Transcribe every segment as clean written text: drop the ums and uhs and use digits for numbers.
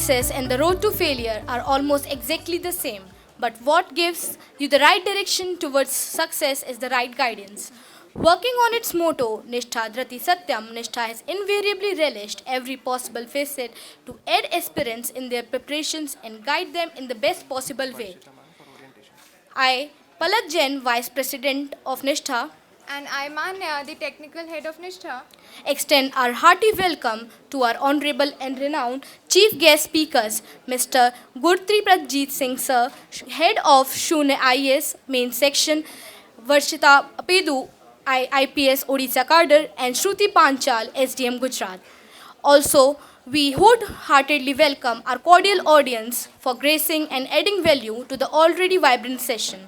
success and the road to failure are almost exactly the same. But what gives you the right direction towards success is the right guidance. Working on its motto, Nishtha Dhrati Satyam, Nishtha has invariably relished every possible facet to aid aspirants in their preparations and guide them in the best possible way. I, Palak Jain, Vice President of Nishtha, And I, Manya, the technical head of Nishtha. extend our hearty welcome to our honorable and renowned chief guest speakers, Mr. Gurpreet Singh Sir, head of Shune IAS main section, Varshita Apedu, IPS Odisha cadre, and Shruti Panchal, SDM Gujarat. Also, we wholeheartedly welcome our cordial audience for gracing and adding value to the already vibrant session.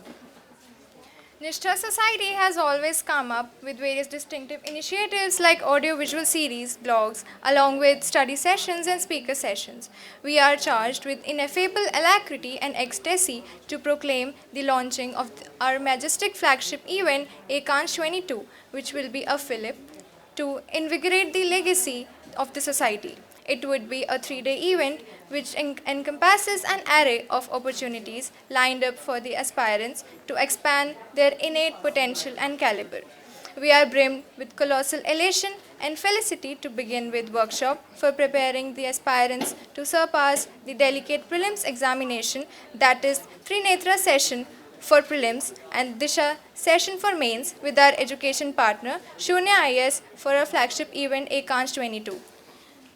Nishtha Society has always come up with various distinctive initiatives like audio-visual series, blogs, along with study sessions and speaker sessions. We are charged with ineffable alacrity and ecstasy to proclaim the launching of our majestic flagship event, Ekansh 22, which will be a fillip to invigorate the legacy of the society. It would be a 3-day event which encompasses an array of opportunities lined up for the aspirants to expand their innate potential and caliber. We are brimmed with colossal elation and felicity to begin with workshop for preparing the aspirants to surpass the delicate prelims examination, that is Trinetra session for prelims and Disha session for mains, with our education partner Shunya IS for our flagship event Ekansh 22.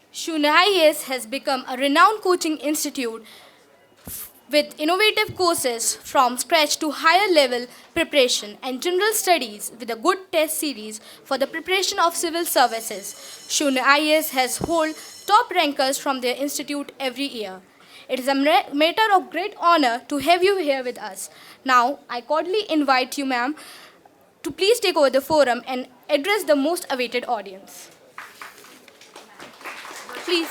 Shune IAS has become a renowned coaching institute with innovative courses from scratch to higher level preparation and general studies with a good test series for the preparation of civil services. Shune IAS has hold top rankers from their institute every year. It is a matter of great honor to have you here with us. Now, I cordially invite you, ma'am, to please take over the forum and address the most awaited audience. Please.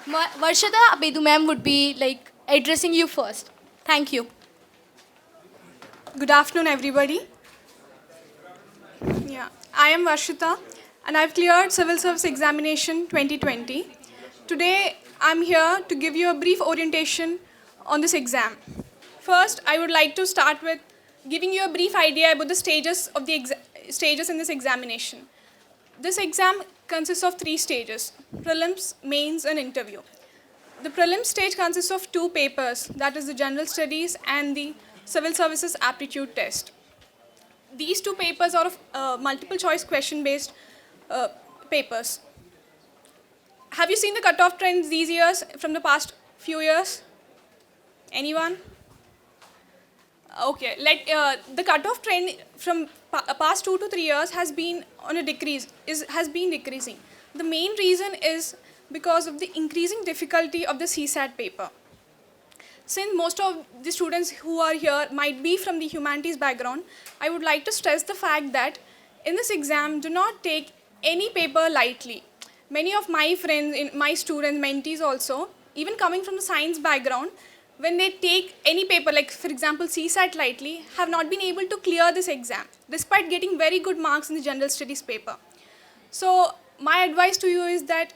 Varshita Abedu ma'am would be like addressing you first. Thank you. Good afternoon, everybody. I am Varshita, and I've cleared Civil Service Examination 2020. Today, I'm here to give you a brief orientation on this exam. First, I would like to start with giving you a brief idea about the stages of the stages in this examination. This exam consists of 3 stages: prelims, mains, and interview. The prelims stage consists of 2 papers, that is the general studies and the civil services aptitude test. These 2 papers are of multiple choice question based papers. Have you seen the cutoff trends these years from the past few years? Anyone? Okay, the cutoff trend from past 2 to 3 years has been on a has been decreasing. The main reason is because of the increasing difficulty of the CSAT paper. Since most of the students who are here might be from the humanities background, I would like to stress the fact that in this exam, do not take any paper lightly. Many of my friends, my students, mentees also, even coming from the science background, when they take any paper, like for example CSAT lightly, have not been able to clear this exam, despite getting very good marks in the general studies paper. So my advice to you is that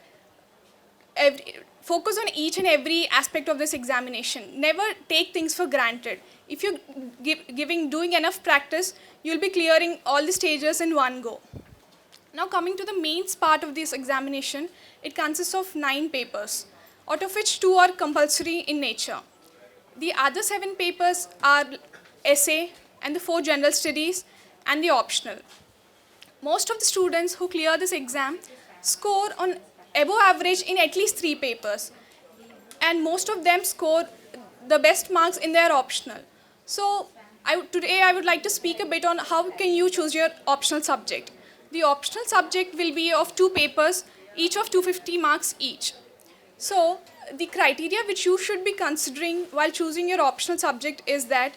focus on each and every aspect of this examination. Never take things for granted. If you're doing enough practice, you'll be clearing all the stages in one go. Now coming to the mains part of this examination, it consists of 9 papers, out of which 2 are compulsory in nature. The other 7 papers are essay and the 4 general studies and the optional. Most of the students who clear this exam score on above average in at least 3 papers, and most of them score the best marks in their optional. So today I would like to speak a bit on how can you choose your optional subject. The optional subject will be of 2 papers, each of 250 marks each. So the criteria which you should be considering while choosing your optional subject is that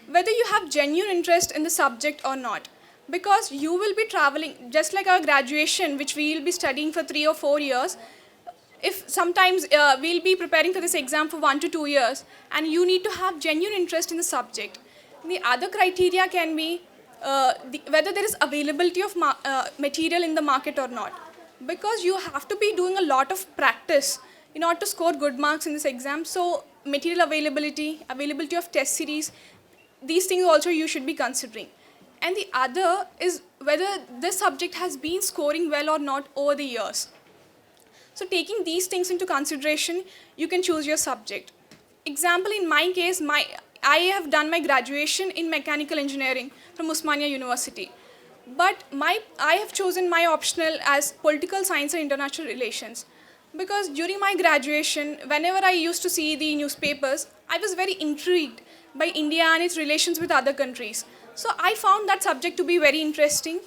whether you have genuine interest in the subject or not. Because you will be traveling, just like our graduation, which we will be studying for 3 or 4 years. If sometimes we'll be preparing for this exam for 1 to 2 years, and you need to have genuine interest in the subject. The other criteria can be whether there is availability of material in the market or not. Because you have to be doing a lot of practice in order to score good marks in this exam. So material availability of test series, these things also you should be considering. And the other is whether this subject has been scoring well or not over the years. So taking these things into consideration, you can choose your subject. Example, in my case, I have done my graduation in mechanical engineering from Usmania University. But I have chosen my optional as political science and international relations. Because during my graduation, whenever I used to see the newspapers, I was very intrigued by India and its relations with other countries. So I found that subject to be very interesting.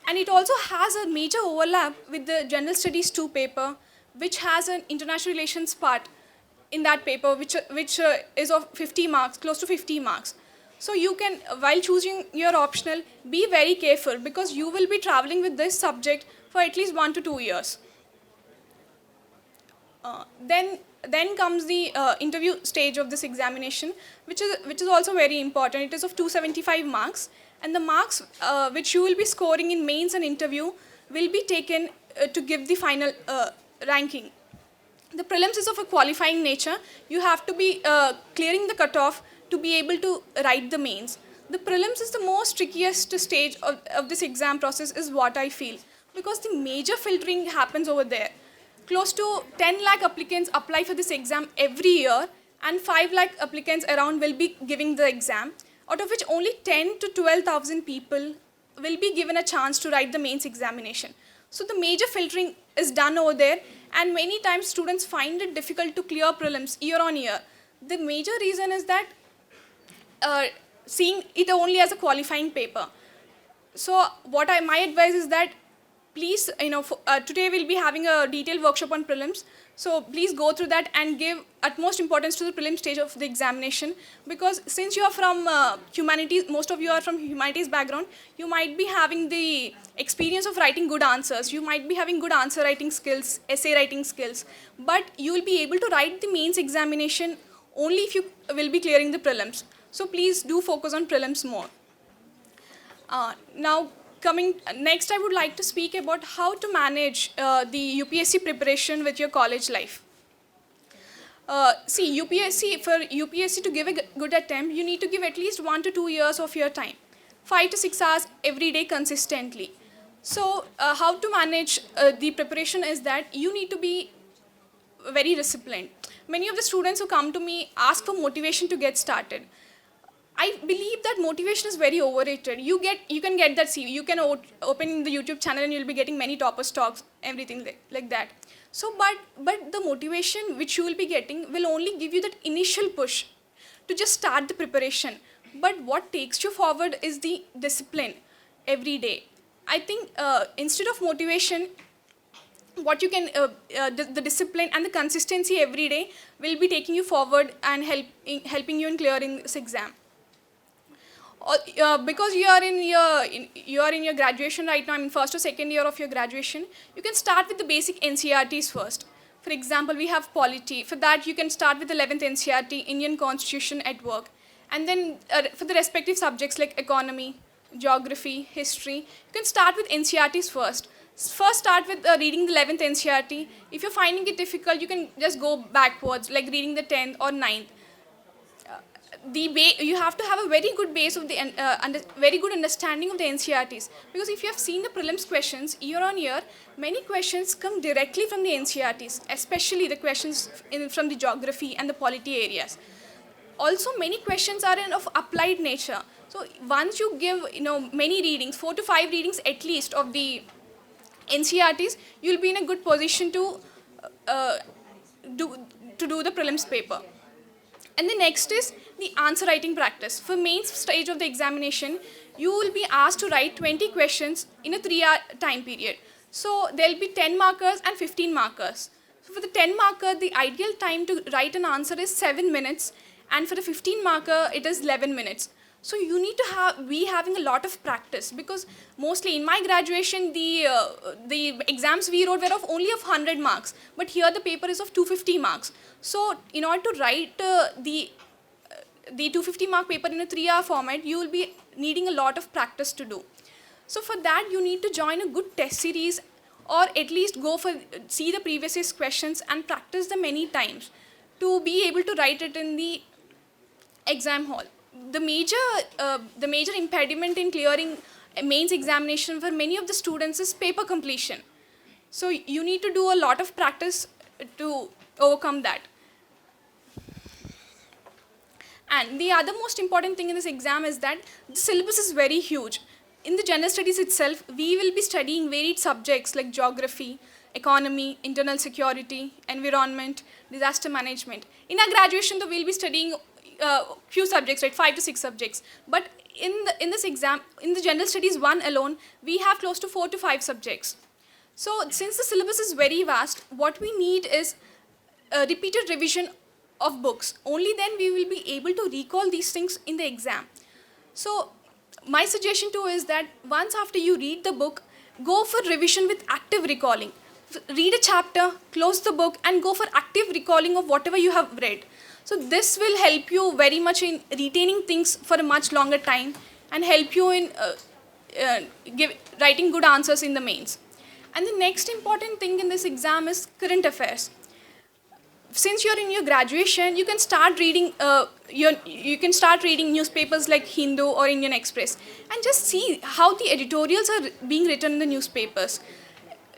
And it also has a major overlap with the General Studies 2 paper, which has an international relations part in that paper, which is of 50 marks, close to 50 marks. So you can, while choosing your optional, be very careful because you will be traveling with this subject for at least 1 to 2 years. Then comes the interview stage of this examination, which is also very important. It is of 275 marks, and the marks which you will be scoring in mains and interview will be taken to give the final ranking. The prelims is of a qualifying nature. You have to be clearing the cutoff to be able to write the mains. The prelims is the most trickiest stage of this exam process is what I feel, because the major filtering happens over there. Close to 10 lakh applicants apply for this exam every year, and 5 lakh applicants around will be giving the exam, out of which only 10 to 12,000 people will be given a chance to write the mains examination. So the major filtering is done over there, and many times students find it difficult to clear prelims year on year. The major reason is that seeing it only as a qualifying paper. So my advice is that please, today we'll be having a detailed workshop on prelims. So please go through that and give utmost importance to the prelim stage of the examination, because since you are from humanities, most of you are from humanities background, you might be having the experience of writing good answers. You might be having good answer writing skills, essay writing skills, but you will be able to write the mains examination only if you will be clearing the prelims. So please do focus on prelims more. Now, coming next, I would like to speak about how to manage the UPSC preparation with your college life. See, for UPSC to give a good attempt, you need to give at least 1 to 2 years of your time, 5 to 6 hours every day consistently. So how to manage the preparation is that you need to be very disciplined. Many of the students who come to me ask for motivation to get started. I believe that motivation is very overrated. You can get that CV. You can open the YouTube channel and you'll be getting many topper stocks, everything like that. So, but the motivation which you will be getting will only give you that initial push to just start the preparation. But what takes you forward is the discipline every day. I think instead of motivation, what you can, the discipline and the consistency every day will be taking you forward and helping you in clearing this exam. Because you are in your graduation right now, in first or second year of your graduation, you can start with the basic NCERTs first. For example, we have polity. For that, you can start with 11th NCERT, Indian Constitution at Work. And then for the respective subjects like economy, geography, history, you can start with NCERTs first. First start with reading the 11th NCERT. If you're finding it difficult, you can just go backwards, like reading the 10th or 9th. You have to have a very good base of the very good understanding of the NCERTs, because if you have seen the prelims questions year on year, many questions come directly from the NCERTs, especially the questions from the geography and the polity areas. Also, many questions are of applied nature. So once you give many readings, 4 to 5 readings at least of the NCERTs, you will be in a good position to do the prelims paper. And the next is the answer writing practice. For main stage of the examination, you will be asked to write 20 questions in a 3-hour time period. So there will be 10 markers and 15 markers. So for the 10 marker, the ideal time to write an answer is 7 minutes, and for the 15 marker, it is 11 minutes. So you need to be having a lot of practice, because mostly in my graduation, the exams we wrote were only of 100 marks, but here the paper is of 250 marks. So in order to write the 250 mark paper in a 3-hour format, you will be needing a lot of practice to do. So for that, you need to join a good test series or at least see the previous year's questions and practice them many times to be able to write it in the exam hall. The major impediment in clearing a mains examination for many of the students is paper completion. So you need to do a lot of practice to overcome that. And the other most important thing in this exam is that the syllabus is very huge. In the general studies itself, we will be studying varied subjects like geography, economy, internal security, environment, disaster management. In our graduation, though, we'll be studying few subjects, right, 5 to 6 subjects. But in this exam, in the general studies one alone, we have close to 4 to 5 subjects. So since the syllabus is very vast, what we need is a repeated revision of books. Only then we will be able to recall these things in the exam. So my suggestion too is that once after you read the book, go for revision with active recalling. Read a chapter, close the book, and go for active recalling of whatever you have read. So this will help you very much in retaining things for a much longer time and help you in writing good answers in the mains. And the next important thing in this exam is current affairs. Since you're in your graduation, you can start reading newspapers like Hindu or Indian Express and just see how the editorials are being written in the newspapers.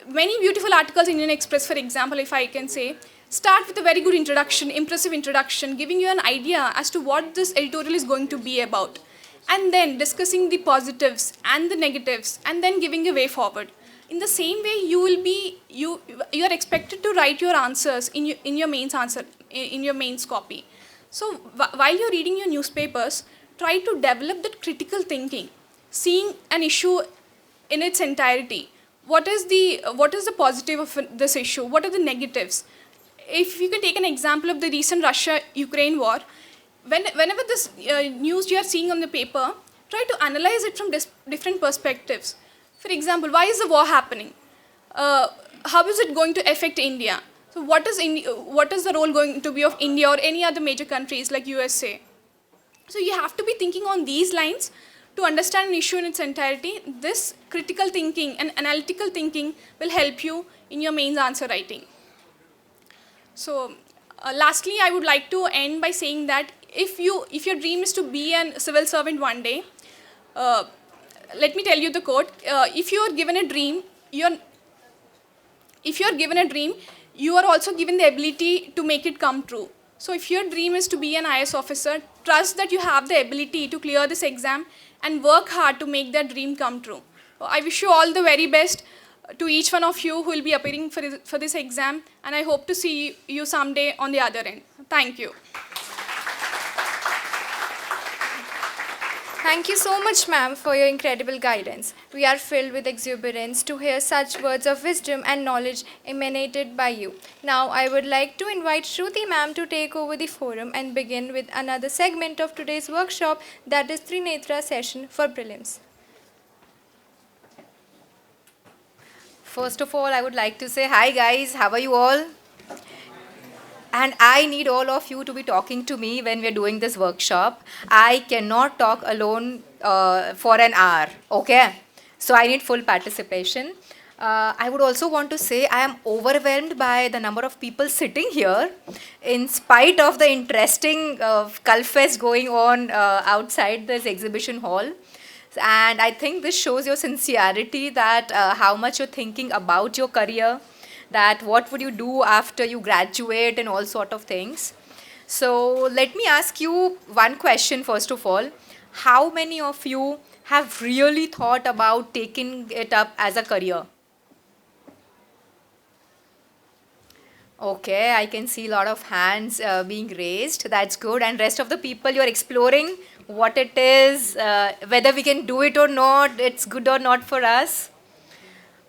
Many beautiful articles in Indian Express, for example, if I can say, start with a very good introduction, impressive introduction, giving you an idea as to what this editorial is going to be about, and then discussing the positives and the negatives, and then giving a way forward. In the same way, you are expected to write your answers in your mains answer in your mains copy. So while you're reading your newspapers, try to develop that critical thinking, seeing an issue in its entirety. What is the positive of this issue? What are the negatives? If you can take an example of the recent Russia-Ukraine war, whenever this news you are seeing on the paper, try to analyze it from different perspectives. For example, why is the war happening? How is it going to affect India? So what is the role going to be of India or any other major countries like USA? So you have to be thinking on these lines to understand an issue in its entirety. This critical thinking and analytical thinking will help you in your mains answer writing. So lastly, I would like to end by saying that if your dream is to be a civil servant one day, let me tell you the quote. If you are given a dream, you are also given the ability to make it come true. So if your dream is to be an IAS officer, trust that you have the ability to clear this exam and work hard to make that dream come true. I wish you all the very best to each one of you who will be appearing for this exam, and I hope to see you someday on the other end. Thank you. Thank you so much, ma'am, for your incredible guidance. We are filled with exuberance to hear such words of wisdom and knowledge emanated by you. Now, I would like to invite Shruti ma'am to take over the forum and begin with another segment of today's workshop, that is Trinetra session for prelims. First of all, I would like to say hi guys, how are you all? And I need all of you to be talking to me when we're doing this workshop. I cannot talk alone for an hour, okay? So I need full participation. I would also want to say I am overwhelmed by the number of people sitting here in spite of the interesting Culfest going on outside this exhibition hall. And I think this shows your sincerity, that how much you're thinking about your career, that what would you do after you graduate and all sort of things. So let me ask you one question first of all. How many of you have really thought about taking it up as a career? Okay, I can see a lot of hands being raised. That's good. And rest of the people, you're exploring what it is, whether we can do it or not, it's good or not for us.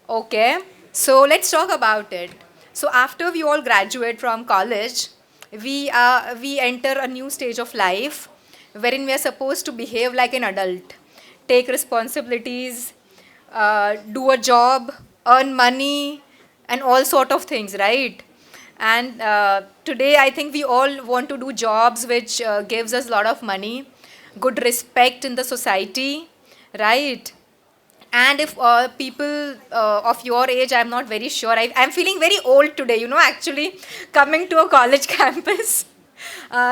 Okay, so let's talk about it. So after we all graduate from college, we enter a new stage of life wherein we are supposed to behave like an adult, take responsibilities, do a job, earn money, and all sort of things, right? And today I think we all want to do jobs which gives us a lot of money, good respect in the society, right? And if people of your age, I'm not very sure. I'm feeling very old today, actually, coming to a college campus.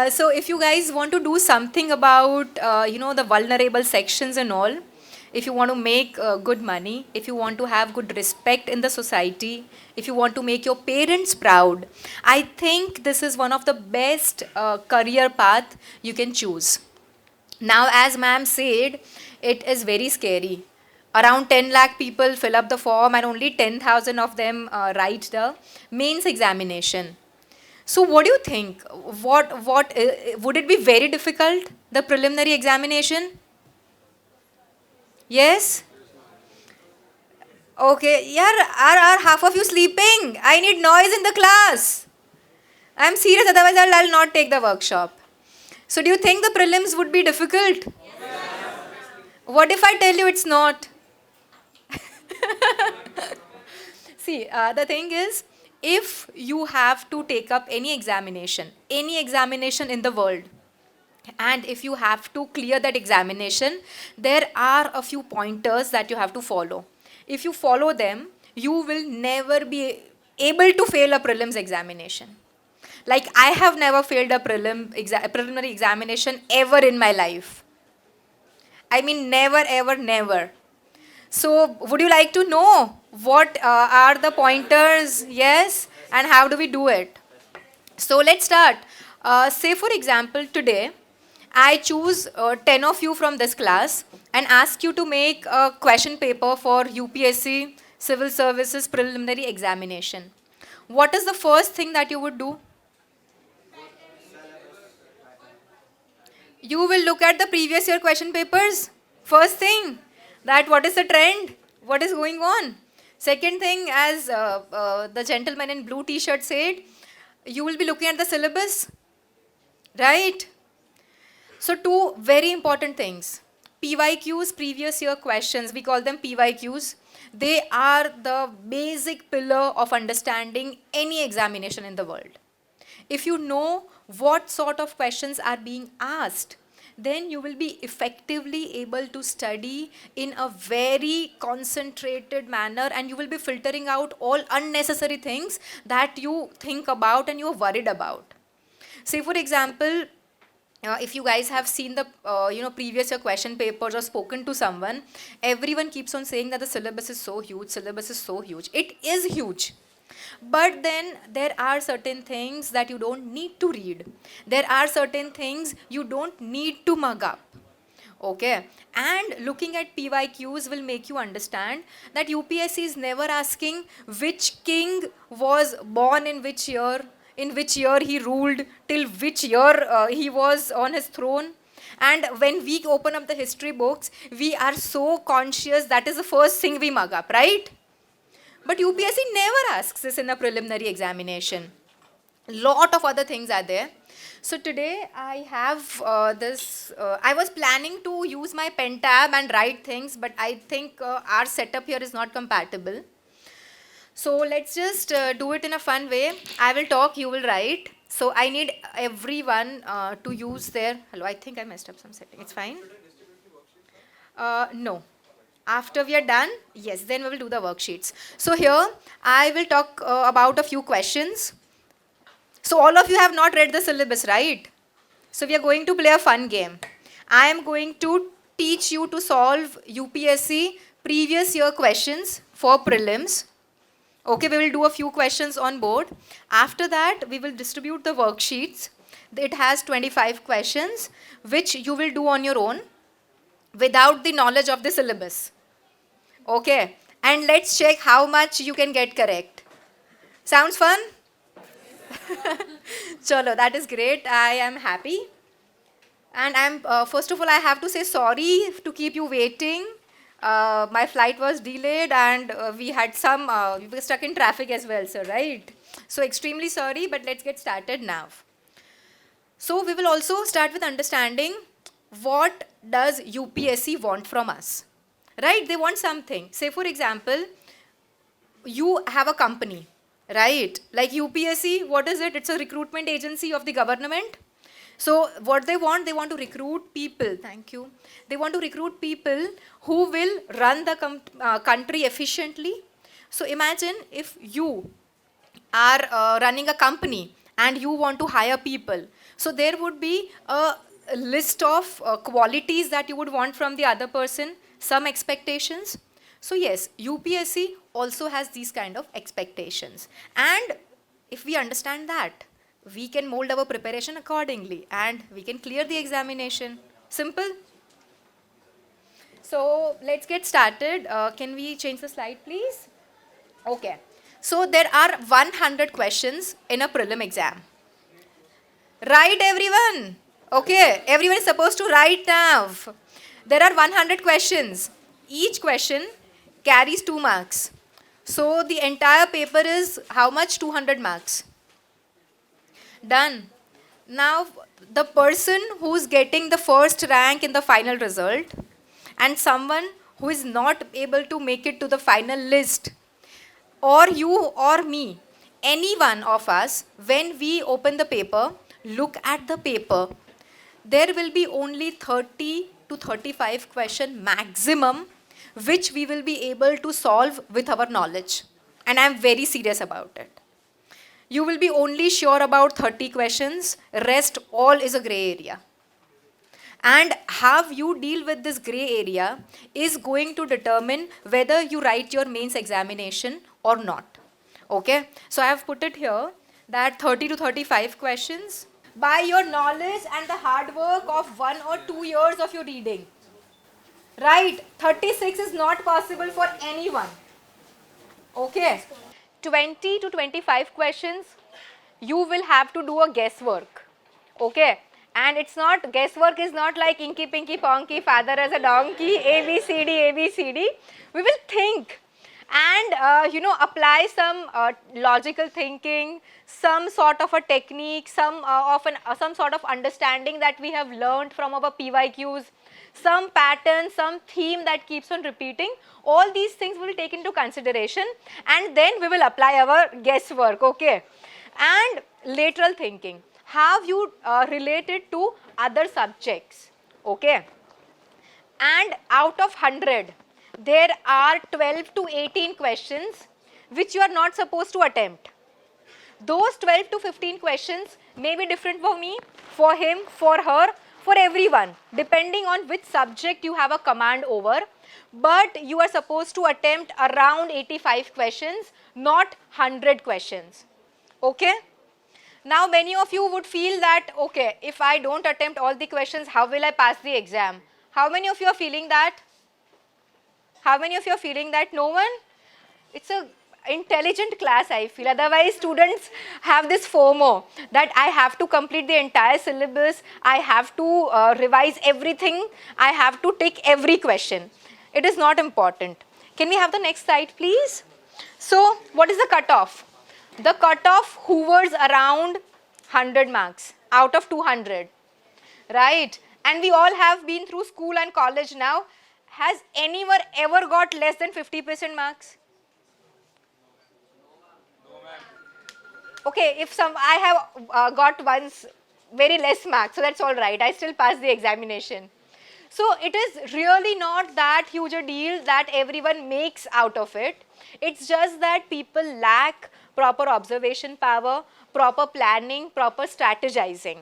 So if you guys want to do something about, the vulnerable sections and all, if you want to make good money, if you want to have good respect in the society, if you want to make your parents proud, I think this is one of the best career path you can choose. Now, as ma'am said, it is very scary. Around 10 lakh people fill up the form and only 10,000 of them write the mains examination. So what do you think? Would it be very difficult, the preliminary examination? Yes? Okay. Yeah, are half of you sleeping? I need noise in the class. I'm serious, otherwise I'll not take the workshop. So do you think the prelims would be difficult? What if I tell you it's not? See, the thing is, if you have to take up any examination in the world, and if you have to clear that examination, there are a few pointers that you have to follow. If you follow them, you will never be able to fail a prelims examination. Like, I have never failed a preliminary examination ever in my life. I mean, never, ever, never. So, would you like to know what are the pointers? Yes, and how do we do it? So, let's start. Say, for example, today I choose 10 of you from this class and ask you to make a question paper for UPSC Civil Services Preliminary Examination. What is the first thing that you would do? You will look at the previous year question papers. First thing, that what is the trend? What is going on? Second thing, as the gentleman in blue t-shirt said, you will be looking at the syllabus, right? So two very important things. PYQs, previous year questions, we call them PYQs. They are the basic pillar of understanding any examination in the world. If you know what sort of questions are being asked, then you will be effectively able to study in a very concentrated manner, and you will be filtering out all unnecessary things that you think about and you are worried about. Say, for example, if you guys have seen the previous year question papers or spoken to someone, everyone keeps on saying that the syllabus is so huge, syllabus is so huge. It is huge. But then there are certain things that you don't need to read. There are certain things you don't need to mug up. Okay. And looking at PYQs will make you understand that UPSC is never asking which king was born in which year he ruled, till which year he was on his throne. And when we open up the history books, we are so conscious that is the first thing we mug up, right? But UPSC never asks this in a preliminary examination. Lot of other things are there. So today I have I was planning to use my pen tab and write things, but I think our setup here is not compatible. So let's just do it in a fun way. I will talk, you will write. So I need everyone to use their, hello, I think I messed up some setting. It's fine. No. After we are done, yes, then we will do the worksheets. So here, I will talk about a few questions. So all of you have not read the syllabus, right? So we are going to play a fun game. I am going to teach you to solve UPSC previous year questions for prelims. Okay, we will do a few questions on board. After that, we will distribute the worksheets. It has 25 questions, which you will do on your own without the knowledge of the syllabus. Okay, and let's check how much you can get correct. Sounds fun? Chalo, that is great. I am happy. And first of all, I have to say sorry to keep you waiting. My flight was delayed and we were stuck in traffic as well, sir, right? So extremely sorry, but let's get started now. So we will also start with understanding what does UPSC want from us. Right? They want something. Say, for example, you have a company, right? Like UPSC, what is it? It's a recruitment agency of the government. So what they want to recruit people. Thank you. They want to recruit people who will run the country efficiently. So imagine if you are running a company and you want to hire people. So there would be a list of qualities that you would want from the other person, some expectations. So yes, UPSC also has these kind of expectations. And if we understand that, we can mold our preparation accordingly and we can clear the examination. Simple. So let's get started. Can we change the slide, please? Okay. So there are 100 questions in a prelim exam. Write, everyone. Okay, everyone is supposed to write now. There are 100 questions. Each question carries 2 marks. So the entire paper is how much? 200 marks. Done. Now the person who's getting the first rank in the final result and someone who is not able to make it to the final list, or you or me, any one of us, when we open the paper, look at the paper, there will be only 30 to 35 question maximum which we will be able to solve with our knowledge. And I am very serious about it. You will be only sure about 30 questions, rest all is a gray area. And how you deal with this gray area is going to determine whether you write your mains examination or not. Okay, so I have put it here that 30 to 35 questions by your knowledge and the hard work of 1 or 2 years of your reading. Right, 36 is not possible for anyone. Okay, 20 to 25 questions, you will have to do a guesswork. Okay, and it's not, guesswork is not like inky pinky ponky, father as a donkey, ABCD, ABCD. We will think and apply some logical thinking, some sort of a technique, some sort of understanding that we have learned from our PYQs, some pattern, some theme that keeps on repeating. All these things we will take into consideration and then we will apply our guesswork. Okay, and lateral thinking. Have you related to other subjects? Okay, and out of 100, there are 12 to 18 questions which you are not supposed to attempt. Those 12 to 15 questions may be different for me, for him, for her, for everyone, depending on which subject you have a command over. But you are supposed to attempt around 85 questions, not 100 questions. Okay? Now many of you would feel that, okay, if I don't attempt all the questions, how will I pass the exam? How many of you are feeling that? How many of you are feeling that? No one? It's a intelligent class, I feel. Otherwise, students have this FOMO that I have to complete the entire syllabus, I have to revise everything, I have to tick every question. It is not important. Can we have the next slide, please? So, what is the cutoff? The cutoff hovers around 100 marks out of 200, right? And we all have been through school and college now. Has anyone ever got less than 50% marks? Okay, if I have got once very less marks, so that's all right. I still passed the examination. So it is really not that huge a deal that everyone makes out of it. It's just that people lack proper observation power, proper planning, proper strategizing.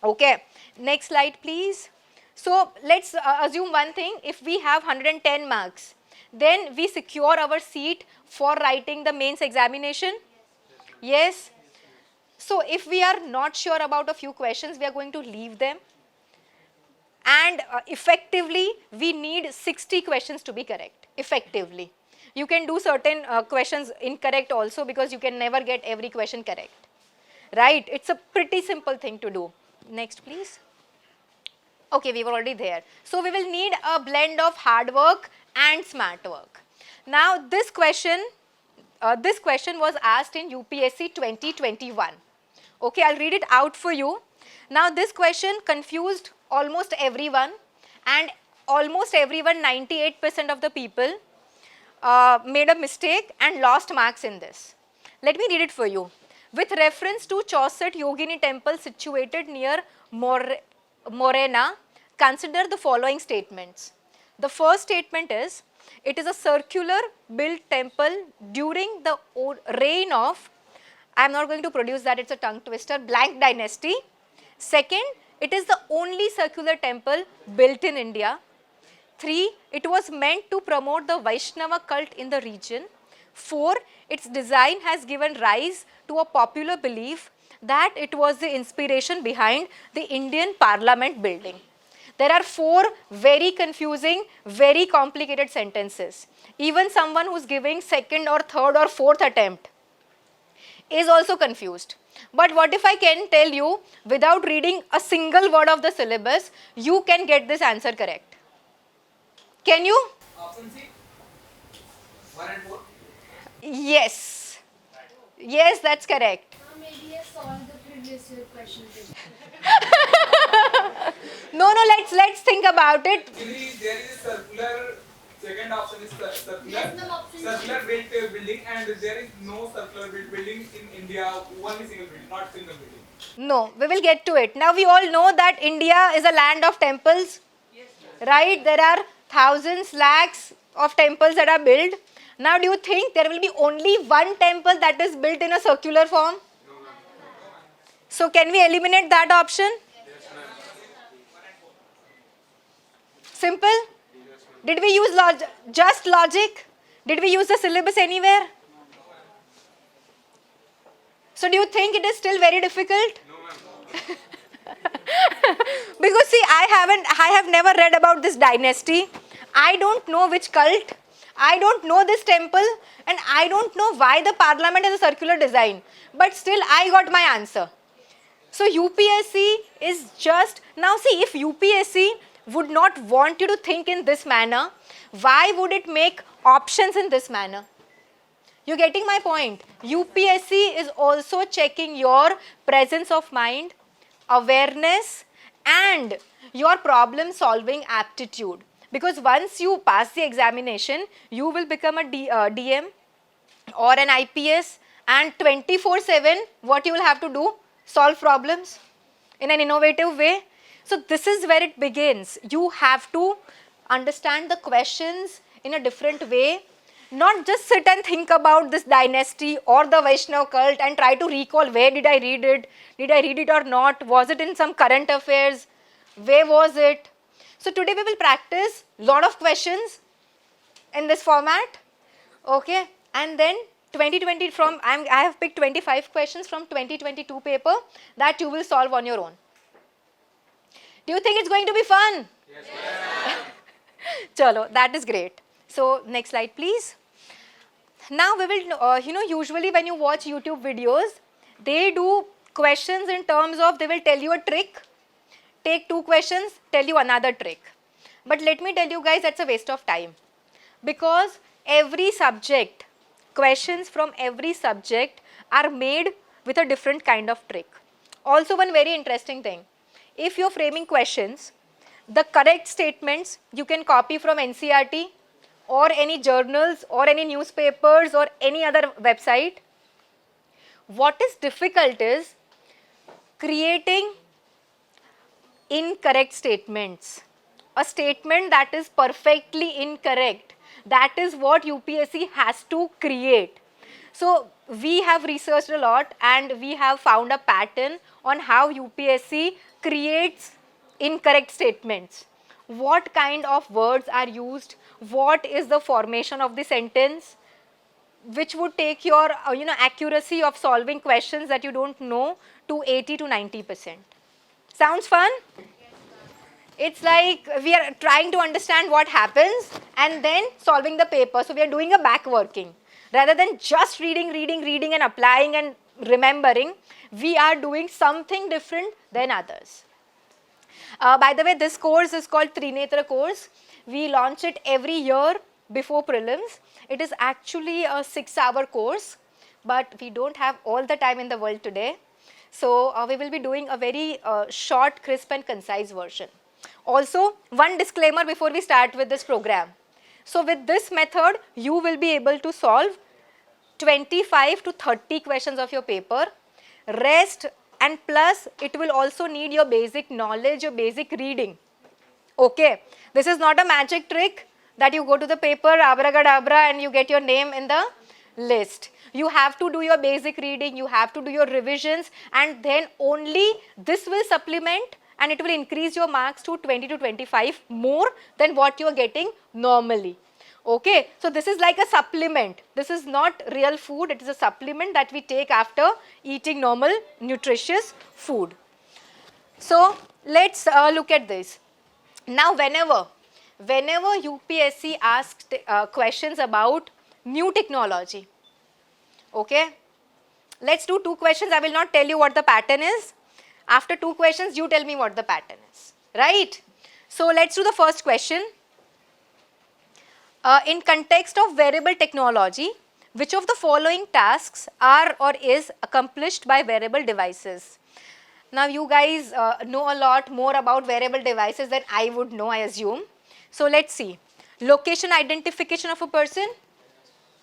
Okay, next slide please. So let's assume one thing. If we have 110 marks, then we secure our seat for writing the mains examination. Yes. So if we are not sure about a few questions, we are going to leave them. And effectively, we need 60 questions to be correct. Effectively. You can do certain questions incorrect also because you can never get every question correct. Right? It's a pretty simple thing to do. Next, please. Okay, we were already there. So we will need a blend of hard work and smart work. Now, this question was asked in UPSC 2021. Okay, I'll read it out for you. Now, this question confused almost everyone, and almost everyone, 98% of the people, made a mistake and lost marks in this. Let me read it for you. With reference to Chauset Yogini temple situated near Morena, consider the following statements. The first statement is, it is a circular built temple during the reign of, I am not going to produce that, it's a tongue twister, blank dynasty. Second, it is the only circular temple built in India. 3, it was meant to promote the Vaishnava cult in the region. 4, its design has given rise to a popular belief that it was the inspiration behind the Indian Parliament building. There are 4 very confusing, very complicated sentences. Even someone who's giving second or third or fourth attempt is also confused. But what if I can tell you, without reading a single word of the syllabus, you can get this answer correct? Can you? Option C, 1 and 4. Yes. Yes, that's correct. Maybe I solved the previous year question. No, let's think about it. Actually, there is circular. Second option is circular. Yes, no option. Circular built building, and there is no circular built building in India. Only single building, not single building. No, we will get to it. Now we all know that India is a land of temples. Yes. Right? There are thousands, lakhs of temples that are built. Now do you think there will be only one temple that is built in a circular form? No. So can we eliminate that option? Yes. Simple? Did we use just logic? Did we use the syllabus anywhere? So do you think it is still very difficult? No, ma'am. Because see, I have never read about this dynasty. I don't know which cult. I don't know this temple, and I don't know why the parliament has a circular design. But still, I got my answer. So UPSC is just, now see, if UPSC would not want you to think in this manner, why would it make options in this manner? You're getting my point. UPSC is also checking your presence of mind, awareness, and your problem solving aptitude. Because once you pass the examination, you will become a DM or an IPS, and 24/7 what you will have to do? Solve problems in an innovative way. So this is where it begins. You have to understand the questions in a different way. Not just sit and think about this dynasty or the Vaishnava cult and try to recall, where did I read it? Did I read it or not? Was it in some current affairs? Where was it? So today we will practice lot of questions in this format. Okay, and then 2020 I have picked 25 questions from 2022 paper that you will solve on your own. Do you think it's going to be fun? Yes. Chalo, that is great. So next slide, please. Now we will, usually when you watch YouTube videos, they do questions in terms of, they will tell you a trick, take 2 questions, tell you another trick. But let me tell you guys, that's a waste of time. Because every subject, questions from every subject are made with a different kind of trick. Also one very interesting thing. If you're framing questions, the correct statements you can copy from NCERT or any journals or any newspapers or any other website. What is difficult is creating incorrect statements. A statement that is perfectly incorrect. That is what UPSC has to create. So we have researched a lot and we have found a pattern on how UPSC creates incorrect statements. What kind of words are used? What is the formation of the sentence? Which would take your accuracy of solving questions that you don't know to 80 to 90%. Sounds fun? It's like we are trying to understand what happens and then solving the paper. So we are doing a back working. Rather than just reading and applying and remembering, we are doing something different than others. By the way, this course is called Trinetra course. We launch it every year before prelims. It is actually a 6-hour course, but we don't have all the time in the world today. So we will be doing a very short, crisp and concise version. Also, one disclaimer before we start with this program. So with this method, you will be able to solve 25 to 30 questions of your paper. Rest and plus it will also need your basic knowledge, your basic reading. Okay, this is not a magic trick that you go to the paper, abracadabra, and you get your name in the list. You have to do your basic reading, you have to do your revisions, and then only this will supplement and it will increase your marks to 20 to 25 more than what you are getting normally. Okay, so this is like a supplement. This is not real food, it is a supplement that we take after eating normal nutritious food. So let's look at this. Now whenever UPSC asks questions about new technology, okay, let's do 2 questions. I will not tell you what the pattern is. After 2 questions, you tell me what the pattern is, right? So let's do the first question. In context of wearable technology, which of the following tasks are or is accomplished by wearable devices? Now you guys know a lot more about wearable devices than I would know, I assume. So let's see. Location identification of a person?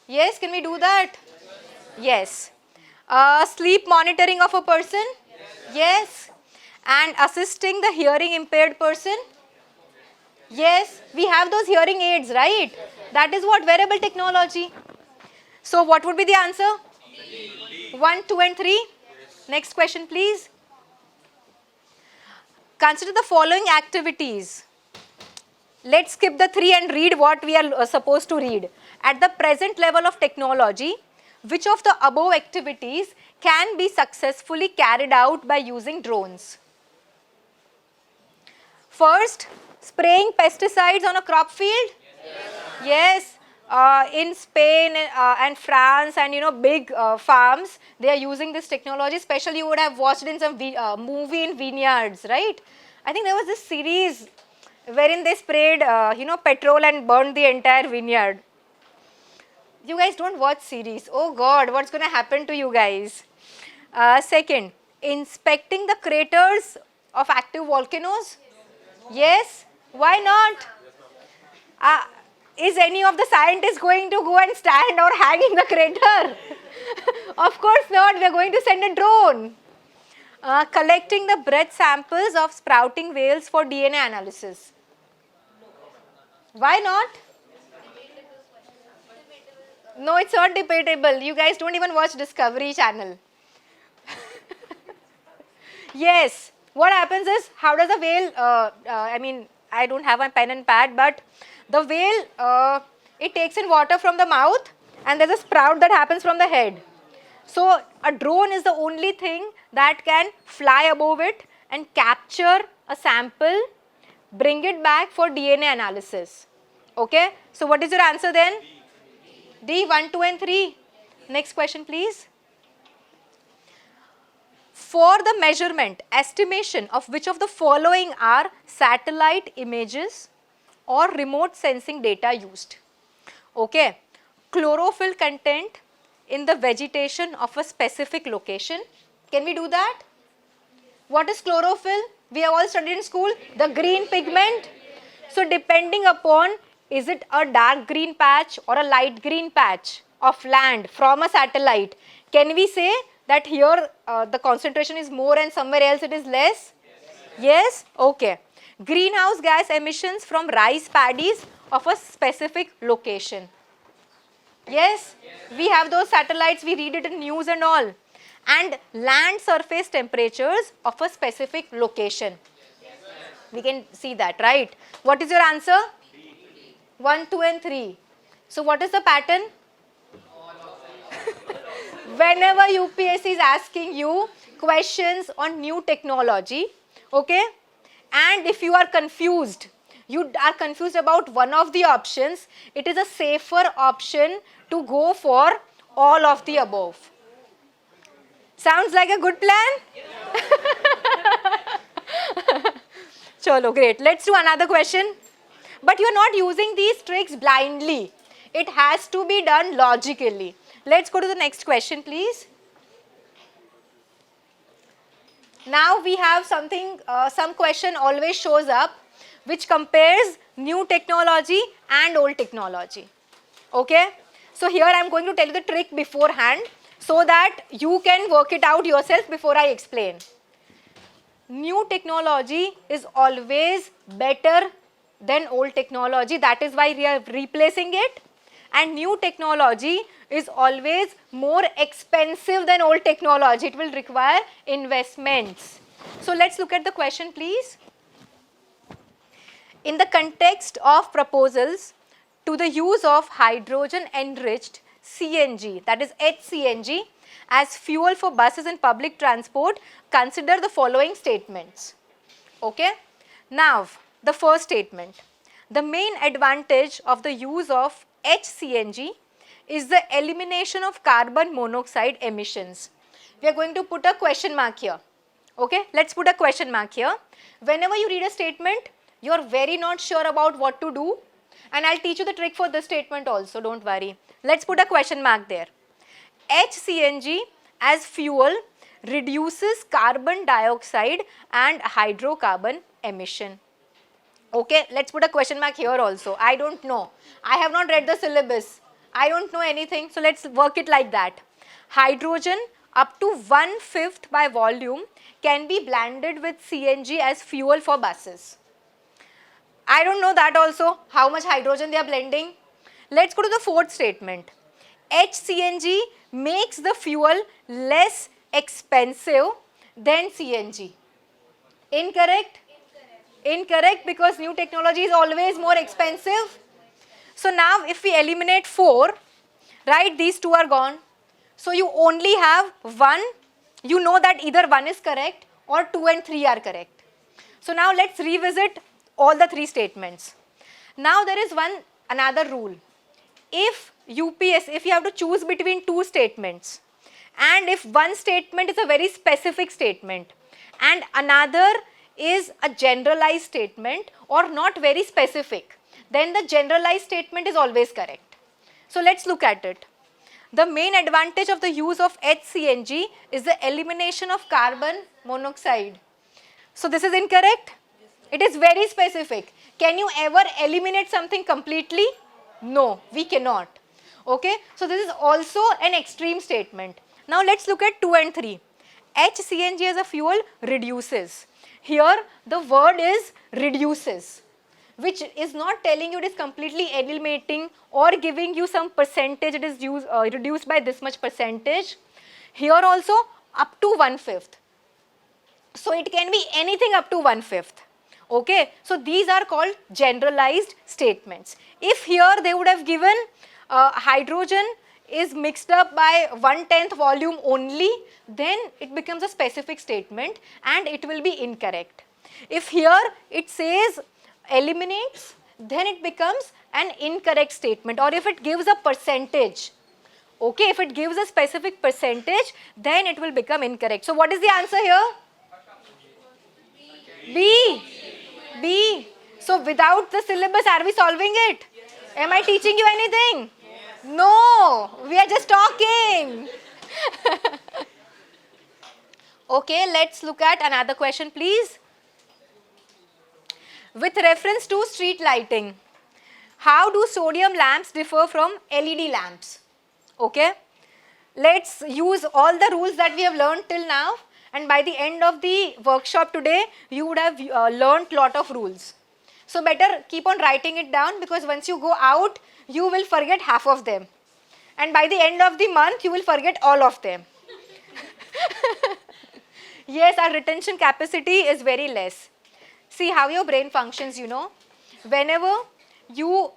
Yes, can we do that? Yes. Sleep monitoring of a person? Yes. And assisting the hearing impaired person? Yes. We have those hearing aids, right? That is what wearable technology. So what would be the answer? 1, 2 and 3. Next question please. Consider the following activities. Let's skip the 3 and read what we are supposed to read. At the present level of technology, which of the above activities can be successfully carried out by using drones? First, spraying pesticides on a crop field? Yes. In Spain and France and big farms, they are using this technology. Especially you would have watched in some movie in vineyards, right? I think there was this series wherein they sprayed petrol and burned the entire vineyard. You guys don't watch series. Oh God, what's going to happen to you guys? Second, inspecting the craters of active volcanoes? Yes. Why not? Is any of the scientists going to go and stand or hang in the crater? Of course not. We are going to send a drone. Collecting the breath samples of sprouting whales for DNA analysis. Why not? No, it's not debatable. You guys don't even watch Discovery Channel. Yes. What happens is, how does a whale, I don't have my pen and pad, but the whale, it takes in water from the mouth and there's a sprout that happens from the head. So a drone is the only thing that can fly above it and capture a sample, bring it back for DNA analysis. Okay, so what is your answer then? D, 1, 2 and 3. Next question please. For the measurement, estimation of which of the following are satellite images or remote sensing data used? Okay, chlorophyll content in the vegetation of a specific location. Can we do that? What is chlorophyll? We have all studied in school, the green pigment. So depending upon, is it a dark green patch or a light green patch of land from a satellite, can we say that here the concentration is more and somewhere else it is less? Yes? Okay. Greenhouse gas emissions from rice paddies of a specific location. Yes? We have those satellites, we read it in news and all. And land surface temperatures of a specific location. We can see that, right? What is your answer? 1, 2 and 3. So what is the pattern? Whenever UPSC is asking you questions on new technology, okay, and if you are confused about one of the options, it is a safer option to go for all of the above. Sounds like a good plan? Chalo, great. Let's do another question. But you're not using these tricks blindly. It has to be done logically. Let's go to the next question, please. Now we have something, some question always shows up which compares new technology and old technology. Okay? So here I am going to tell you the trick beforehand. so that you can work it out yourself before I explain. New technology is always better than old technology. That is why we are replacing it. And new technology is always more expensive than old technology. It will require investments. So let's look at the question, please. In the context of proposals to the use of hydrogen enriched CNG, that is HCNG, as fuel for buses and public transport, consider the following statements. Okay? Now, the first statement. The main advantage of the use of HCNG is the elimination of carbon monoxide emissions. We are going to put a question mark here. Okay? Let's put a question mark here. Whenever you read a statement, you are very not sure about what to do, and I'll teach you the trick for this statement also, don't worry. Let's put a question mark there. HCNG as fuel reduces carbon dioxide and hydrocarbon emission. Okay, let's put a question mark here also. I don't know. I have not read the syllabus. I don't know anything, so let's work it like that. Hydrogen up to 1/5 by volume can be blended with CNG as fuel for buses. I don't know that also, how much hydrogen they are blending. Let's go to the fourth statement. HCNG makes the fuel less expensive than CNG. Incorrect? Incorrect, because new technology is always more expensive. So now if we eliminate 4, right, these 2 are gone. So you only have 1. You know that either 1 is correct or 2 and 3 are correct. So now let's revisit all the 3 statements. Now there is another rule. If UPS, if you have to choose between 2 statements, and if one statement is a very specific statement and another is a generalized statement or not very specific, then the generalized statement is always correct. So let's look at it. The main advantage of the use of HCNG is the elimination of carbon monoxide. So this is incorrect. It is very specific. Can you ever eliminate something completely? No, we cannot. Okay, so this is also an extreme statement. Now let's look at 2 and 3. HCNG as a fuel reduces. Here the word is reduces, which is not telling you it is completely eliminating or giving you some percentage, it is reduced by this much percentage. Here also up to 1/5. So it can be anything up to 1/5. Okay, so these are called generalized statements. If here they would have given hydrogen is mixed up by 1/10 volume only, then it becomes a specific statement and it will be incorrect. If here it says eliminates, then it becomes an incorrect statement. Or if it gives a percentage, okay, if it gives a specific percentage, then it will become incorrect. So what is the answer here? B. B. So without the syllabus, are we solving it? Am I teaching you anything? No, we are just talking. Okay, let's look at another question, please. With reference to street lighting, how do sodium lamps differ from LED lamps? Okay, let's use all the rules that we have learned till now, and by the end of the workshop today, you would have learned lot of rules. So better keep on writing it down, because once you go out, you will forget half of them. And by the end of the month, you will forget all of them. Yes, our retention capacity is very less. See how your brain functions, you know. Whenever you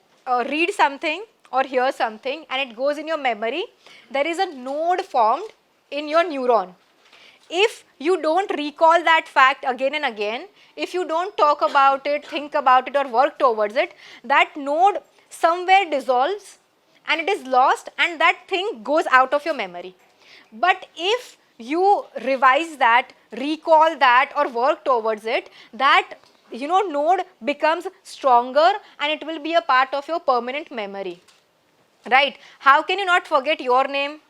read something or hear something and it goes in your memory, there is a node formed in your neuron. If you don't recall that fact again and again, if you don't talk about it, think about it or work towards it, that node somewhere dissolves and it is lost and that thing goes out of your memory. But if you revise that, recall that or work towards it, that node becomes stronger and it will be a part of your permanent memory. Right? How can you not forget your name,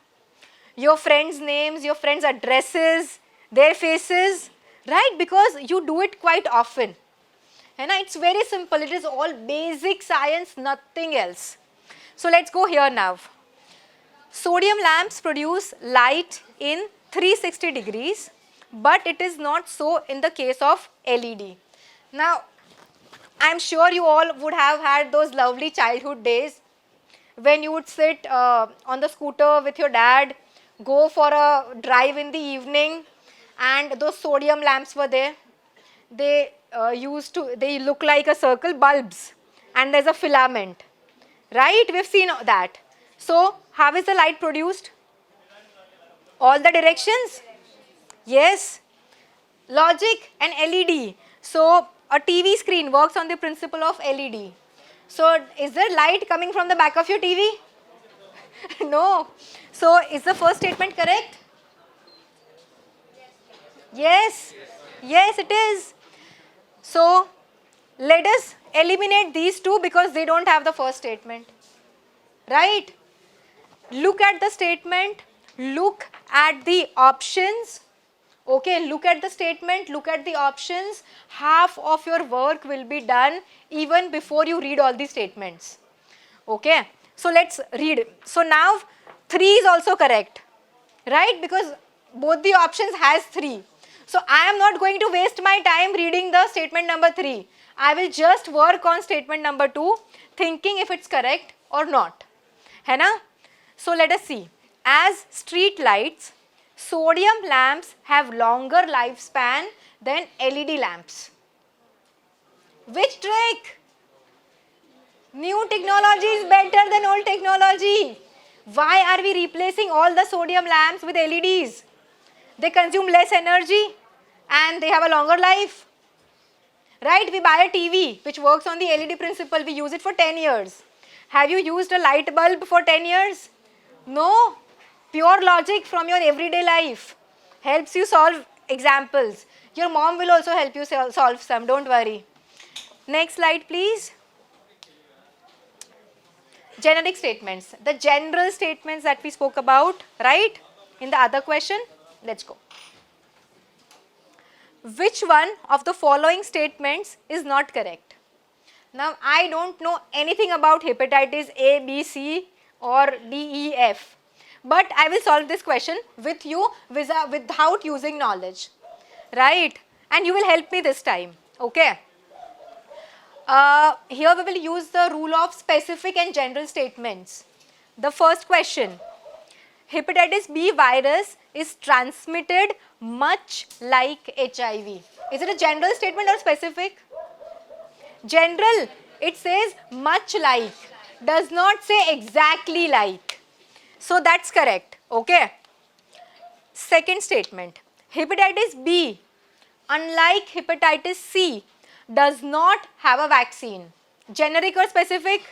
your friends' names, your friends' addresses, their faces, right? Because you do it quite often. And it's very simple. It is all basic science, nothing else. So let's go here now. Sodium lamps produce light in 360 degrees, but it is not so in the case of LED. Now, I'm sure you all would have had those lovely childhood days when you would sit on the scooter with your dad, go for a drive in the evening, and those sodium lamps were there. They look like a circle, bulbs, and there's a filament, right? We've seen that. So, how is the light produced? All the directions? Yes. Logic and LED. So, a TV screen works on the principle of LED. So, is there light coming from the back of your TV? No. So, is the first statement correct? Yes. Yes, it is. So, let us eliminate these two because they don't have the first statement. Right? Look at the statement. Look at the options. Okay, look at the statement, look at the options. Half of your work will be done even before you read all these statements. Okay, so let's read. So now 3 is also correct, right? Because both the options has 3. So I am not going to waste my time reading the statement number 3. I will just work on statement number 2, thinking if it's correct or not. है ना? So let us see. As street lights, sodium lamps have longer lifespan than LED lamps. Which trick? New technology is better than old technology. Why are we replacing all the sodium lamps with LEDs? They consume less energy and they have a longer life. Right? We buy a TV which works on the LED principle. We use it for 10 years. Have you used a light bulb for 10 years? No. Pure logic from your everyday life helps you solve examples. Your mom will also help you solve some, don't worry. Next slide, please. Generic statements. The general statements that we spoke about, right? In the other question, let's go. Which one of the following statements is not correct? Now, I don't know anything about hepatitis A, B, C or D, E, F. But I will solve this question with you without using knowledge, right? And you will help me this time, okay? Here we will use the rule of specific and general statements. The first question, hepatitis B virus is transmitted much like HIV. Is it a general statement or specific? General, it says much like, does not say exactly like. So that's correct, okay. Second statement, hepatitis B, unlike hepatitis C, does not have a vaccine. Generic or specific?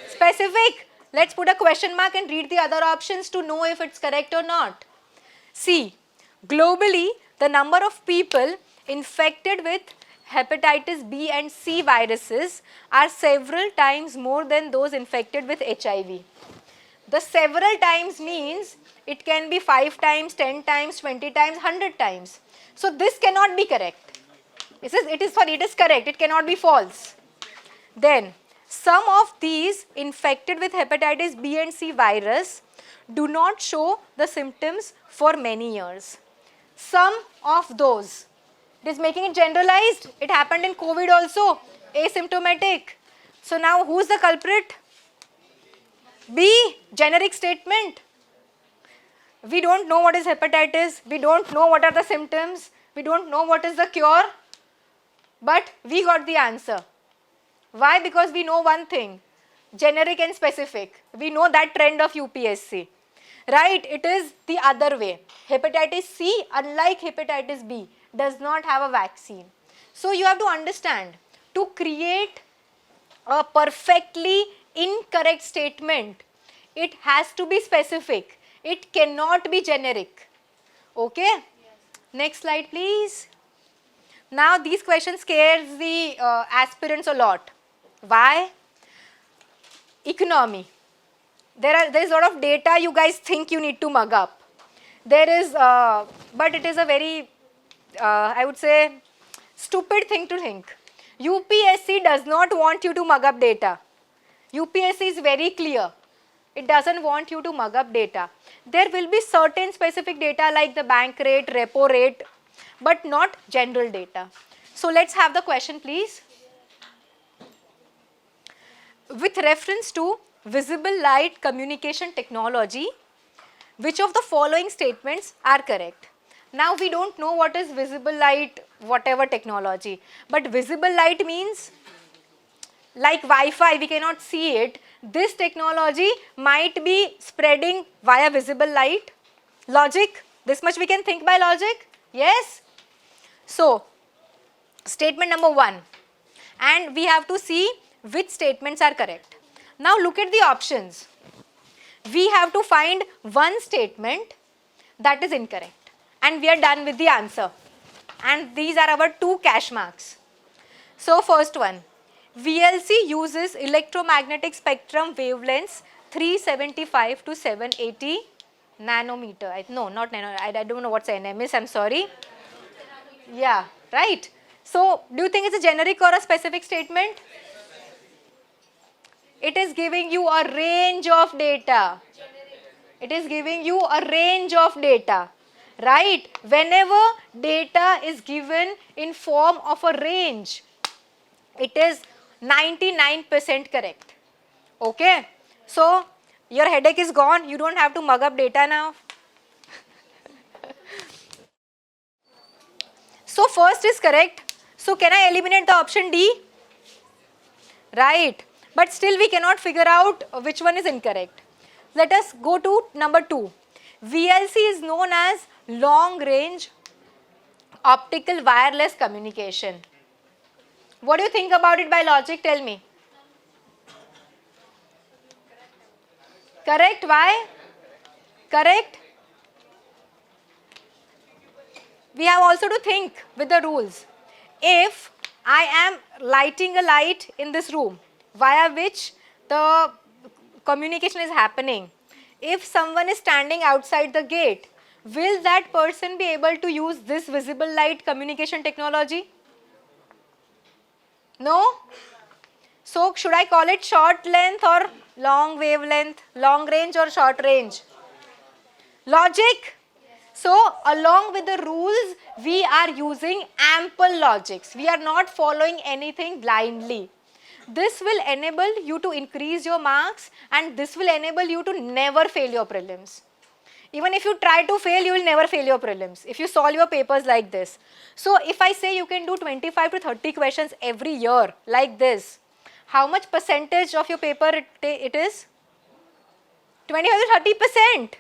Specific. Let's put a question mark and read the other options to know if it's correct or not. C, globally, the number of people infected with hepatitis B and C viruses are several times more than those infected with HIV. The several times means it can be 5 times, 10 times, 20 times, 100 times. So this cannot be correct. It is correct, it cannot be false. Then, some of these infected with hepatitis B and C virus do not show the symptoms for many years. Some of those. It is making it generalized. It happened in COVID also, asymptomatic. So now who is the culprit? B, generic statement. We don't know what is hepatitis, we don't know what are the symptoms, we don't know what is the cure, but we got the answer. Why? Because we know one thing, generic and specific. We know that trend of UPSC. Right? It is the other way. Hepatitis C, unlike hepatitis B, does not have a vaccine. So you have to understand, to create a perfectly incorrect statement, it has to be specific. It cannot be generic. Okay? Yes. Next slide, please. Now these questions scares the aspirants a lot. Why? Economy. There is a lot of data you guys think you need to mug up. There is, but it is a very, I would say, stupid thing to think. UPSC does not want you to mug up data. UPSC is very clear. It doesn't want you to mug up data. There will be certain specific data like the bank rate, repo rate, but not general data. So let's have the question please. With reference to visible light communication technology, which of the following statements are correct? Now we don't know what is visible light, whatever technology, but visible light means like Wi-Fi, we cannot see it. This technology might be spreading via visible light. Logic, this much we can think by logic, yes? So, statement number 1, and we have to see which statements are correct. Now look at the options. We have to find one statement that is incorrect and we are done with the answer. And these are our 2 cash marks. So first one, VLC uses electromagnetic spectrum wavelengths 375 to 780 nanometer. No, not nano, I don't know what's NM is, I'm sorry. Yeah, right. So do you think it's a generic or a specific statement? It is giving you a range of data. It is giving you a range of data, right? Whenever data is given in form of a range, it is 99% correct. Okay? So, your headache is gone. You don't have to mug up data now. So, first is correct. So, can I eliminate the option D? Right. But still we cannot figure out which one is incorrect. Let us go to number 2. VLC is known as long range optical wireless communication. What do you think about it by logic? Tell me. Correct. Why? Correct. We have also to think with the rules. If I am lighting a light in this room via which the communication is happening, if someone is standing outside the gate, will that person be able to use this visible light communication technology? No? So should I call it short length or long wavelength, long range or short range? Logic. So along with the rules, we are using ample logics. We are not following anything blindly. This will enable you to increase your marks and this will enable you to never fail your prelims. Even if you try to fail, you will never fail your prelims if you solve your papers like this. So if I say you can do 25 to 30 questions every year like this, how much percentage of your paper it is? 25 to 30%.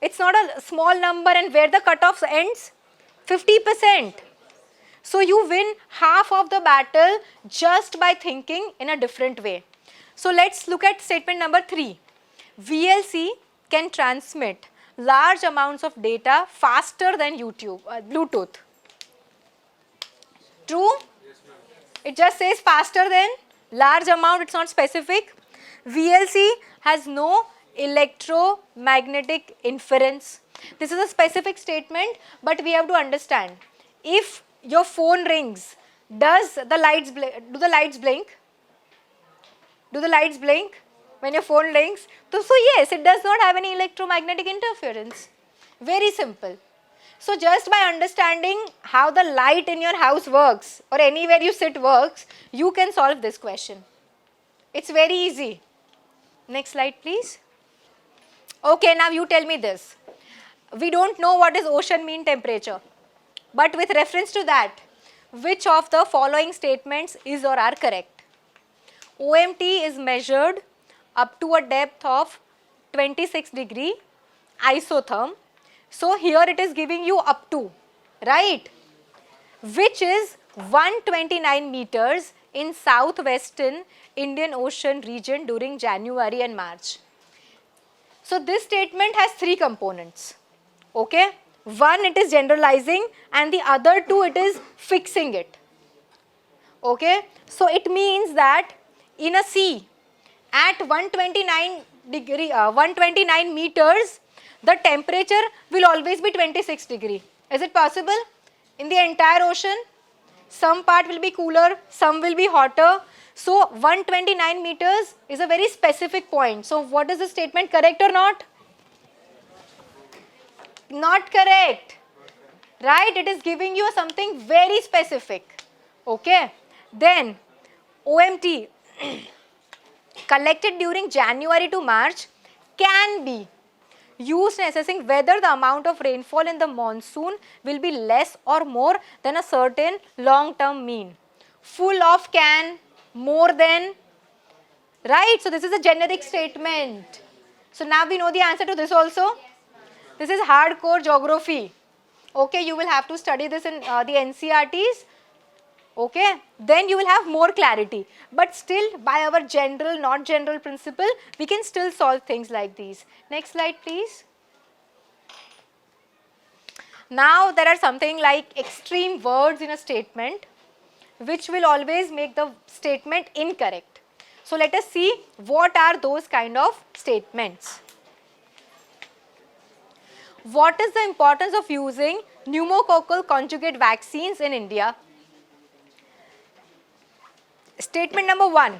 It's not a small number, and where the cutoff ends? 50%. So you win half of the battle just by thinking in a different way. So let's look at statement number 3. VLC can transmit large amounts of data faster than Bluetooth. True? It just says faster than, large amount, it's not specific. VLC has no electromagnetic inference. This is a specific statement, but we have to understand. If your phone rings, do the lights blink? Do the lights blink when your phone rings? So yes, it does not have any electromagnetic interference. Very simple. So just by understanding how the light in your house works or anywhere you sit works, you can solve this question. It's very easy. Next slide please. Okay, now you tell me this. We don't know what is ocean mean temperature. But with reference to that, which of the following statements is or are correct? OMT is measured up to a depth of 26 degree isotherm. So here it is giving you up to, right? Which is 129 meters in southwestern Indian Ocean region during January and March. So this statement has 3 components. Okay? One, it is generalizing, and the other 2, it is fixing it. Okay? So it means that in a sea at 129 meters, the temperature will always be 26 degree. Is it possible? In the entire ocean, some part will be cooler, some will be hotter. So 129 meters is a very specific point. So what is the statement, correct or not? Not correct. Right? It is giving you something very specific. Okay. Then OMT collected during January to March can be used in assessing whether the amount of rainfall in the monsoon will be less or more than a certain long-term mean. Full of can, more than, right? So this is a generic statement. So now we know the answer to this also. This is hardcore geography. Okay, you will have to study this in the NCRTs. Okay, then you will have more clarity. But still, by our general, not general principle, we can still solve things like these. Next slide, please. Now, there are something like extreme words in a statement, which will always make the statement incorrect. So, let us see what are those kind of statements. What is the importance of using pneumococcal conjugate vaccines in India? Statement number 1.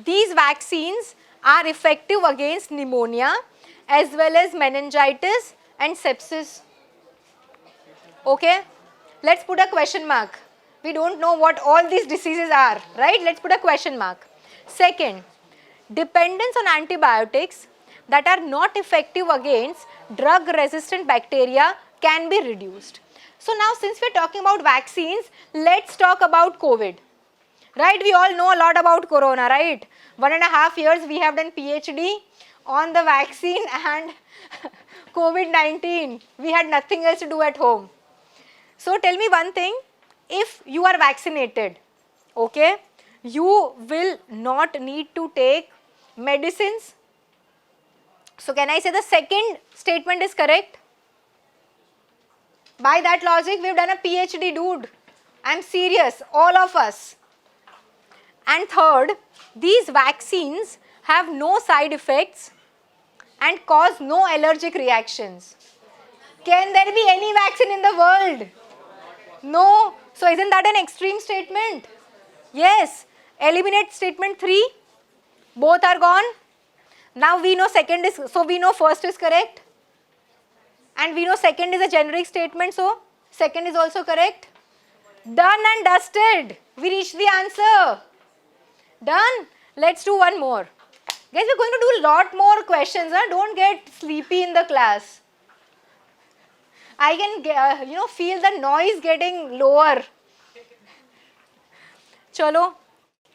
These vaccines are effective against pneumonia as well as meningitis and sepsis. Okay? Let's put a question mark. We don't know what all these diseases are, right? Let's put a question mark. Second, dependence on antibiotics that are not effective against drug-resistant bacteria can be reduced. So now since we're talking about vaccines, let's talk about COVID. Right, we all know a lot about corona, right? 1.5 years we have done PhD on the vaccine and COVID-19. We had nothing else to do at home. So tell me one thing, if you are vaccinated, okay, you will not need to take medicines. So can I say the second statement is correct? By that logic, we've done a PhD, dude. I'm serious, all of us. And third, these vaccines have no side effects and cause no allergic reactions. Can there be any vaccine in the world? No. So isn't that an extreme statement? Yes. Eliminate statement 3. Both are gone. Now we know second is, so we know first is correct. And we know second is a generic statement, so second is also correct. Done and dusted. We reached the answer. Done. Let's do one more. Guys, we're going to do a lot more questions. Huh? Don't get sleepy in the class. I can feel the noise getting lower. Chalo.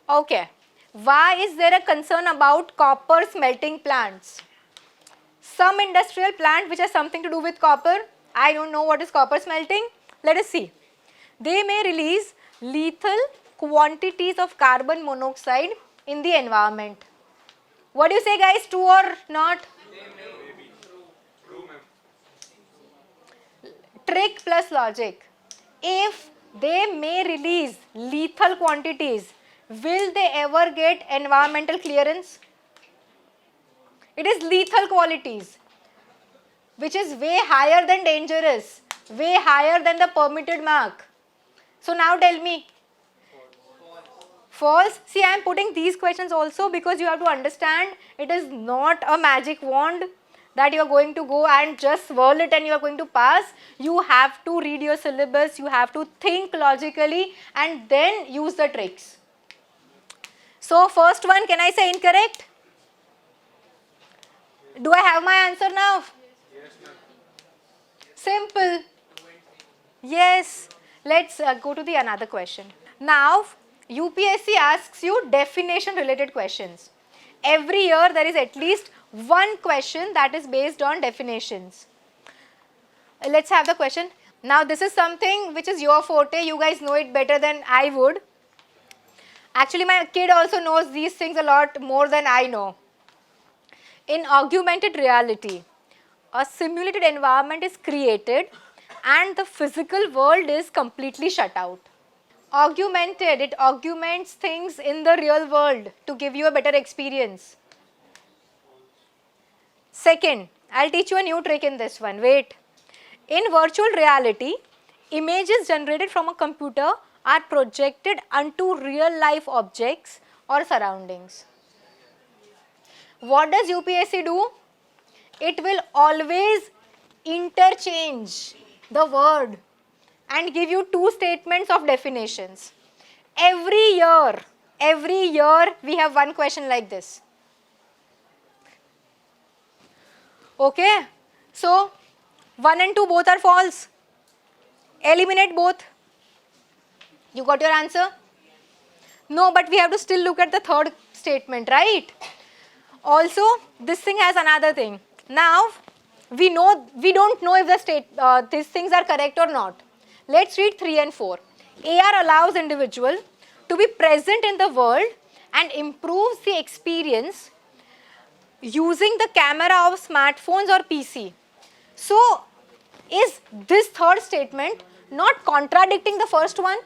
Okay. Why is there a concern about copper smelting plants? Some industrial plant which has something to do with copper. I don't know what is copper smelting. Let us see. They may release lethal quantities of carbon monoxide in the environment. What do you say, guys? True or not? Trick plus logic. If they may release lethal quantities, will they ever get environmental clearance? It is lethal qualities, which is way higher than dangerous, way higher than the permitted mark. So now tell me. False. See, I am putting these questions also because you have to understand it is not a magic wand that you are going to go and just swirl it and you are going to pass. You have to read your syllabus, you have to think logically and then use the tricks. So first one, can I say incorrect? Do I have my answer now? Yes, ma'am. Simple. Yes. Let's go to the another question. Now, UPSC asks you definition related questions. Every year there is at least one question that is based on definitions. Let's have the question. Now this is something which is your forte. You guys know it better than I would. Actually, my kid also knows these things a lot more than I know. In augmented reality, a simulated environment is created and the physical world is completely shut out. Augmented, it augments things in the real world to give you a better experience. Second, I'll teach you a new trick in this one. Wait. In virtual reality, images generated from a computer are projected onto real life objects or surroundings. What does UPSC do? It will always interchange the word and give you two statements of definitions. Every year we have one question like this. Okay, so 1 and 2 both are false. Eliminate both. You got your answer? No, but we have to still look at the third statement, right? Also, this thing has another thing. Now, we don't know if these things are correct or not. Let's read 3 and 4. AR allows individual to be present in the world and improves the experience using the camera of smartphones or PC. So, is this third statement not contradicting the first one?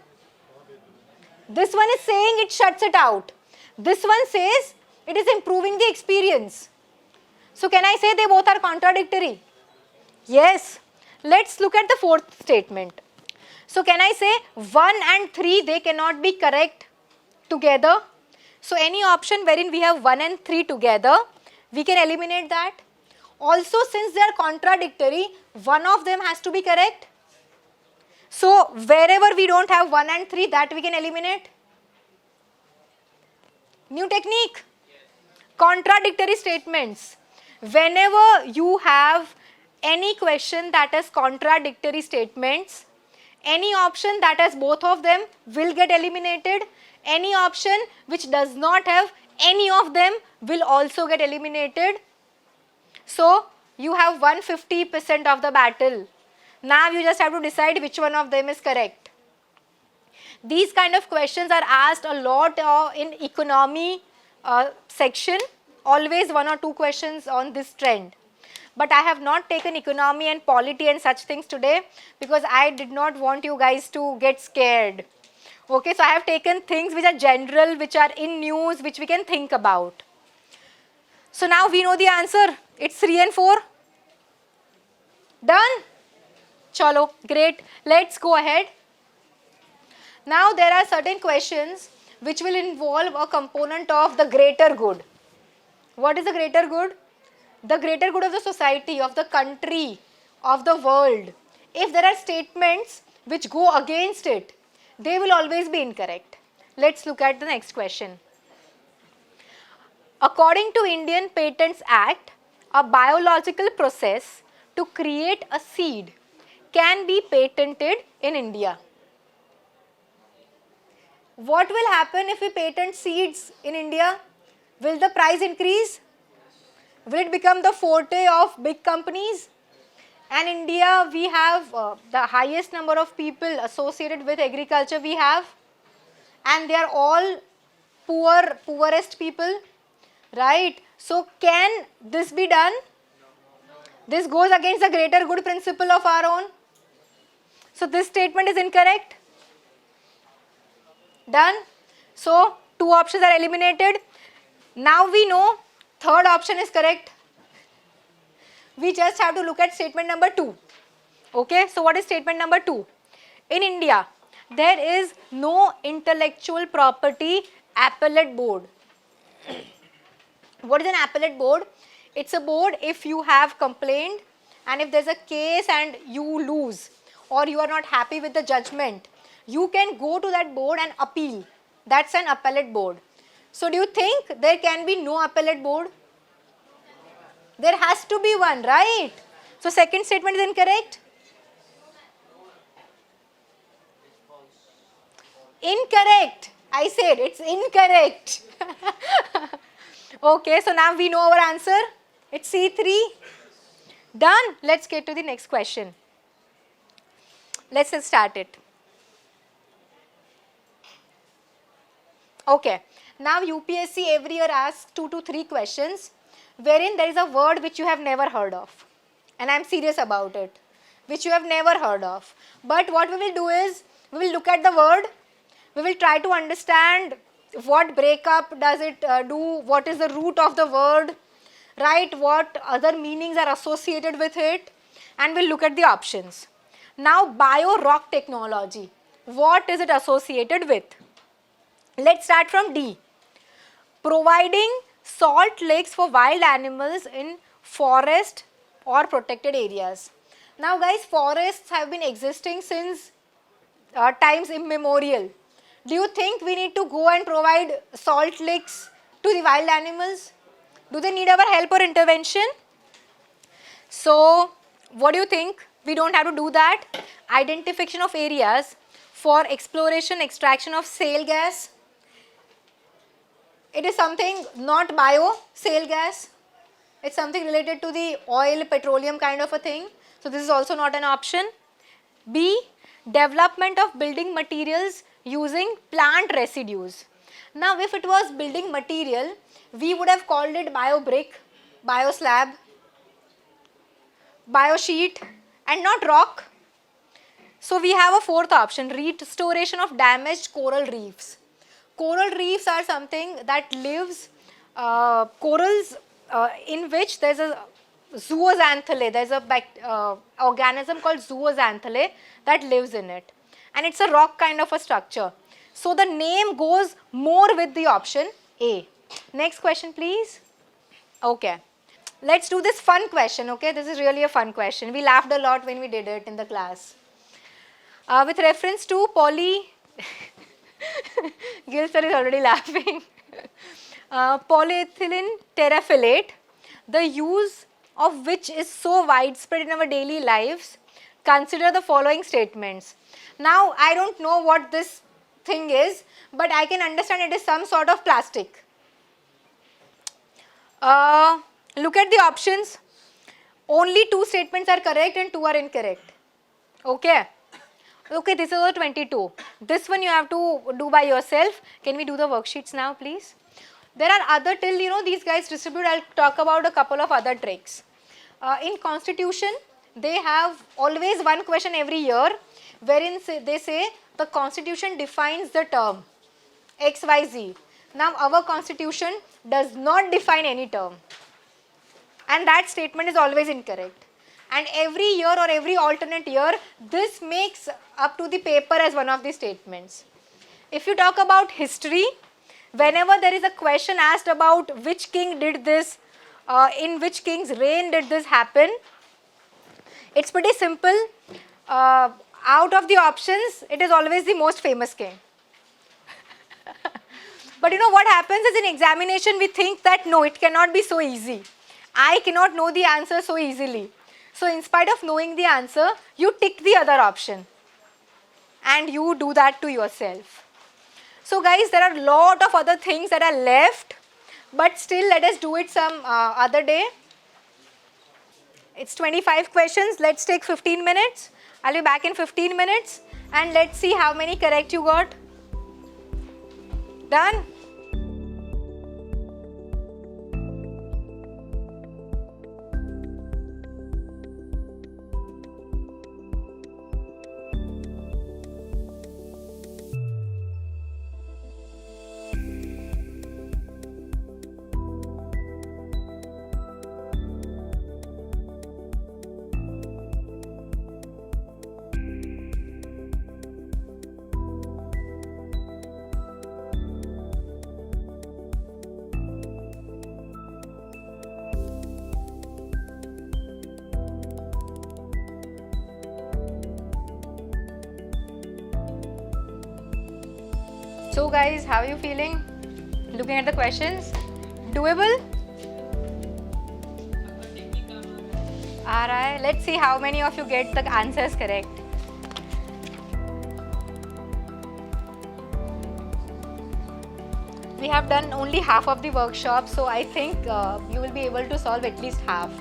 This one is saying it shuts it out. This one says it is improving the experience. So can I say they both are contradictory? Yes. Let's look at the fourth statement. So can I say 1 and 3 they cannot be correct together? So any option wherein we have 1 and 3 together, we can eliminate that. Also, since they are contradictory, one of them has to be correct. So wherever we don't have 1 and 3, that we can eliminate. New technique. Contradictory statements. Whenever you have any question that has contradictory statements, any option that has both of them will get eliminated. Any option which does not have any of them will also get eliminated. So you have 150% of the battle. Now you just have to decide which one of them is correct. These kind of questions are asked a lot in economy section. Always 1 or 2 questions on this trend. But I have not taken economy and polity and such things today because I did not want you guys to get scared. Okay, so I have taken things which are general, which are in news, which we can think about. So now we know the answer. It's 3 and 4. Done? Chalo, great. Let's go ahead. Now there are certain questions which will involve a component of the greater good. What is the greater good? The greater good of the society, of the country, of the world. If there are statements which go against it, they will always be incorrect. Let's look at the next question. According to Indian Patents Act, a biological process to create a seed can be patented in India. What will happen if we patent seeds in India? Will the price increase? Will it become the forte of big companies? And India, we have the highest number of people associated with agriculture we have. And they are all poorest people, right? So can this be done? This goes against the greater good principle of our own. So this statement is incorrect. Done. So 2 options are eliminated. Now we know third option is correct. We just have to look at statement number 2. Okay, so what is statement number 2? In India, there is no intellectual property appellate board. What is an appellate board? It's a board if you have complained and if there's a case and you lose or you are not happy with the judgment, you can go to that board and appeal. That's an appellate board. So do you think there can be no appellate board? There has to be one, right? So second statement is incorrect. Incorrect. I said it's incorrect. Okay, so now we know our answer. It's C3. Done. Let's get to the next question. Let's just start it. Okay. Now UPSC every year asks 2 to 3 questions wherein there is a word which you have never heard of. And I am serious about it. Which you have never heard of. But what we will do is, we will look at the word. We will try to understand what breakup does it do, what is the root of the word, right, what other meanings are associated with it, and we'll look at the options. Now bio-rock technology, what is it associated with? Let's start from D. providing salt licks for wild animals in forest or protected areas. Now guys, forests have been existing since times immemorial. Do you think we need to go and provide salt licks to the wild animals? Do they need our help or intervention? So, what do you think? We don't have to do that. Identification of areas for exploration, extraction of shale gas. It is something not bio shale gas. It's something related to the oil, petroleum kind of a thing. So, this is also not an option. B. Development of building materials using plant residues. Now, if it was building material, we would have called it bio brick, bio slab, bio sheet, and not rock. So, we have a fourth option, restoration of damaged coral reefs. Coral reefs are something that lives, corals in which there is a zooxanthellae, there is a organism called zooxanthellae that lives in it, and it's a rock kind of a structure. So the name goes more with the option A. Next question please. Okay, let's do this fun question. Okay, this is really a fun question. We laughed a lot when we did it in the class. With reference to Gil sir is already laughing. Polyethylene terephthalate, the use of which is so widespread in our daily lives. Consider the following statements. Now, I don't know what this thing is, but I can understand it is some sort of plastic. Look at the options. Only 2 statements are correct and 2 are incorrect. Okay. Okay, this is a 22. This one you have to do by yourself. Can we do the worksheets now, please? There are other, till these guys distribute, I'll talk about a couple of other tricks. In Constitution, they have always one question every year wherein they say the Constitution defines the term XYZ. Now, our Constitution does not define any term, and that statement is always incorrect. And every year or every alternate year, this makes up to the paper as one of the statements. If you talk about history, whenever there is a question asked about which king did this, in which king's reign did this happen, it's pretty simple. Out of the options, it is always the most famous king. But what happens is in examination, we think that no, it cannot be so easy. I cannot know the answer so easily. So in spite of knowing the answer, you tick the other option and you do that to yourself. So guys, there are a lot of other things that are left, but still let us do it some other day. It's 25 questions. Let's take 15 minutes. I'll be back in 15 minutes and let's see how many correct you got. Done? So guys, how are you feeling? Looking at the questions? Doable? Alright, let's see how many of you get the answers correct. We have done only half of the workshop, so I think you will be able to solve at least half.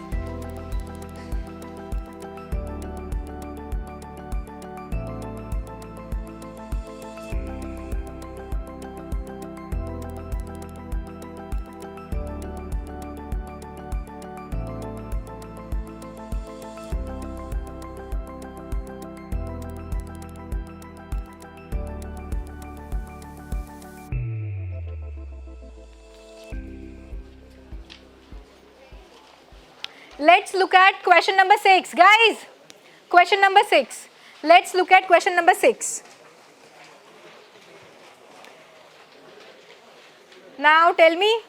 Let's look at question number 6. Guys, question number 6. Let's look at question number 6. Now tell me,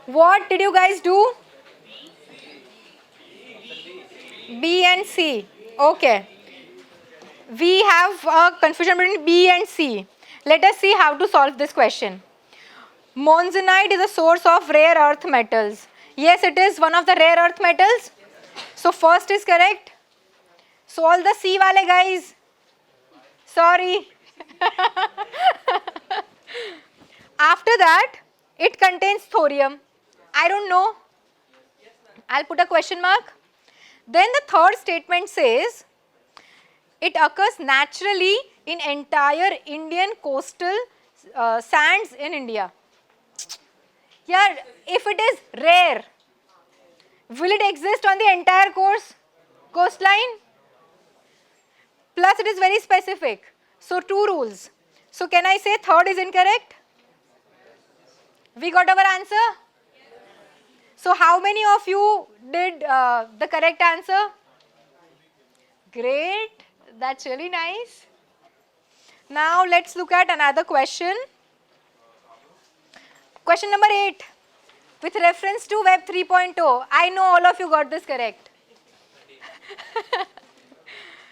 what did you guys do? B and C. Okay. We have a confusion between B and C. Let us see how to solve this question. Monzonite is a source of rare earth metals. Yes, it is one of the rare earth metals. So first is correct. Solve the C wale guys. Sorry. After that, it contains thorium. I don't know. I'll put a question mark. Then the third statement says, it occurs naturally in entire Indian coastal sands in India. Yeah, if it is rare, will it exist on the entire coastline? Plus it is very specific. So two rules. So can I say third is incorrect? We got our answer? So how many of you did the correct answer? Great. That's really nice. Now let's look at another question. Question number 8. With reference to Web 3.0, I know all of you got this correct.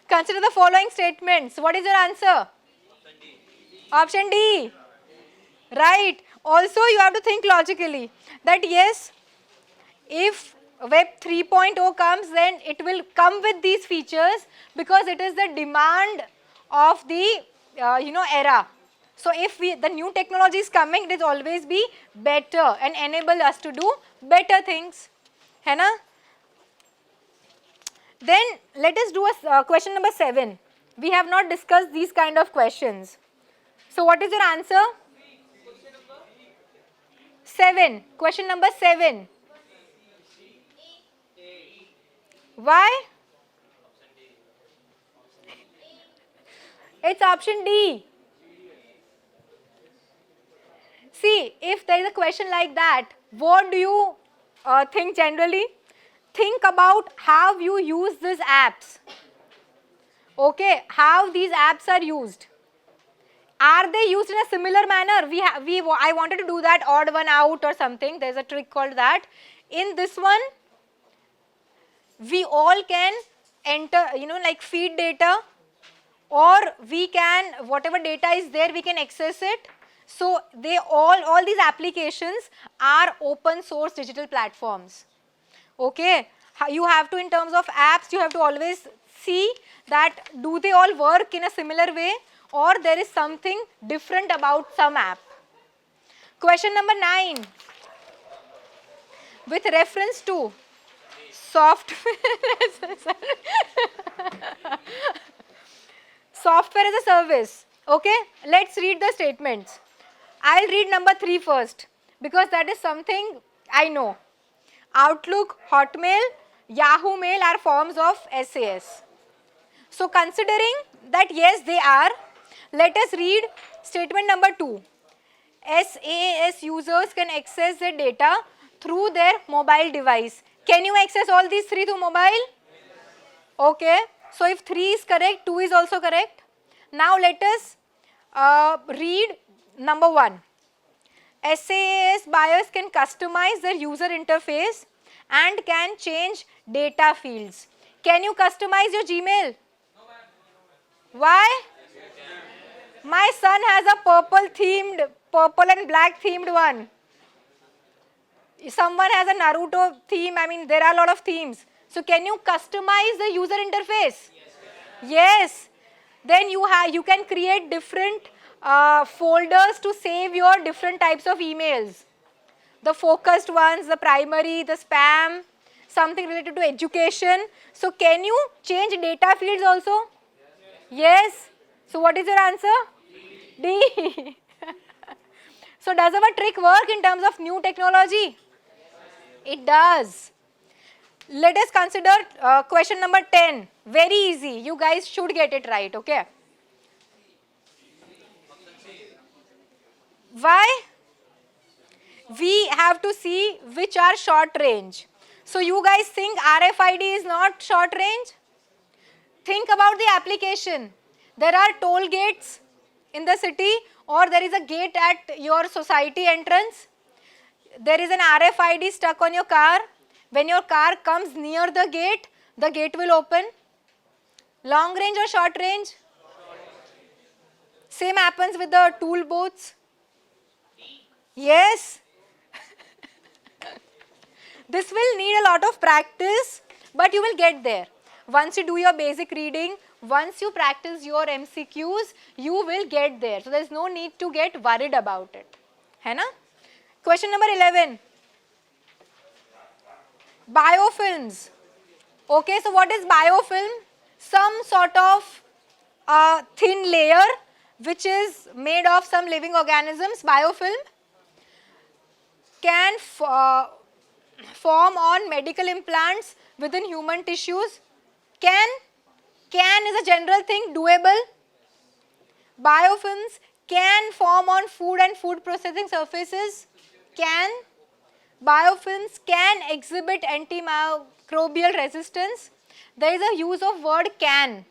Consider the following statements. What is your answer? Option D. Right. Also, you have to think logically that yes, if Web 3.0 comes, then it will come with these features because it is the demand of the era. So if the new technology is coming, it will always be better and enable us to do better things. है ना? Then let us do a question number 7. We have not discussed these kind of questions. So what is your answer? 7. Question number 7. Why? It's option D. See, if there is a question like that, what do you think generally? Think about how you use these apps. Okay, how these apps are used. Are they used in a similar manner? I wanted to do that odd one out or something. There's a trick called that. In this one, we all can enter, like feed data, or we can, whatever data is there, we can access it. So they all these applications are open source digital platforms. Okay, you have to, in terms of apps, you have to always see that do they all work in a similar way or there is something different about some app. Question number 9. With reference to software as a service. Okay, let's read the statements. I'll read number 3 first because that is something I know. Outlook, Hotmail, Yahoo Mail are forms of SAS. So considering that yes they are, let us read statement number 2. SAS users can access their data through their mobile device. Can you access all these 3 through mobile? Okay, so if 3 is correct, 2 is also correct. Now let us read number 1. SAS buyers can customize their user interface and can change data fields. Can you customize your Gmail? Why? My son has a purple and black themed one. Someone has a Naruto theme. I mean, there are a lot of themes. So can you customize the user interface? Yes. Then you can create different folders to save your different types of emails. The focused ones, the primary, the spam, something related to education. So can you change data fields also? Yes. So what is your answer? D. So does our trick work in terms of new technology? It does. Let us consider question number 10. Very easy. You guys should get it right, okay? Why? We have to see which are short range. So you guys think RFID is not short range? Think about the application. There are toll gates, in the city, or there is a gate at your society entrance. There is an RFID stuck on your car. When your car comes near the gate will open. Long range or short range? Same happens with the tool booths. Yes. This will need a lot of practice, but you will get there. Once you do your basic reading, once you practice your MCQs, you will get there. So there is no need to get worried about it. है ना? Question number 11. Biofilms. Okay, so what is biofilm? Some sort of thin layer which is made of some living organisms. Biofilm can form on medical implants within human tissues. Can is a general thing, doable. Biofilms can form on food and food processing surfaces. Can. Biofilms can exhibit antimicrobial resistance. There is a use of word can.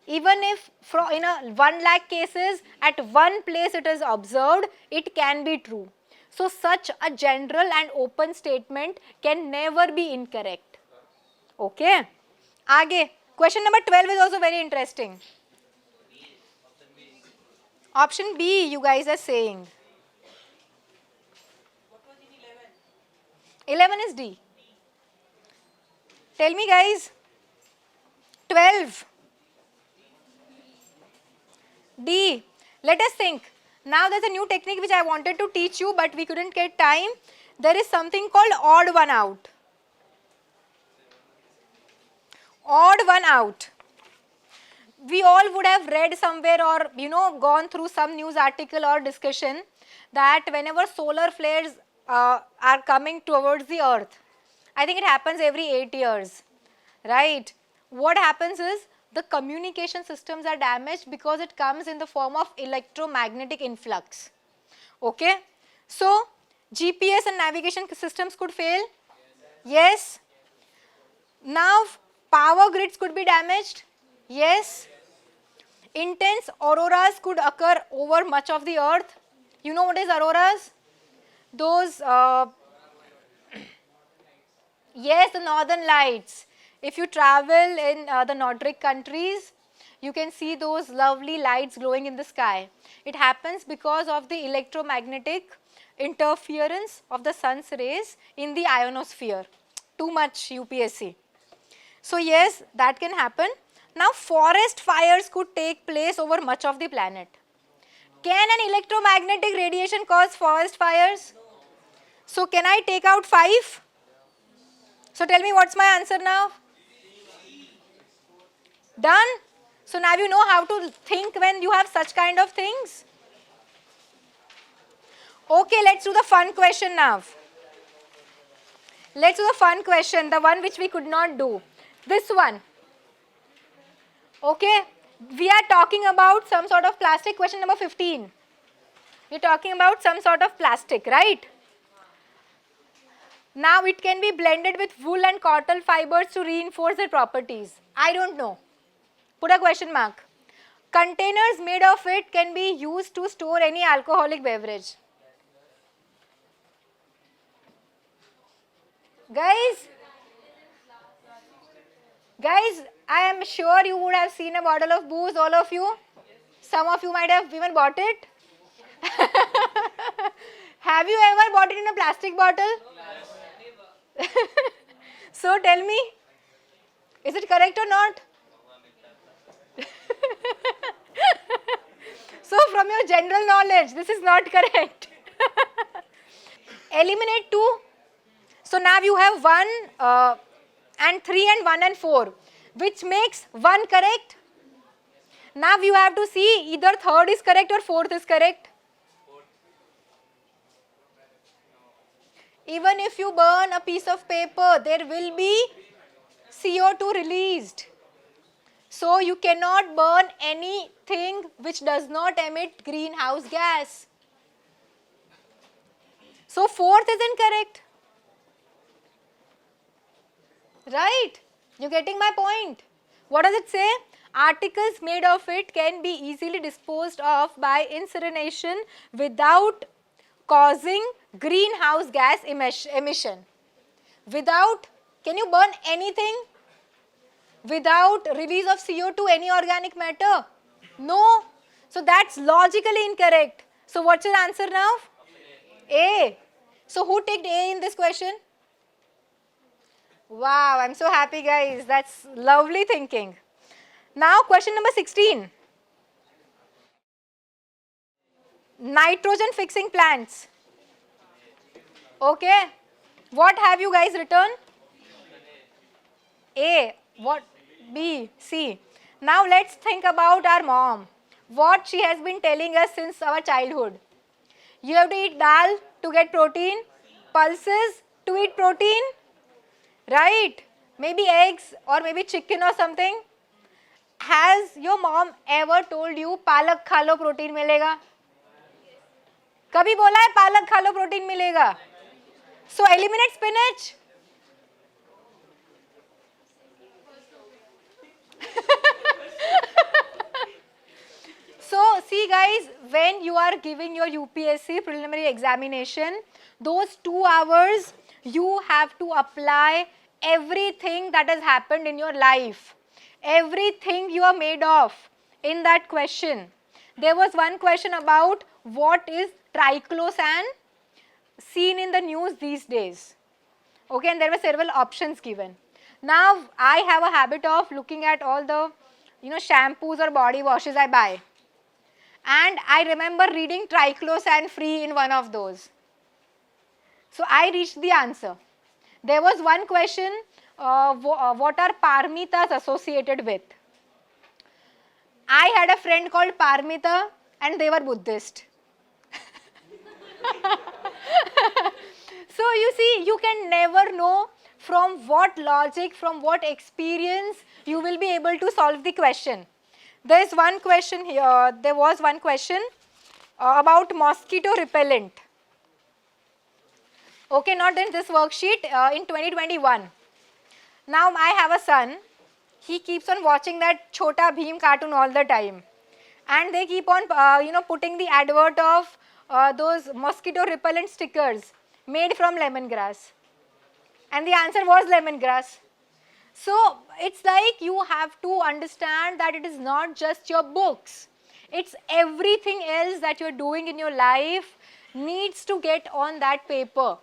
Even if in a 1 lakh cases at one place it is observed, it can be true. So such a general and open statement can never be incorrect. Okay. Aage. Question number 12 is also very interesting. Option B you guys are saying. 11 is D. Tell me guys. 12. D. Let us think. Now there's a new technique which I wanted to teach you but we couldn't get time. There is something called odd one out. Odd one out. We all would have read somewhere or gone through some news article or discussion that whenever solar flares are coming towards the earth, I think it happens every 8 years, right? What happens is the communication systems are damaged because it comes in the form of electromagnetic influx. Okay? So, GPS and navigation systems could fail. Yes. Now, power grids could be damaged. Yes. Intense auroras could occur over much of the earth. You know what is auroras? Those, yes, the northern lights. If you travel in the Nordic countries, you can see those lovely lights glowing in the sky. It happens because of the electromagnetic interference of the sun's rays in the ionosphere. Too much UPSC. So yes, that can happen. Now forest fires could take place over much of the planet. Can an electromagnetic radiation cause forest fires? So can I take out 5? So tell me what's my answer now? Done? So now you know how to think when you have such kind of things. Okay, let's do the fun question now. Let's do the fun question, the one which we could not do. This one. Okay, we are talking about some sort of plastic. Question number 15. We're talking about some sort of plastic, right? Now it can be blended with wool and cotton fibers to reinforce their properties. I don't know. Put a question mark. Containers made of it can be used to store any alcoholic beverage. Guys, I am sure you would have seen a bottle of booze, all of you. Some of you might have even bought it. Have you ever bought it in a plastic bottle? So tell me, is it correct or not? So from your general knowledge, this is not correct. Eliminate 2. So now you have 1 and 3 and 1 and 4, which makes 1 correct. Now you have to see either 3rd is correct or 4th is correct. Even if you burn a piece of paper, there will be CO2 released. So you cannot burn anything which does not emit greenhouse gas. So 4th is incorrect. Right? You getting my point? What does it say? articles made of it can be easily disposed of by incineration without causing greenhouse gas emission. Without, can you burn anything without release of CO2, any organic matter? No. So that's logically incorrect. So what's your answer now? A. So who ticked A in this question? Wow, I'm so happy guys. That's lovely thinking. Now question number 16. Nitrogen fixing plants. Okay. What have you guys written? A. What? B. C. Now let's think about our mom. What she has been telling us since our childhood. You have to eat dal to get protein, pulses to eat protein, right? Maybe eggs or maybe chicken or something. Has your mom ever told you पालक खा लो protein मिलेगा? कभी बोला है पालक खा लो protein मिलेगा? So eliminate spinach. So see guys, when you are giving your UPSC preliminary examination, those 2 hours you have to apply everything that has happened in your life, everything you are made of in that question. There was one question about what is triclosan seen in the news these days. Okay, and there were several options given. Now I have a habit of looking at all the shampoos or body washes I buy. And I remember reading triclosan free in one of those. So I reached the answer. There was one question, what are parmitas associated with? I had a friend called Parmita and they were Buddhist. So you see, you can never know from what logic, from what experience you will be able to solve the question. There is one question here, there was one question about mosquito repellent. Okay, not in this worksheet, in 2021. Now I have a son, he keeps on watching that Chhota Bheem cartoon all the time. And they keep on, putting the advert of those mosquito repellent stickers made from lemongrass. And the answer was lemongrass. So it's like you have to understand that it is not just your books. It's everything else that you're doing in your life needs to get on that paper.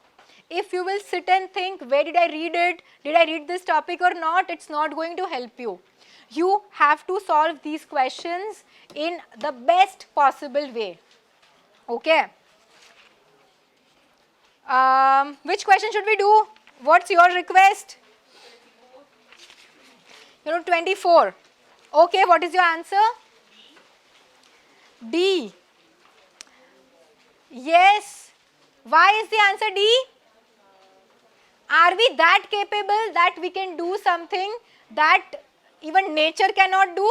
If you will sit and think, where did I read it? Did I read this topic or not? It's not going to help you. You have to solve these questions in the best possible way. Okay. Which question should we do? What's your request? 24. Okay, what is your answer? D. Yes. Why is the answer D? Are we that capable that we can do something that even nature cannot do?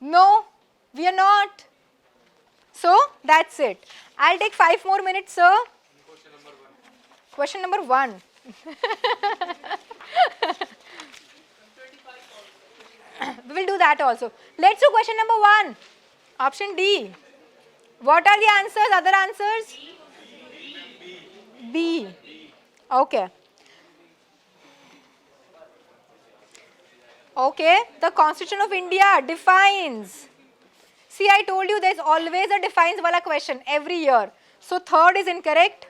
No, we are not. So, that's it. I'll take 5 more minutes, sir. Question number 1. We will do that also. Let's do question number 1. Option D. What are the answers? Other answers? B. Okay. Okay. The Constitution of India defines. See, I told you there's always a defines wala question every year. So, third is incorrect.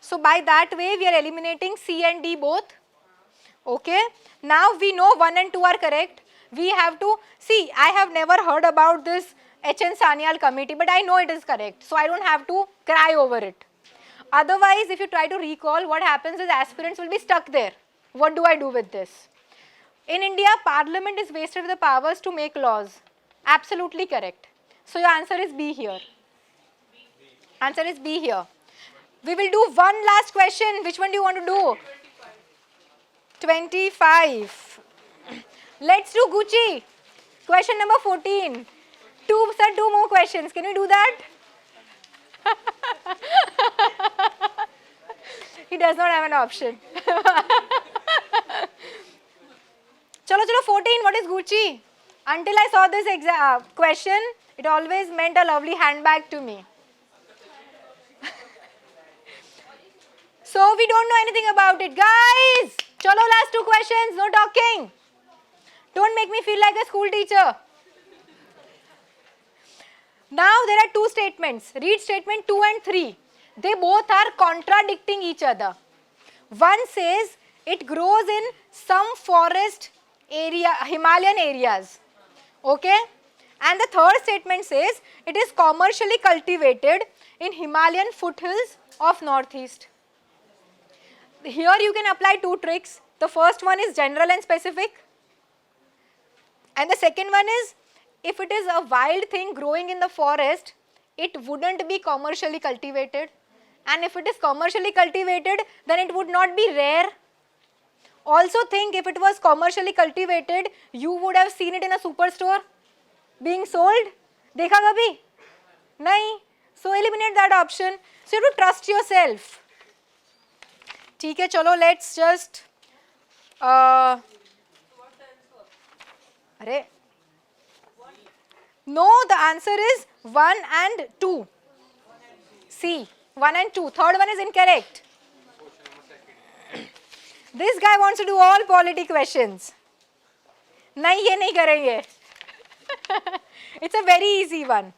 So, by that way, we are eliminating C and D both. Okay. Now, we know 1 and 2 are correct. We have to, see, I have never heard about this H.N. Sanyal committee, but I know it is correct. So, I don't have to cry over it. Otherwise, if you try to recall, what happens is aspirants will be stuck there. What do I do with this? In India, Parliament is vested with the powers to make laws. Absolutely correct. So, your answer is B here. Answer is B here. We will do one last question. Which one do you want to do? 25. Let's do Gucci. Question number 14. Two more questions. Can we do that? He does not have an option. Chalo, 14. What is Gucci? Until I saw this question, it always meant a lovely handbag to me. So we don't know anything about it. Guys, chalo, last 2 questions, no talking. Don't make me feel like a school teacher. Now there are 2 statements. Read statement 2 and 3. They both are contradicting each other. One says it grows in some forest area, Himalayan areas. Okay? And the third statement says it is commercially cultivated in Himalayan foothills of northeast. Here you can apply 2 tricks. The first one is general and specific. And the second one is, if it is a wild thing growing in the forest, it wouldn't be commercially cultivated. And if it is commercially cultivated, then it would not be rare. Also think, if it was commercially cultivated, you would have seen it in a superstore being sold. Dekha kabhi? Nahi. So eliminate that option. So you have to trust yourself. ठीक है, चलो, let's just अरे no, the answer is 1 and 2. C, 1 and 2. Third one is incorrect. This guy wants to do all polity questions. नहीं, ये नहीं करेंगे. It's a very easy one.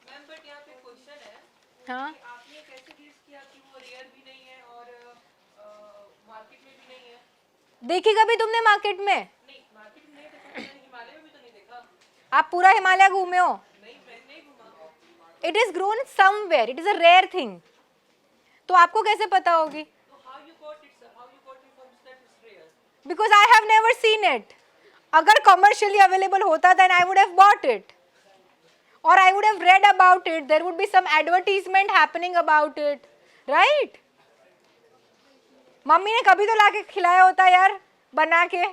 Ma'am but यहाँ पे क्वेश्चन है हाँ. आपने कैसे गेस किया कि वो रेयर भी नहीं है और मार्केट में भी नहीं है देखी कभी तुमने मार्केट में? नहीं मार्केट में नहीं देखा मैंने हिमालय में भी तो नहीं देखा आप पूरा हिमालय घूमे हो? नहीं मैं नहीं घूमा It is grown somewhere. It is a rare thing. तो आपको कैसे पता होगी? तो how you got informed that it's rare Because I have never seen it. अगर commercially available होता, then I would have bought it. Or I would have read about it. There would be some advertisement happening about it. Right? Mummy ने कभी तो लाके खिलाया होता यार, बना के.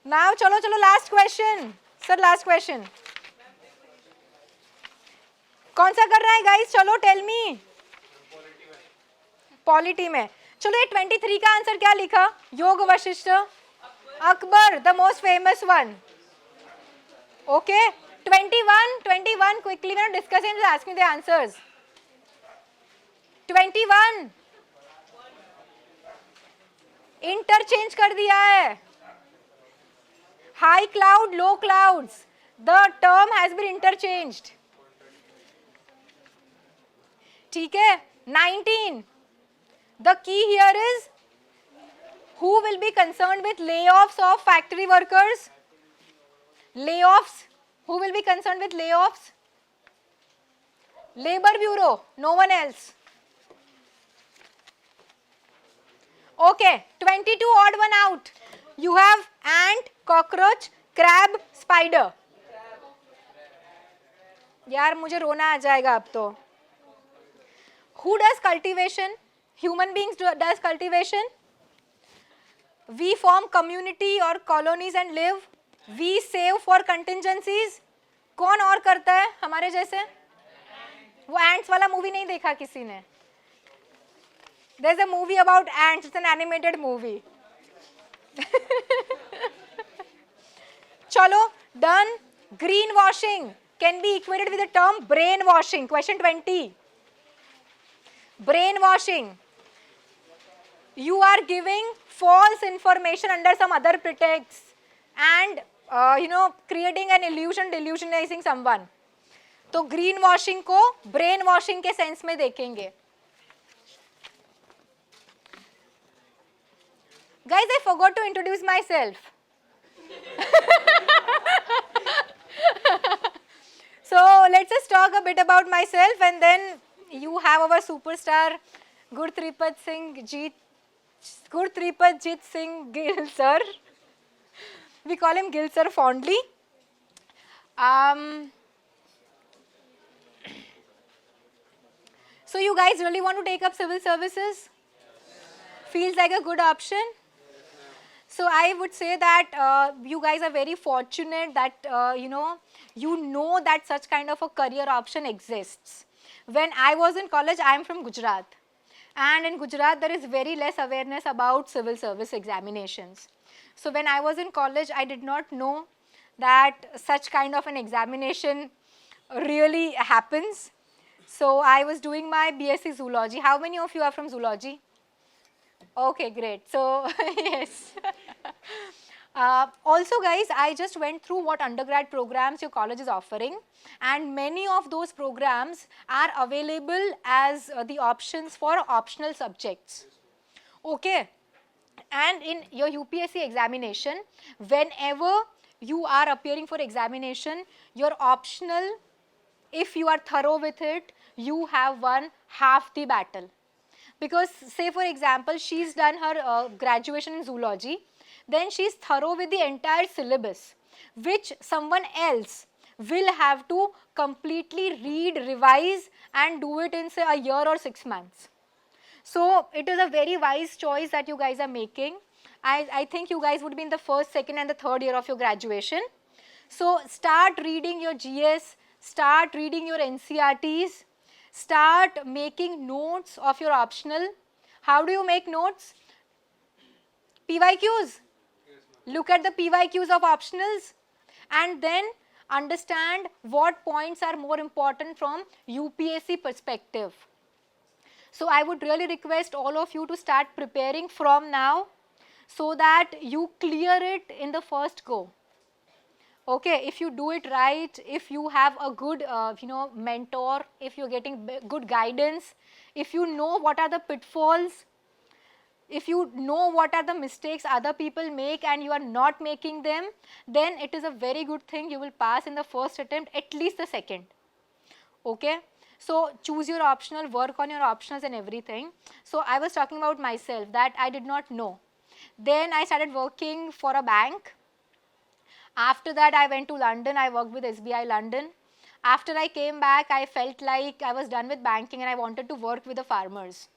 Now चलो चलो last question. Sir, last question. कौन सा कर रहा है guys? चलो tell me. पॉलिटी में. चलो ये 23 का आंसर क्या लिखा? योग Vashishtha. Akbar, the most famous one. Okay. 21 quickly, we're not discussing, just asking the answers. 21 interchange कर दिया है. High cloud, low clouds. The term has been interchanged. ठीक है. 19. The key here is, who will be concerned with layoffs of factory workers? Layoffs. Who will be concerned with layoffs? Labor Bureau. No one else. Okay. 22 odd one out. You have ant, cockroach, crab, spider. यार मुझे रोना आ जाएगा अब तो. Who does cultivation? Human beings does cultivation. We form community or colonies and live. We save for contingencies. कौन और करता है हमारे जैसे? वो ants वाला मूवी नहीं देखा किसी ने? There's a movie about ants. It's an animated movie. चलो, done. Greenwashing can be equated with the term brainwashing. Question 20. Brainwashing. You are giving false information under some other pretext and creating an illusion, delusionizing someone. तो green washing को brain washing के sense में देखेंगे. Guys, I forgot to introduce myself. So let's just talk a bit about myself, and then you have our superstar Gurtripat Jit Singh Gill sir. We call him Gill sir fondly. So you guys really want to take up civil services? Feels like a good option. So I would say that you guys are very fortunate that you know that such kind of a career option exists. When I was in college, I am from Gujarat, And in Gujarat, there is very less awareness about civil service examinations. So when I was in college, I did not know that such kind of an examination really happens. So I was doing my BSc Zoology. How many of you are from Zoology? Okay, great. So, yes. Also, guys, I just went through what undergrad programs your college is offering, and many of those programs are available as the options for optional subjects. Okay. And in your UPSC examination, whenever you are appearing for examination, your optional, if you are thorough with it, you have won half the battle. Because say for example, she's done her graduation in zoology, then she's thorough with the entire syllabus, which someone else will have to completely read, revise and do it in say a year or 6 months. So it is a very wise choice that you guys are making. I think you guys would be in the first, second and the third year of your graduation. So start reading your GS, start reading your NCRTs, start making notes of your optional. How do you make notes? PYQs. Look at the PYQs of optionals and then understand what points are more important from UPSC perspective. So I would really request all of you to start preparing from now so that you clear it in the first go. Okay, if you do it right, if you have a good mentor, if you're getting good guidance, if you know what are the pitfalls, if you know what are the mistakes other people make and you are not making them, then it is a very good thing you will pass in the first attempt, at least the second. Okay, so choose your optional, work on your optionals and everything. So I was talking about myself that I did not know. Then I started working for a bank. After that, I went to London. I worked with SBI London. After I came back, I felt like I was done with banking and I wanted to work with the farmers.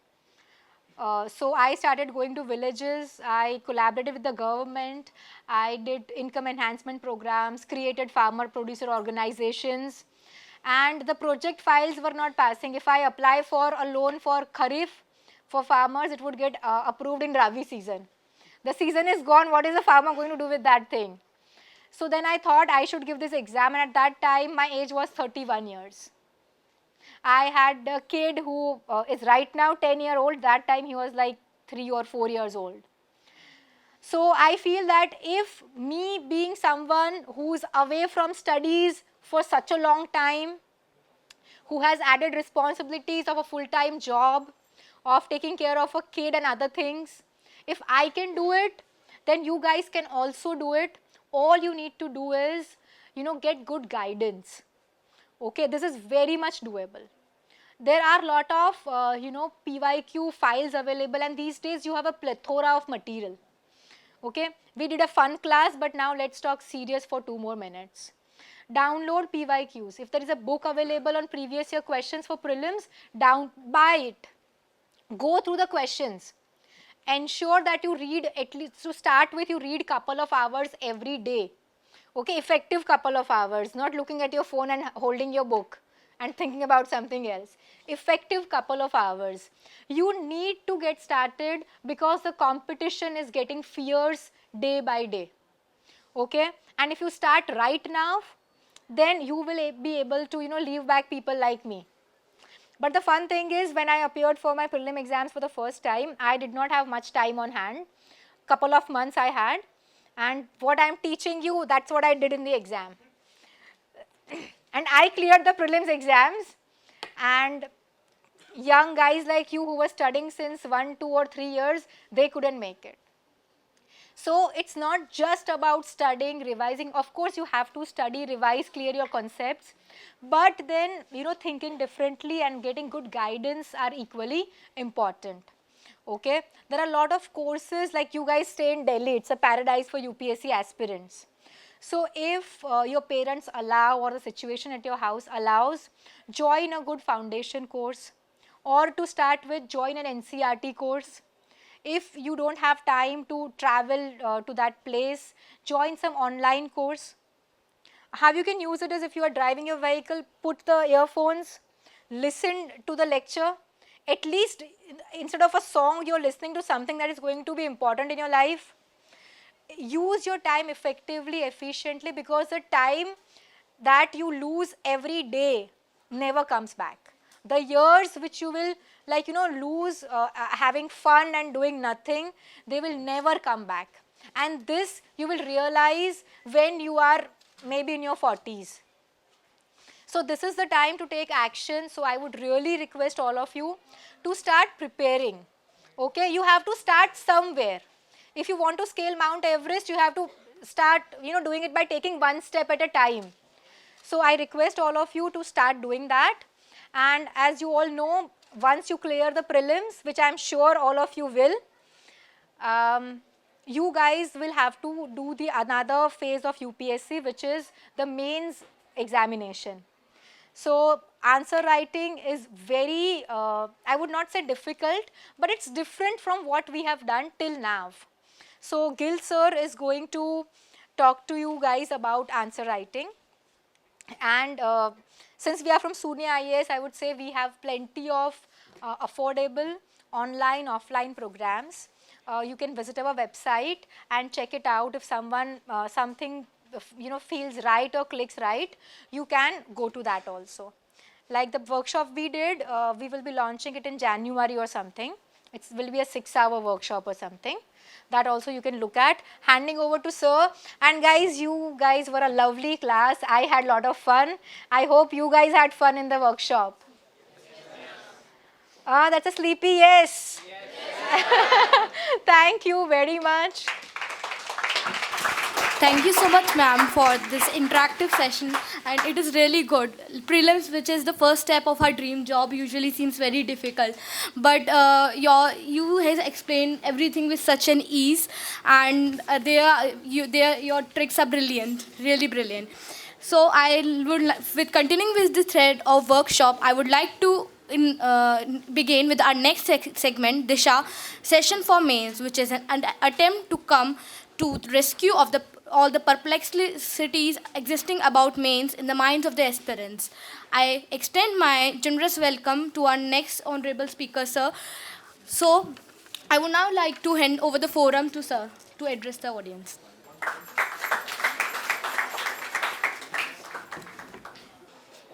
So I started going to villages. I collaborated with the government. I did income enhancement programs, created farmer producer organizations. And the project files were not passing. If I apply for a loan for Kharif for farmers, it would get approved in Rabi season. The season is gone. What is the farmer going to do with that thing? So then I thought I should give this exam, and at that time my age was 31 years. I had a kid who is right now 10-year-old. That time he was like 3 or 4 years old. So I feel that if me being someone who's away from studies for such a long time, who has added responsibilities of a full-time job, of taking care of a kid and other things, if I can do it, then you guys can also do it. All you need to do is, get good guidance. Okay, this is very much doable. There are a lot of, PYQ files available, and these days you have a plethora of material. Okay, we did a fun class, but now let's talk serious for 2 more minutes. Download PYQs. If there is a book available on previous year questions for prelims, buy it. Go through the questions. Ensure that you read, at least to start with, you read couple of hours every day. Okay, effective couple of hours, not looking at your phone and holding your book and thinking about something else. Effective couple of hours. You need to get started because the competition is getting fierce day by day. Okay, and if you start right now, then you will be able to leave back people like me. But the fun thing is, when I appeared for my prelim exams for the first time, I did not have much time on hand. Couple of months I had, and what I am teaching you, that's what I did in the exam. And I cleared the prelims exams, and young guys like you who were studying since 1, 2 or 3 years, they couldn't make it. So it's not just about studying, revising. Of course, you have to study, revise, clear your concepts. But then, thinking differently and getting good guidance are equally important. Okay, there are a lot of courses, like you guys stay in Delhi. It's a paradise for UPSC aspirants. So if your parents allow, or the situation at your house allows, join a good foundation course, or to start with, join an NCRT course. If you don't have time to travel to that place, join some online course. How you can use it is, if you are driving your vehicle, put the earphones, listen to the lecture. At least instead of a song, you're listening to something that is going to be important in your life. Use your time effectively, efficiently, because the time that you lose every day never comes back. The years which you will lose having fun and doing nothing, they will never come back. And this you will realize when you are maybe in your 40s. So this is the time to take action. So I would really request all of you to start preparing. Okay, you have to start somewhere. If you want to scale Mount Everest, you have to start doing it by taking one step at a time. So I request all of you to start doing that. And as you all know, once you clear the prelims, which I am sure all of you will, you guys will have to do the another phase of UPSC, which is the mains examination. So answer writing is very, I would not say difficult, but it's different from what we have done till now. So Gil sir is going to talk to you guys about answer writing. And since we are from Sunya IAS, I would say we have plenty of affordable online, offline programs. You can visit our website and check it out. If someone, something feels right or clicks right, you can go to that also. Like the workshop we did, we will be launching it in January or something. It will be a 6-hour workshop or something. That also you can look at. Handing over to sir. And guys, you guys were a lovely class. I had a lot of fun. I hope you guys had fun in the workshop. Ah, that's a sleepy yes. Thank you very much. Thank you so much, ma'am, for this interactive session, and it is really good. Prelims, which is the first step of our dream job, usually seems very difficult, but you has explained everything with such an ease, and your tricks are brilliant, really brilliant. So with continuing with the thread of workshop, I would like to begin with our next segment, Disha, session for mains, which is an attempt to come to the rescue of all the perplexities existing about mains in the minds of the aspirants. I extend my generous welcome to our next honorable speaker, sir. So, I would now like to hand over the forum to sir to address the audience.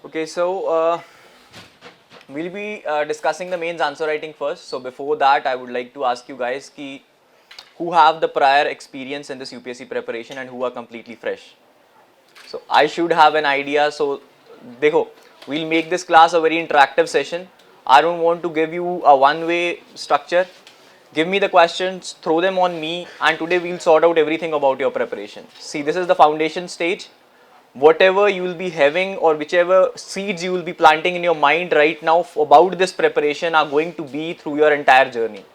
Okay, so we'll be discussing the mains answer writing first. So before that, I would like to ask you guys who have the prior experience in this UPSC preparation and who are completely fresh. So I should have an idea. So dekho, we'll make this class a very interactive session. I don't want to give you a one-way structure. Give me the questions, throw them on me, and today we'll sort out everything about your preparation. See, this is the foundation stage. Whatever you will be having or whichever seeds you will be planting in your mind right now about this preparation are going to be through your entire journey.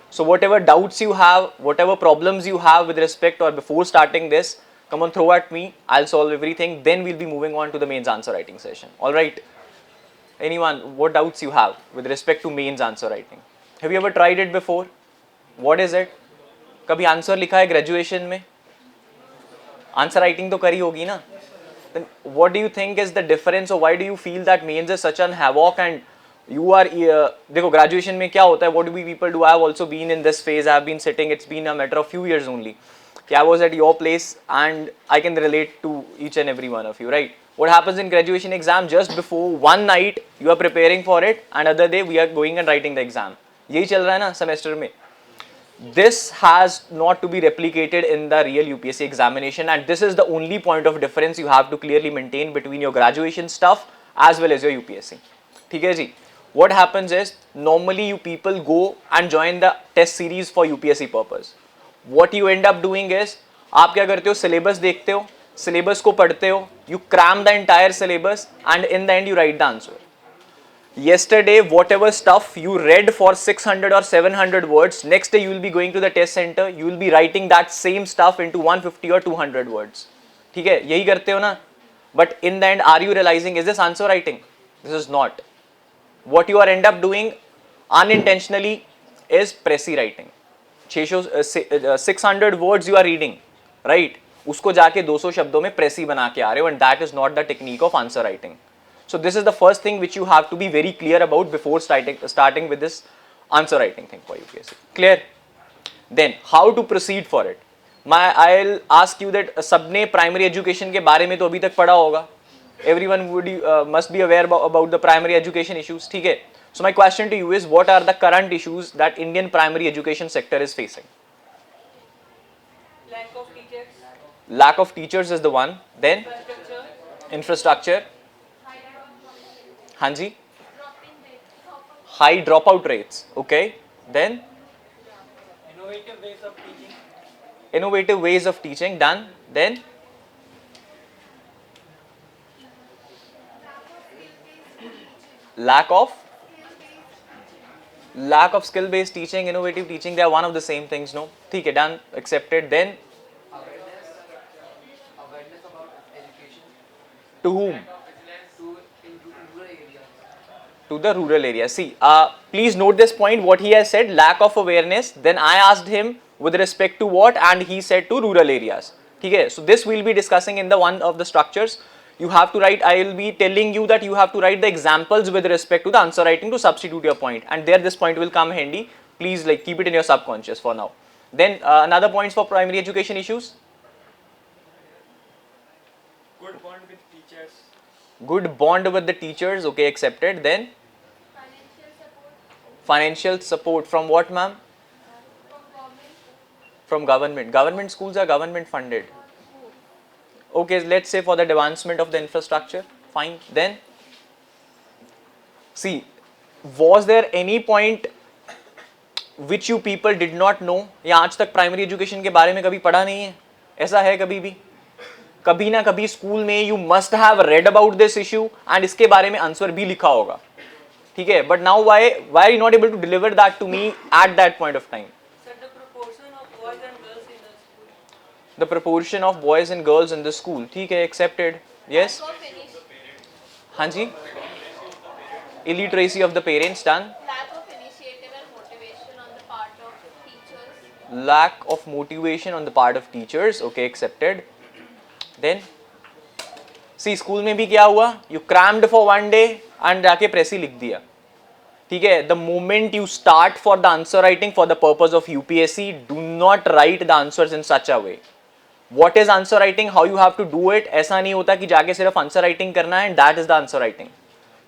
So whatever doubts you have, whatever problems you have with respect or before starting this, come on, throw at me. I'll solve everything. Then we'll be moving on to the mains answer writing session. All right. Anyone, what doubts you have with respect to mains answer writing? Have you ever tried it before? What is it? कभी answer लिखा है graduation में? Answer writing तो करी होगी ना? Then what do you think is the difference, or why do you feel that mains is such an havoc? And you are देखो graduation में क्या होता है? What do we people do? I have also been in this phase. I have been sitting. It's been a matter of few years only. I was at your place and I can relate to each and every one of you, right? What happens in graduation exam? Just before one night you are preparing for it, and other day we are going and writing the exam. यही चल रहा है ना semester में. This has not to be replicated in the real UPSC examination, and this is the only point of difference you have to clearly maintain between your graduation stuff as well as your UPSC. ठीक है जी? What happens is, normally you people go and join the test series for UPSC purpose. What you end up doing is, आप क्या करते हो? Syllabus देखते हो, syllabus को पढ़ते हो, you cram the entire syllabus, and in the end you write the answer. Yesterday, whatever stuff you read for 600 or 700 words, next day you will be going to the test center, you will be writing that same stuff into 150 or 200 words. ठीक है? यही करते हो ना? But in the end, are you realizing, is this answer writing? This is not. What you are end up doing unintentionally is pressy writing. 600 words you are reading, right? उसको जाके 200 शब्दों में pressy बना के आ रहे हो, and that is not the technique of answer writing. So this is the first thing which you have to be very clear about before starting with this answer writing thing for UPSC. Clear? Then how to proceed for it? I'll ask you that सबने primary education के बारे में तो अभी तक पढ़ा होगा. Everyone must be aware about the primary education issues. ठीक है? So my question to you is, what are the current issues that Indian primary education sector is facing? Lack of teachers, Lack of teachers is the one. Then infrastructure. हाँ जी. High dropout rates. Okay. Then innovative ways of teaching, innovative ways of teaching. Done. Then lack of skill based teaching, innovative teaching, they are one of the same things. No, ठीक है, done, accepted. Then awareness about education to whom? to in rural areas. To the rural area. See, please note this point, what he has said, lack of awareness. Then I asked him with respect to what, and he said to rural areas. Okay, so this we'll be discussing in the one of the structures. You have to write, I will be telling you that you have to write the examples with respect to the answer writing to substitute your point, and there this point will come handy. Please like keep it in your subconscious for now. Then another points for primary education issues. Good bond with teachers. Good bond with the teachers, okay, accepted. Then financial support from what, ma'am? From government. Government schools are government funded. Okay, let's say for the advancement of the infrastructure. Fine. Then see, was there any point which you people did not know, या आज तक primary education के बारे में कभी पढ़ा नहीं है? ऐसा है कभी भी? कभी ना कभी स्कूल में you must have read about this issue and इसके बारे में आंसर भी लिखा होगा. ठीक है, but now why are you not able to deliver that to me at that point of time? sir, the proportion of boys and girls in the school. The proportion of boys and girls in the school. ठीक है, accepted. Yes. हाँ जी. Illiteracy of the parents. Done. Lack of initiative and motivation on the part of teachers. Lack of motivation on the part of teachers. Okay, accepted. Then see, school में भी क्या हुआ? You crammed for one day and जाके press ही लिख दिया. ठीक है, the moment you start for the answer writing for the purpose of UPSC, do not write the answers in such a way. What is answer writing? How you have to do it? ऐसा नहीं होता कि जाके सिर्फ answer writing करना है and that is the answer writing.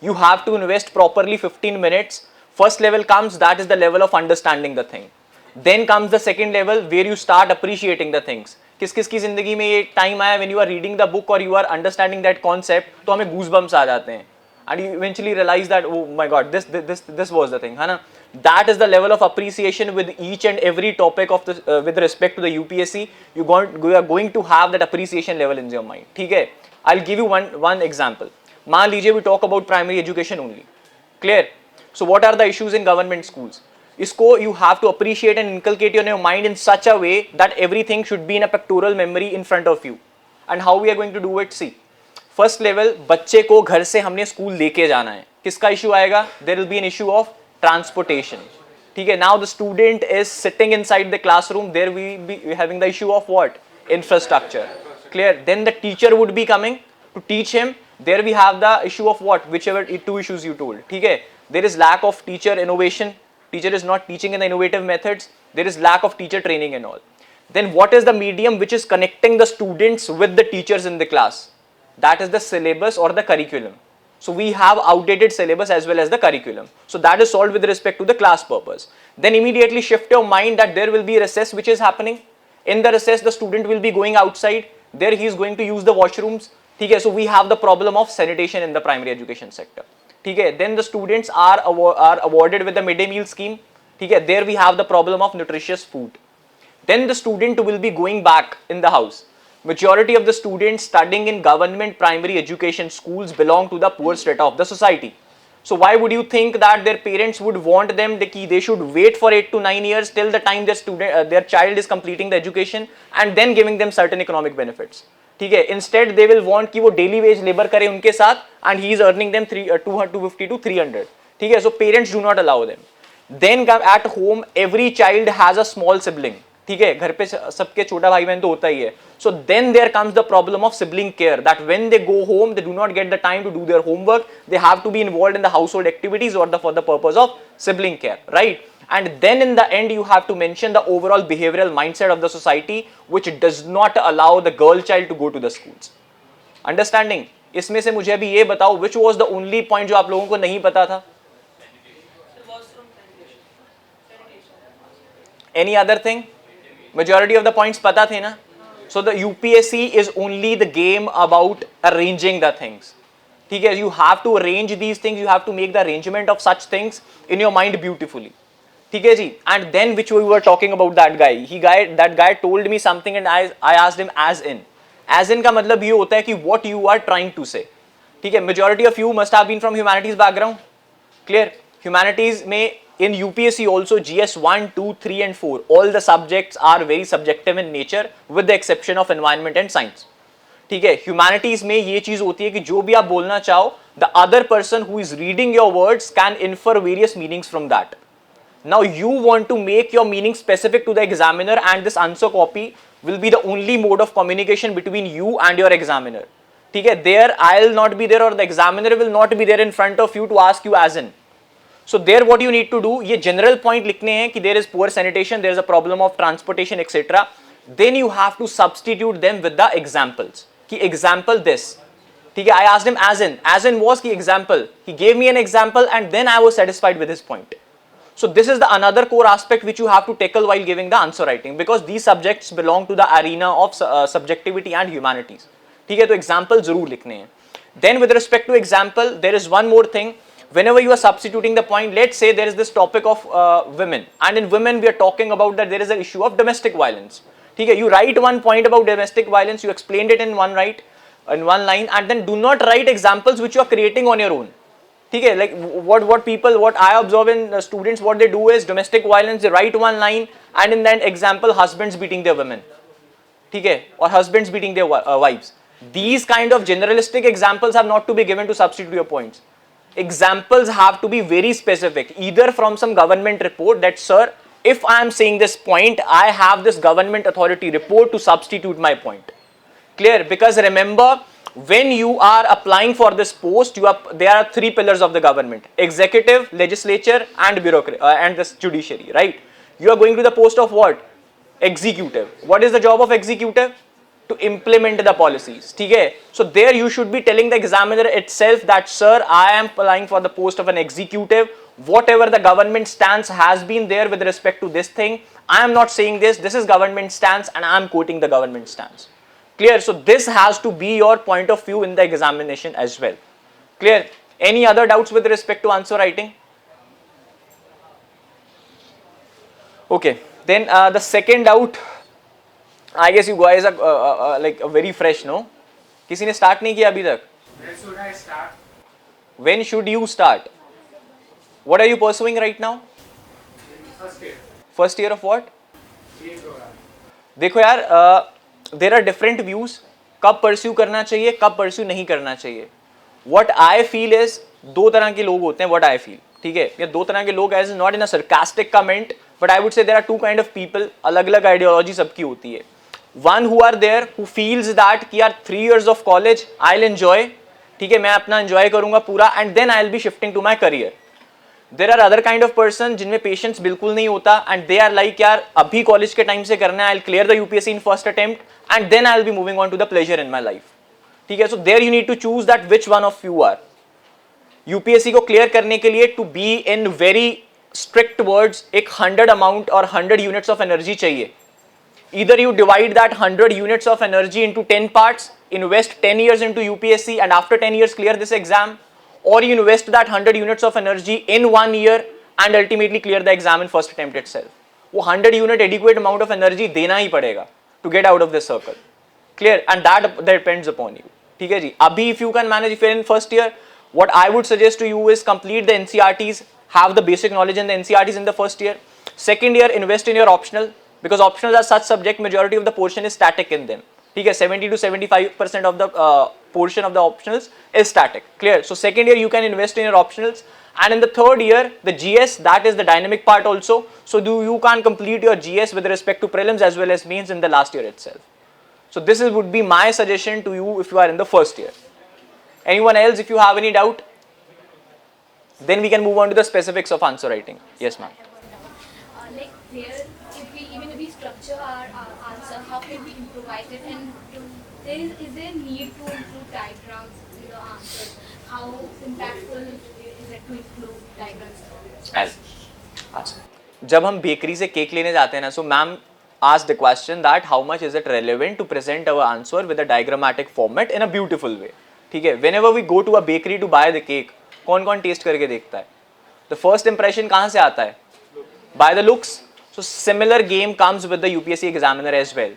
You have to invest properly 15 minutes. First level comes, that is the level of understanding the thing. Then comes the second level where you start appreciating the things. किस किस की जिंदगी में ये time आया when you are reading the book or you are understanding that concept, तो हमें goosebumps आ जाते हैं. And you eventually realize that, oh my god, this was the thing, है ना? That is the level of appreciation with each and every topic of the with respect to the UPSC. You are going to have that appreciation level in your mind. ठीक है? I'll give you one example. मान लीजिए we talk about primary education only. Clear? So what are the issues in government schools? इसको you have to appreciate and inculcate in your mind in such a way that everything should be in a pictorial memory in front of you. And how we are going to do it? See. First level, बच्चे को घर से हमने school लेके जाना है. किसका issue आएगा? There will be an issue of transportation. ठीक है, now the student is sitting inside the classroom, there we be having the issue of what? Infrastructure. Clear? Then the teacher would be coming to teach him, there we have the issue of what? Whichever two issues you told. ठीक है, there is lack of teacher innovation, teacher is not teaching in the innovative methods, there is lack of teacher training and all. Then what is the medium which is connecting the students with the teachers in the class? That is the syllabus or the curriculum. So we have outdated syllabus as well as the curriculum. So that is solved with respect to the class purpose. Then immediately shift your mind that there will be recess which is happening. In the recess, the student will be going outside. There he is going to use the washrooms. Okay, so we have the problem of sanitation in the primary education sector. Okay, then the students are awarded with the midday meal scheme. Okay, there we have the problem of nutritious food. Then the student will be going back in the house. Majority of the students studying in government primary education schools belong to the poor strata of the society. So why would you think that their parents would want them that they should wait for 8 to 9 years till the time their child is completing the education and then giving them certain economic benefits? ठीक है, instead they will want कि वो daily wage labor करे उनके साथ and he is earning them 250 to 300. ठीक है, so parents do not allow them. Then at home every child has a small sibling. ठीक है, घर पे सबके छोटा भाई बहन तो होता ही है. So then there comes the problem of sibling care, that when they go home they do not get the time to do their homework, they have to be involved in the household activities or for the purpose of sibling care, right? And then in the end you have to mention the overall behavioral mindset of the society which does not allow the girl child to go to the schools. Understanding? इसमें से मुझे अभी ये बताओ which was the only point जो आप लोगों को नहीं पता था? Any other thing? Majority of the points पता थे ना? So the UPSC is only the game about arranging the things. ठीक है, you have to arrange these things, you have to make the arrangement of such things in your mind beautifully. ठीक है जी. And then which we were talking about that guy told me something and I asked him as in. As in का मतलब ये होता है कि what you are trying to say. ठीक है, majority of you must have been from humanities background. Clear? Humanities में in UPSC also GS 1, 2, 3 and 4 all the subjects are very subjective in nature with the exception of environment and science. ठीक है, humanities में ये चीज होती है कि जो भी आप बोलना चाहो the other person who is reading your words can infer various meanings from that. Now you want to make your meaning specific to the examiner and this answer copy will be the only mode of communication between you and your examiner. ठीक है, there I'll not be there or the examiner will not be there in front of you to ask you as in. So there what you need to do, ये general point लिखने हैं कि there is poor sanitation, there is a problem of transportation etc. Then you have to substitute them with the examples. कि example this. ठीक है, I asked him as in was कि example. He gave me an example and then I was satisfied with his point. So this is the another core aspect which you have to tackle while giving the answer writing because these subjects belong to the arena of subjectivity and humanities. ठीक है, तो example जरूर लिखने हैं. Then with respect to example, there is one more thing. Whenever you are substituting the point, let's say there is this topic of women, and in women we are talking about that there is an issue of domestic violence. ठीक है, you write one point about domestic violence, you explained it in one line, and then do not write examples which you are creating on your own. ठीक है, like what I observe in students, what they do is domestic violence, they write one line and in that example husbands beating their women, ठीक है, or husbands beating their wives. These kind of generalistic examples have not to be given to substitute your points. Examples have to be very specific, either from some government report that sir, if I am saying this point, I have this government authority report to substitute my point. Clear? Because remember, when you are applying for this post, there are three pillars of the government: executive, legislature and bureaucracy and the judiciary, right? You are going to the post of what? Executive. What is the job of executive? To implement the policies. ठीक है, so there you should be telling the examiner itself that sir, I am applying for the post of an executive, whatever the government stance has been there with respect to this thing, I am not saying this is government stance and I am quoting the government stance. Clear? So this has to be your point of view in the examination as well. Clear? Any other doubts with respect to answer writing? Okay, then the second doubt, I guess you guys are like very fresh, no? किसी ने start नहीं किया अभी तक? When should I start? When should you start? What are you pursuing right now? First year. First year of what? BA program. देखो यार, there are different views. कब pursue करना चाहिए, कब pursue नहीं करना चाहिए. What I feel is, दो तरह के लोग होते हैं. What I feel, ठीक है, ये दो तरह के लोग, as not in a sarcastic comment, but I would say there are two kind of people. अलग अलग ideology सबकी होती है. One who are there who feels that कि यार 3 years of college I'll enjoy, ठीक है, मैं अपना enjoy करूँगा पूरा and then I'll be shifting to my career. There are other kind of person जिनमें patience बिल्कुल नहीं होता and they are like यार अभी college के time से करना है, I'll clear the UPSC in first attempt and then I'll be moving on to the pleasure in my life. ठीक है, so there you need to choose that which one of you are. UPSC को clear करने के लिए to be in very strict words एक 100 amount और 100 units of energy चाहिए. Either you divide that 100 units of energy into 10 parts, invest 10 years into UPSC and after 10 years clear this exam, or you invest that 100 units of energy in 1 year and ultimately clear the exam in first attempt itself. वो 100 unit adequate amount of energy देना ही पड़ेगा to get out of this circle. Clear? And that depends upon you. ठीक है जी. अभी if you can manage, if you're in first year, what I would suggest to you is complete the NCRTs, have the basic knowledge in the NCRTs in the first year. Second year, invest in your optional, because optionals are such subject, majority of the portion is static in them. ठीक है, 70 to 75% of the portion of the optionals is static. Clear? So second year you can invest in your optionals And in the third year, the GS, that is the dynamic part also. So you can complete your GS with respect to prelims as well as mains in the last year itself. So this would be my suggestion to you if you are in the first year. Anyone else, if you have any doubt? Then we can move on to the specifics of answer writing. Yes, ma'am. Like there, even if we structure our answer, how can we improvise it? And is there need to include diagrams in the answers? How impactful is it to include diagrams? As जब हम bakery से cake लेने जाते हैं ना, so ma'am asked the question that how much is it relevant to present our answer with a diagrammatic format in a beautiful way. ठीक है, whenever we go to a bakery to buy the cake, कौन कौन test करके देखता है? The first impression कहाँ से आता है? By the looks. So similar game comes with the UPSC examiner as well.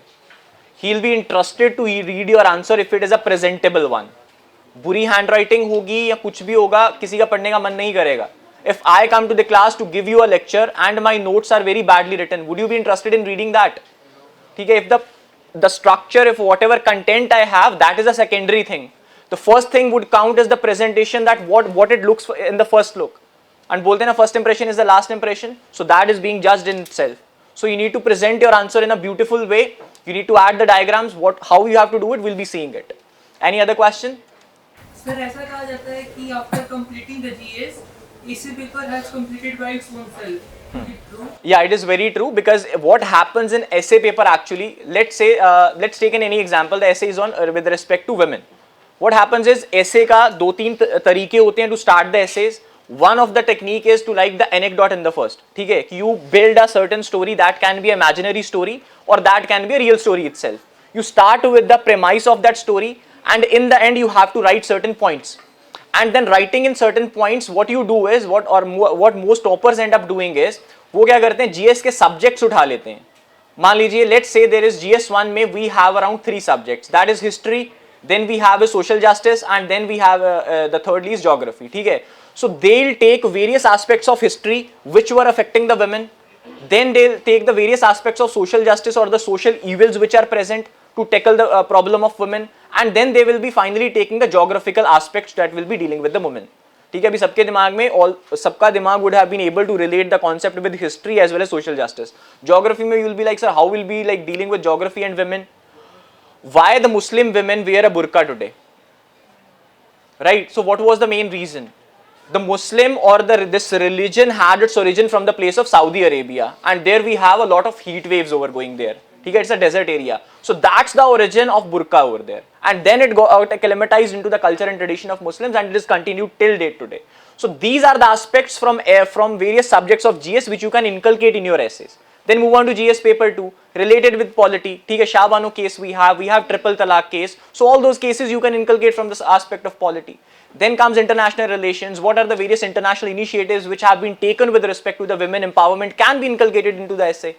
He'll be interested to read your answer if it is a presentable one. बुरी handwriting होगी या कुछ भी होगा, किसी का पढ़ने का मन नहीं करेगा. If I come to the class to give you a lecture and my notes are very badly written, would you be interested in reading that? ठीक है, if the structure, if whatever content I have, that is a secondary thing. The first thing would count as the presentation, that what it looks in the first look. And bolte na, first impression is the last impression. So that is being judged in itself. So you need to present your answer in a beautiful way. You need to add the diagrams. How you have to do it, we'll be seeing it. Any other question? Sir, ऐसा कहा जाता है कि after completing the GS, AC paper has completed by its own self. Is it true? Yeah, it is very true, because what happens in essay paper actually, let's say, let's take any example, the essay is on with respect to women. What happens is essay का दो तीन तरीके होते हैं to start the essays. One of the technique is to like the anecdote in the first. ठीक है, you build a certain story that can be an imaginary story or that can be a real story itself. You start with the premise of that story, and in the end you have to write certain points. And then writing in certain points, what you do is what most toppers end up doing is, वो क्या करते हैं, GS के subjects उठा लेते हैं. मान लीजिए, let's say there is GS1 में we have around 3 subjects. That is history, then we have a social justice, and then we have the thirdly is geography. ठीक है. So they'll take various aspects of history which were affecting the women. Then they'll take the various aspects of social justice or the social evils which are present to tackle the problem of women, and then they will be finally taking the geographical aspects that will be dealing with the women. ठीक है, अभी सबके दिमाग में सबका दिमाग would have been able to relate the concept with history as well as social justice. Geography में you'll be like, sir, how will be like dealing with geography and women? Why the Muslim women wear a burqa today? Right. So what was the main reason? The Muslim or this religion had its origin from the place of Saudi Arabia, and there we have a lot of heat waves over going there. It's a desert area. So that's the origin of burqa over there. And then it got acclimatized into the culture and tradition of Muslims, and it is continued till date today. So these are the aspects from various subjects of GS which you can inculcate in your essays. Then move on to GS paper 2, related with polity. Shah Banu case we have triple talaq case. So all those cases you can inculcate from this aspect of polity. Then comes international relations. What are the various international initiatives which have been taken with respect to the women empowerment can be inculcated into the essay.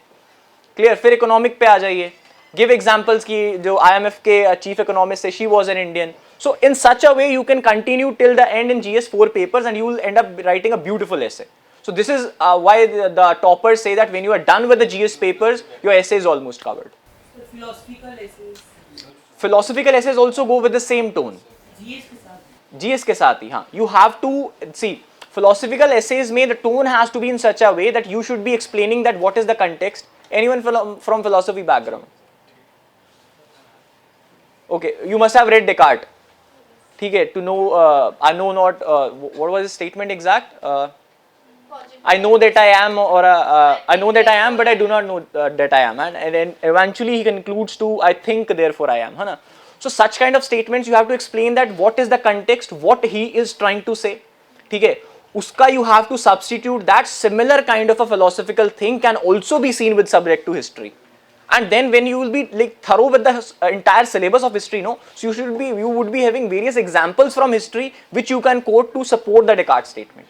Clear? फिर economic पे आ जाइए. Give examples की जो IMF के chief economist है, she was an Indian. So in such a way you can continue till the end in GS 4 papers, and you will end up writing a beautiful essay. So this is why the toppers say that when you are done with the GS papers, your essay is almost covered. So philosophical essays. Philosophical essays also go with the same tone. GS के साथ. GS के साथ ही, हाँ. You have to see, philosophical essays में the tone has to be in such a way that you should be explaining that what is the context. Anyone from philosophy background? Okay, you must have read Descartes. ठीक है, to know, I know not, what was his statement exact? I know that I am, or I know that I am, but I do not know that I am. And then eventually he concludes to, I think, therefore I am. है ना? So such kind of statements you have to explain that what is the context, what he is trying to say. ठीक है, उसका you have to substitute that similar kind of a philosophical thing can also be seen with subject to history. And then when you will be like thorough with the entire syllabus of history, no, so you would be having various examples from history which you can quote to support the Descartes statement.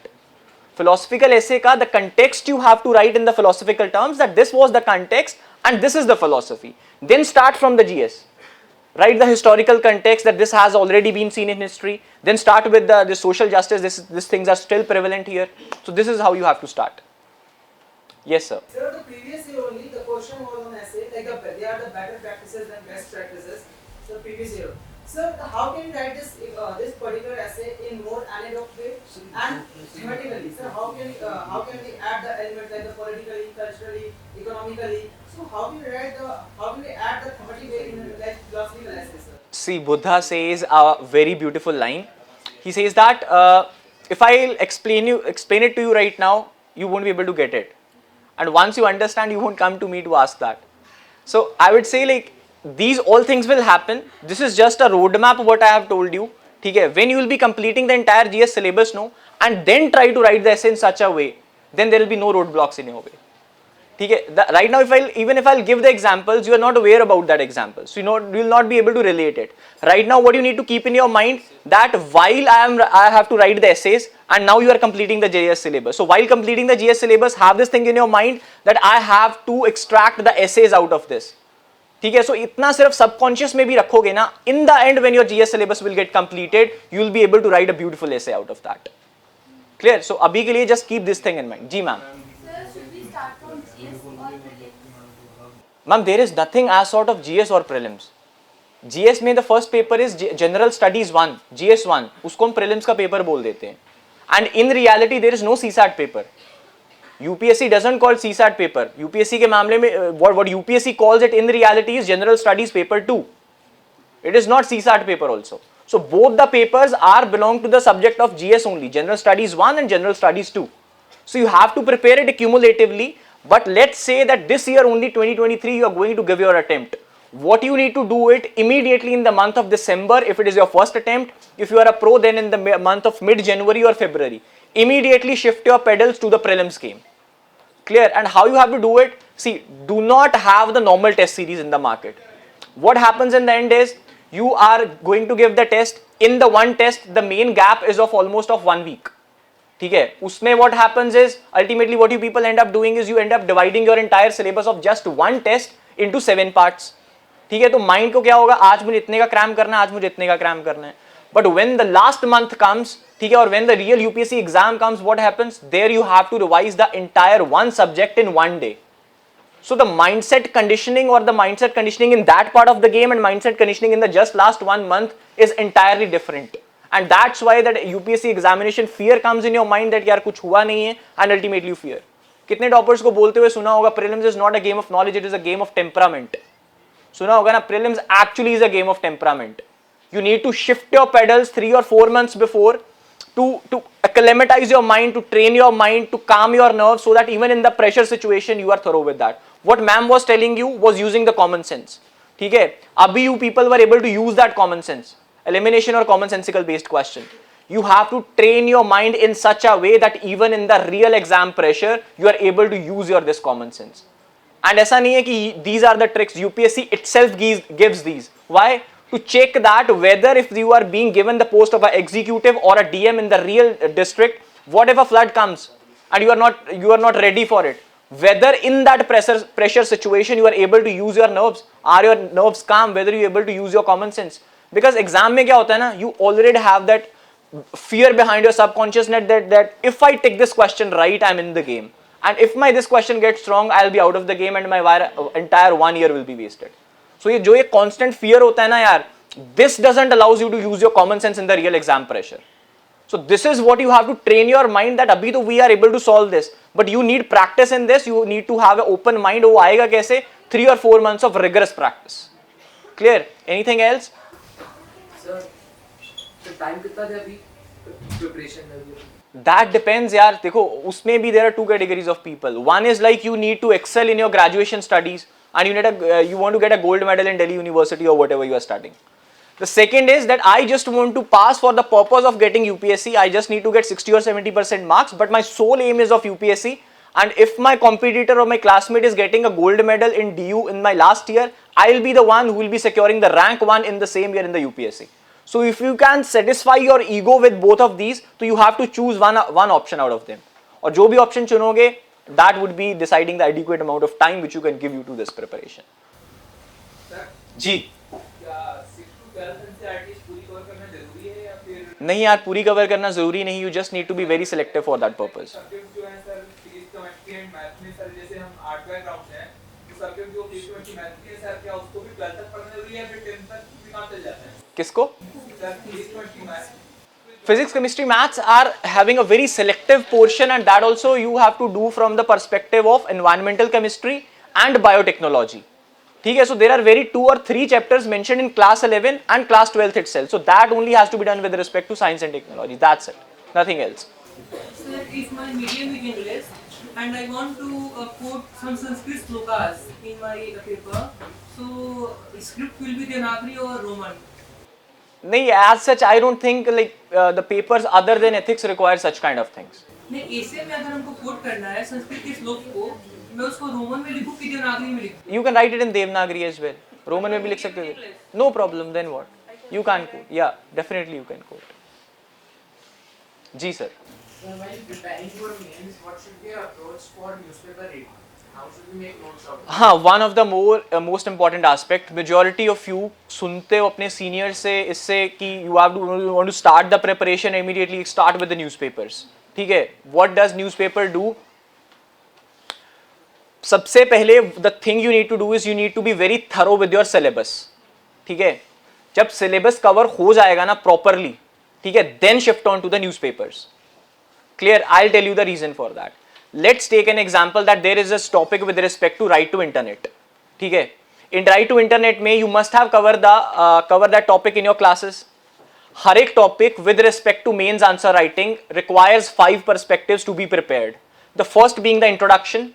Philosophical essay ka, the context you have to write in the philosophical terms, that this was the context and this is the philosophy. Then start from the GS. Write the historical context that this has already been seen in history. Then start with the social justice. These things are still prevalent here. So this is how you have to start. Yes, sir. Sir, the previous year only the question was on essay, like they are the better practices and best practices. So previous year. Sir, how can you write this particular essay in more analog way and thematically? Sir, how can we add the elements like the politically, culturally, economically? So how can we add the thematic way in like philosophical essay, sir? See, Buddha says a very beautiful line. He says that if I explain it to you right now, you won't be able to get it. And once you understand, you won't come to me to ask that. So I would say like these all things will happen. This is just a roadmap of what I have told you. Okay, when you will be completing the entire GS syllabus, no, and then try to write the essay in such a way, then there will be no roadblocks in your way. Okay, right now even if I'll give the examples, you are not aware about that example, so you will not be able to relate it. Right now, what you need to keep in your mind that while I have to write the essays, and now you are completing the GS syllabus. So while completing the GS syllabus, have this thing in your mind that I have to extract the essays out of this. ठीक है, so इतना सिर्फ subconscious में भी रखोगे ना, in the end when your GS syllabus will get completed, you will be able to write a beautiful essay out of that. Clear? So अभी के लिए just keep this thing in mind. जी ma'am. Sir, should we start from GS or prelims? Ma'am, there is nothing as sort of GS or prelims. GS में the first paper is General Studies 1, GS 1. उसको हम prelims का paper बोल देते हैं. And in reality there is no CSAT paper. UPSC doesn't call CSAT paper. UPSC के मामले में what UPSC calls it in reality is General Studies paper 2. It is not CSAT paper also. So both the papers are belong to the subject of GS only, General Studies 1 and General Studies 2. So you have to prepare it cumulatively. But let's say that this year only 2023 you are going to give your attempt. What you need to do it immediately in the month of December if it is your first attempt. If you are a pro, then in the month of mid-January or February, immediately shift your pedals to the prelims game. Clear? And how you have to do it? See, do not have the normal test series in the market. What happens in the end is you are going to give the test. In the one test, the main gap is of almost of 1 week. ठीक है, उसमें what happens is ultimately what you people end up doing is you end up dividing your entire syllabus of just one test into 7 parts. ठीक है, तो mind को क्या होगा, आज मुझे इतने का क्रैम करना है, आज मुझे इतने का क्रैम करना है. But when the last month comes, ठीक है, और when the real UPSC exam comes, what happens? There you have to revise the entire one subject in one day. So the mindset conditioning or the mindset conditioning in that part of the game and mindset conditioning in the just last 1 month is entirely different. And that's why that UPSC examination fear comes in your mind that यार कुछ हुआ नहीं है and ultimately you fear. कितने toppers को बोलते हुए सुना होगा prelims is not a game of knowledge, it is a game of temperament. सुना होगा ना, prelims actually is a game of temperament. You need to shift your pedals 3 or 4 months before to acclimatize your mind, to train your mind, to calm your nerves so that even in the pressure situation you are thorough with that. What ma'am was telling you was using the common sense. ठीक है, अभी you people were able to use that common sense. Elimination or commonsensical based question. You have to train your mind in such a way that even in the real exam pressure, you are able to use your this common sense. And ऐसा नहीं है कि these are the tricks. UPSC itself gives these. Why? To check that whether if you are being given the post of an executive or a DM in the real district, what if a flood comes and you are not ready for it? Whether in that pressure situation you are able to use your nerves. Are your nerves calm? Whether you are able to use your common sense? Because exam में क्या होता है ना, you already have that fear behind your subconscious net that if I take this question right, I'm in the game. And if this question gets wrong, I'll be out of the game and my entire 1 year will be wasted. So ये जो ये constant fear होता है ना यार, this doesn't allows you to use your common sense in the real exam pressure. So this is what you have to train your mind that अभी तो we are able to solve this. But you need practice in this, you need to have an open mind. वो आएगा कैसे? 3 or 4 months of rigorous practice. Clear? Anything else? Sir तो time कितना दे अभी preparation में? That depends यार. देखो उसमें भी there are 2 categories of people. One is like you need to excel in your graduation studies and you want to get a gold medal in Delhi University or whatever you are studying. The second is that I just want to pass for the purpose of getting UPSC. I just need to get 60 or 70% marks, but my sole aim is of UPSC. And if my competitor or my classmate is getting a gold medal in DU in my last year, I will be the one who will be securing the rank 1 in the same year in the UPSC. So if you can satisfy your ego with both of these, so you have to choose one option out of them. और जो भी option चुनोगे, that would be deciding the adequate amount of time which you can give you to this preparation. जी. नहीं यार, पूरी cover करना जरूरी नहीं. You just need to be very selective for that purpose. Subject जो है sir physics chemistry and math में sir जैसे हम आर्ट बैकग्राउंड से हैं सर के जो केस में मैथ के सर क्या उसको भी 12 तक पढ़ना जरूरी है फिर 10 तक भी काम चल जाता है? किसको? सर केस में math Physics, chemistry, maths are having a very selective portion, and that also you have to do from the perspective of environmental chemistry and biotechnology. ठीक है, so there are very 2 or 3 chapters mentioned in class 11 and class 12th itself. So that only has to be done with respect to science and technology. That's it, nothing else. Sir, if my medium is English and I want to quote some Sanskrit slokas in my paper, so script will be Devanagari or Roman? नहीं, as such I don't think like the papers other than ethics require such kind of things. नहीं, ऐसे में अगर हमको coat करना है संस्कृत के श्लोक को, मैं उसको रोमन में लिखूं कि देवनागरी में लिखूं? You can write it in Devanagari as well. Roman में भी लिख सकते हो. No problem. Then what? You can quote. Yeah, definitely you can quote. Ji sir. So while preparing for mains, what should be our approach for newspaper reading? How should we make notes of it? हाँ, one of the most important aspect, majority of you सुनते हो अपने seniors से इससे कि you want to start the preparation immediately, start with the newspapers. ठीक है? What does newspaper do? सबसे पहले the thing you need to do is you need to be very thorough with your syllabus. ठीक है? जब syllabus cover हो जाएगा ना properly, ठीक है? Then shift on to the newspapers. Clear? I'll tell you the reason for that. Let's take an example that there is a topic with respect to right to internet. ठीक है? In right to internet में you must have covered that topic in your classes. हर एक topic with respect to mains answer writing requires 5 perspectives to be prepared. The first being the introduction,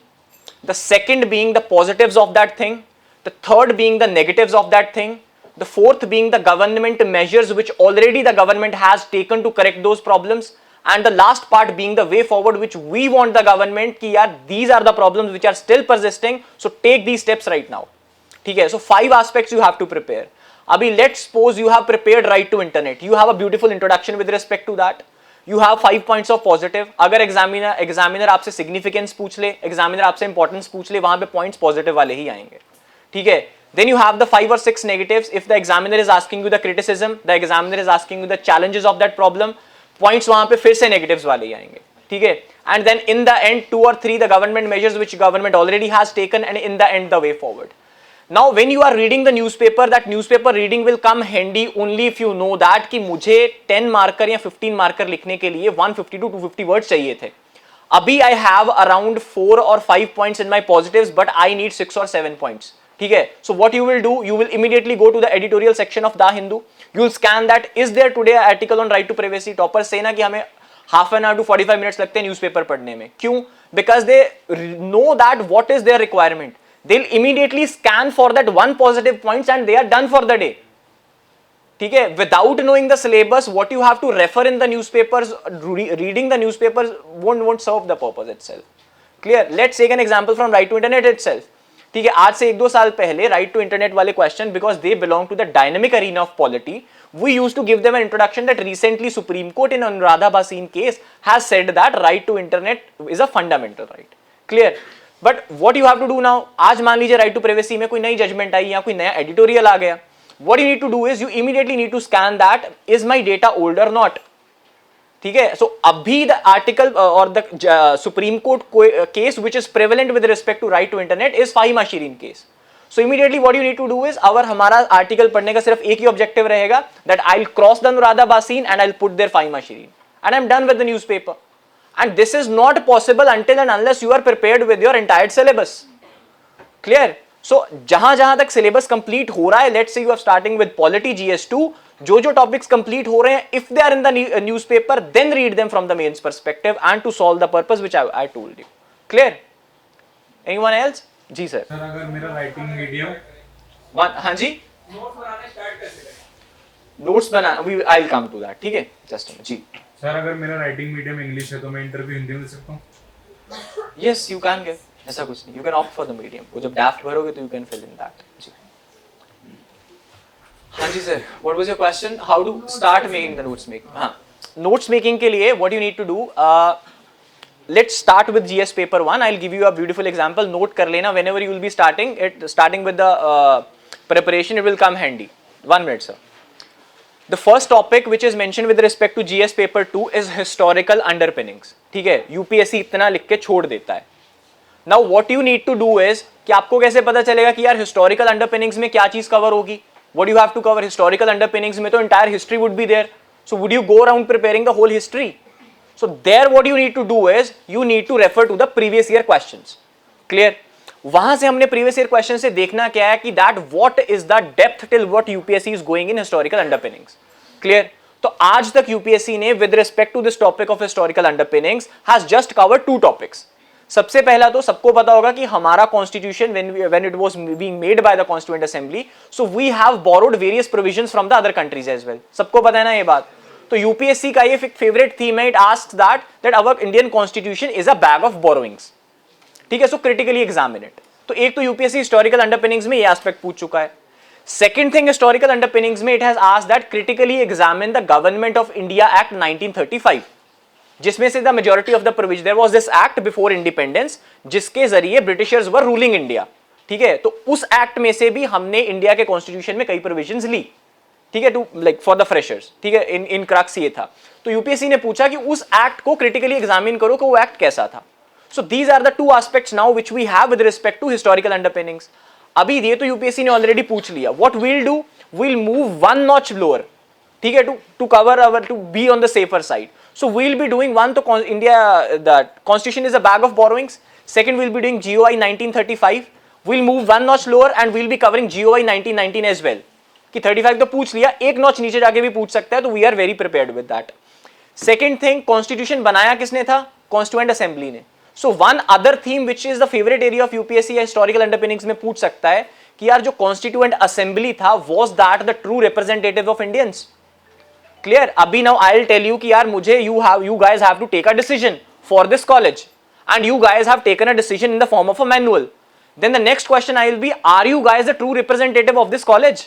the second being the positives of that thing, the third being the negatives of that thing, the fourth being the government measures which already the government has taken to correct those problems, and the last part being the way forward which we want the government कि यार these are the problems which are still persisting, so take these steps right now. ठीक है? So 5 aspects you have to prepare. अभी let's suppose you have prepared right to internet, you have a beautiful introduction with respect to that, you have 5 points of positive. अगर examiner आपसे significance पूछ ले, examiner आपसे importance पूछ ले, वहां पे points positive वाले ही आएंगे. ठीक है? Then you have the 5 or 6 negatives. If the examiner is asking you the criticism, the examiner is asking you the challenges of that problem, points वहां पे फिर से नेगेटिव्स वाले ही आएंगे. ठीक है? And then in the end 2 or 3 the government measures which government already has taken, and in the end the way forward. Now when you are reading the newspaper, that newspaper reading will come handy only if you know that कि मुझे 10 marker या 15 marker लिखने के लिए 150 to 250 words चाहिए थे. अभी I have around 4 or 5 points in my positives, but I need 6 or 7 points. ठीक है? So what you will do, you will immediately go to the editorial section of the Hindu. You will scan that. Is there today an article on right to privacy? Toppers say ना कि हमें half an hour to 45 minutes लगते हैं newspaper पढ़ने में. क्यों? Because they know that what is their requirement. They'll immediately scan for that one positive points and they are done for the day. ठीक है? Without knowing the syllabus, what you have to refer in the newspapers, reading the newspapers won't serve the purpose itself. Clear? Let's take an example from right to internet itself. ठीक है? आज से 1-2 साल पहले right to internet वाले question, because they belong to the dynamic arena of polity, we used to give them an introduction that recently supreme court in Anuradha Bhasin case has said that right to internet is a fundamental right. Clear? But what you have to do now, आज मान लीजिए right to privacy में कोई नई judgement आई या कोई नया editorial आ गया, what you need to do is you immediately need to scan that, is my data old or not. ठीक है? सो अभी द आर्टिकल और the supreme court case which is prevalent with respect to right to internet is Fahima Shirin case. So immediately what you need to do is, अगर हमारा article पढ़ने का सिर्फ एक ही ऑब्जेक्टिव रहेगा, that I will cross the Anuradha बासीन and I will put there Fahima Shirin and I am done with the newspaper. And this is not possible until and unless you are prepared with your entire syllabus. Clear? So जहां जहां तक syllabus complete हो रहा है, let's say you are starting with polity GS2, जो topics complete हो रहे हैं, if they are in the newspaper, then read them from the mains perspective and to solve the purpose which I told you. Clear? Anyone else? जी sir. Sir अगर मेरा writing medium हाँ जी, notes बनाने start कैसे करें? Notes बना, I will come to that. ठीक है? जस्ट जी. सर अगर मेरा राइटिंग मीडियम इंग्लिश है तो मैं इंटरव्यू हिंदी में दे सकता हूँ? यस यू कैन गिव, ऐसा कुछ नहीं, you can opt for the medium. वो जब ड्राफ्ट भरोगे तो you can fill in that. जी हाँ जी sir. What was your question, how to start making the notes making? हाँ, नोट्स मेकिंग के लिए what you need to do, let's start with GS paper 1. I'll give you a beautiful example. Note कर लेना whenever you will be starting with the preparation, it will come handy. 1 minute sir. The first topic which is mentioned with respect to GS paper 2 is historical underpinnings. ठीक है? UPSC इतना लिख के छोड़ देता है. Now what you need to do is कि आपको कैसे पता चलेगा कि यार हिस्टोरिकल अंडरपिनिंग्स में क्या चीज कवर होगी. What you have to cover historical underpinnings में तो entire history would be there. So would you go around preparing the whole history? So there what you need to do is you need to refer to the previous year questions. Clear? वहां से हमने previous year question से देखना क्या है कि that what is the depth till what UPSC is going in historical underpinnings. Clear? तो आज तक UPSC ने with respect to this topic of historical underpinnings has just covered two topics. सबसे पहला तो सबको पता होगा कि हमारा constitution when it was being made by the constituent assembly, so we have borrowed various provisions from the other countries as well. सबको पता है ना ये बात. तो यूपीएससी का ये फेवरेट थीम है. It asks that our Indian constitution is a bag of borrowings. ठीक है, सो क्रिटिकली एग्जामिन इट. तो एक तो यूपीएससी हिस्टोरिकल अंडरपिनिंग्स में ये एस्पेक्ट पूछ चुका है. सेकंड थिंग, हिस्टोरिकल अंडरपिनिंग्स में it has asked that critically examine the government of India act 1935, जिसमें से the majority of the provision there was this act before independence, जिसके जरिए ब्रिटिशर्स वर रूलिंग इंडिया. ठीक है, तो उस एक्ट में से भी हमने इंडिया के कॉन्स्टिट्यूशन में कई प्रोविजंस ली. ठीक है, to like for the freshers. ठीक है, इन क्रक्स ये था. तो यूपीएससी ने पूछा कि उस एक्ट को क्रिटिकली एग्जामिन करो कि वो एक्ट कैसा था. So these are the two aspects now which we have with respect to historical underpinnings. अभी ये तो यूपीएससी ने ऑलरेडी पूछ लिया. What we'll do, we'll move one notch lower. ठीक है, to cover our, to be on the safer side. So we'll be doing one, तो India that constitution is a bag of borrowings. Second, we'll be doing GOI 1935. We'll move one notch lower and we'll be covering GOI 1919 as well. कि 35 तो पूछ लिया, एक notch नीचे जाके भी पूछ सकता है. तो we are very prepared with that. Second thing, constitution बनाया किसने था? कॉन्स्टिट्यूएंट असेंबली ने. So one other theme which is the favourite area of UPSC या हिस्टोरिकल अंडरपिनिंग्स में पूछ सकता है कि यार जो कॉन्स्टिट्यूएंट असेंबली था, was that the true representative of Indians? Clear? अभी now I will tell you कि यार मुझे you guys have to take a decision for this college and you guys have taken a decision in the form of a manual. Then the next question I will be, are you guys the true representative of this college?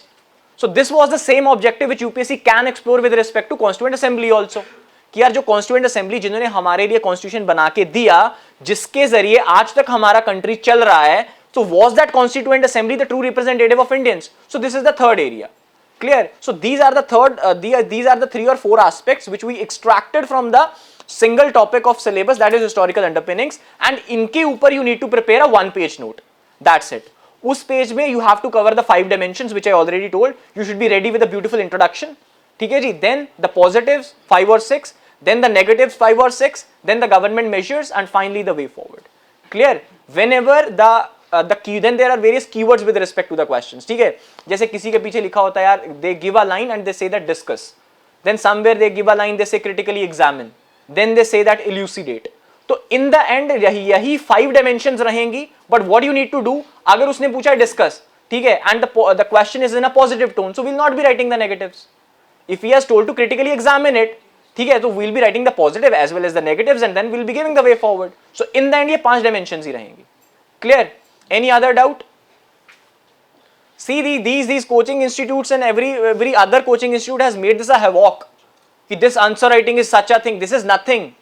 So this was the same objective which UPSC can explore with respect to Constituent Assembly also. कि यार जो Constituent Assembly जिन्होंने हमारे लिए Constitution बना के दिया, जिसके जरिए आज तक हमारा कंट्री चल रहा है, so was that Constituent Assembly the true representative of Indians? So this is the third area. Clear? So these are the these are the 3 or 4 aspects which we extracted from the single topic of syllabus, that is historical underpinnings, and इनके ऊपर you need to prepare a 1-page note. That's it. उस page में you have to cover the 5 dimensions which I already told. You should be ready with a beautiful introduction. ठीक है जी. Then the positives 5 or 6, then the negatives 5 or 6, then the government measures, and finally the way forward. Clear? Whenever the key, then there are various keywords with respect to the questions. ठीक है, जैसे किसी के पीछे लिखा होता है यार, they give a line and they say that discuss. Then somewhere they give a line, they say critically examine. Then they say that elucidate. तो इन द एंड यही 5 dimensions रहेंगी. But what you need to do, अगर उसने पूछा discuss, ठीक है, and the question is in a positive tone, so will not be writing the negatives. If he has told to critically examine it, ठीक है, तो will be writing the positive as well as the negatives and then will be giving the way forward. So in the end ये 5 dimensions ही रहेंगी. Clear? Any other doubt? See these coaching institutes and every other coaching institute has made this a havoc. This answer writing is such a thing. This is nothing.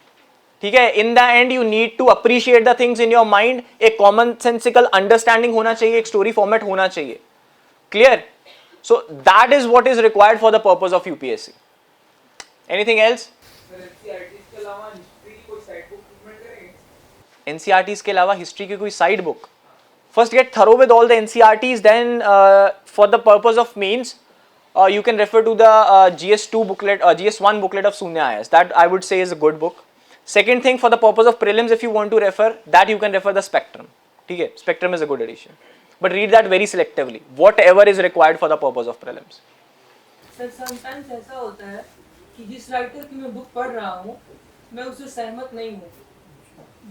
ठीक है, in the end you need to appreciate the things in your mind. एक common sensical understanding होना चाहिए, एक story format होना चाहिए. Clear? So that is what is required for the purpose of UPSC. Anything else? NCERTs के अलावा history की कोई side book? First get thorough with all the NCERTs, then for the purpose of mains you can refer to the GS2 booklet, GS1 booklet of Sunya IAS. That I would say is a good book. Second thing, for the purpose of prelims, if you want to refer, that you can refer the Spectrum. ठीक है, Spectrum is a good edition. But read that very selectively. Whatever is required for the purpose of prelims. Sir sometimes ऐसा होता है कि जिस writer की मैं book पढ़ रहा हूँ, मैं उससे सहमत नहीं हूँ.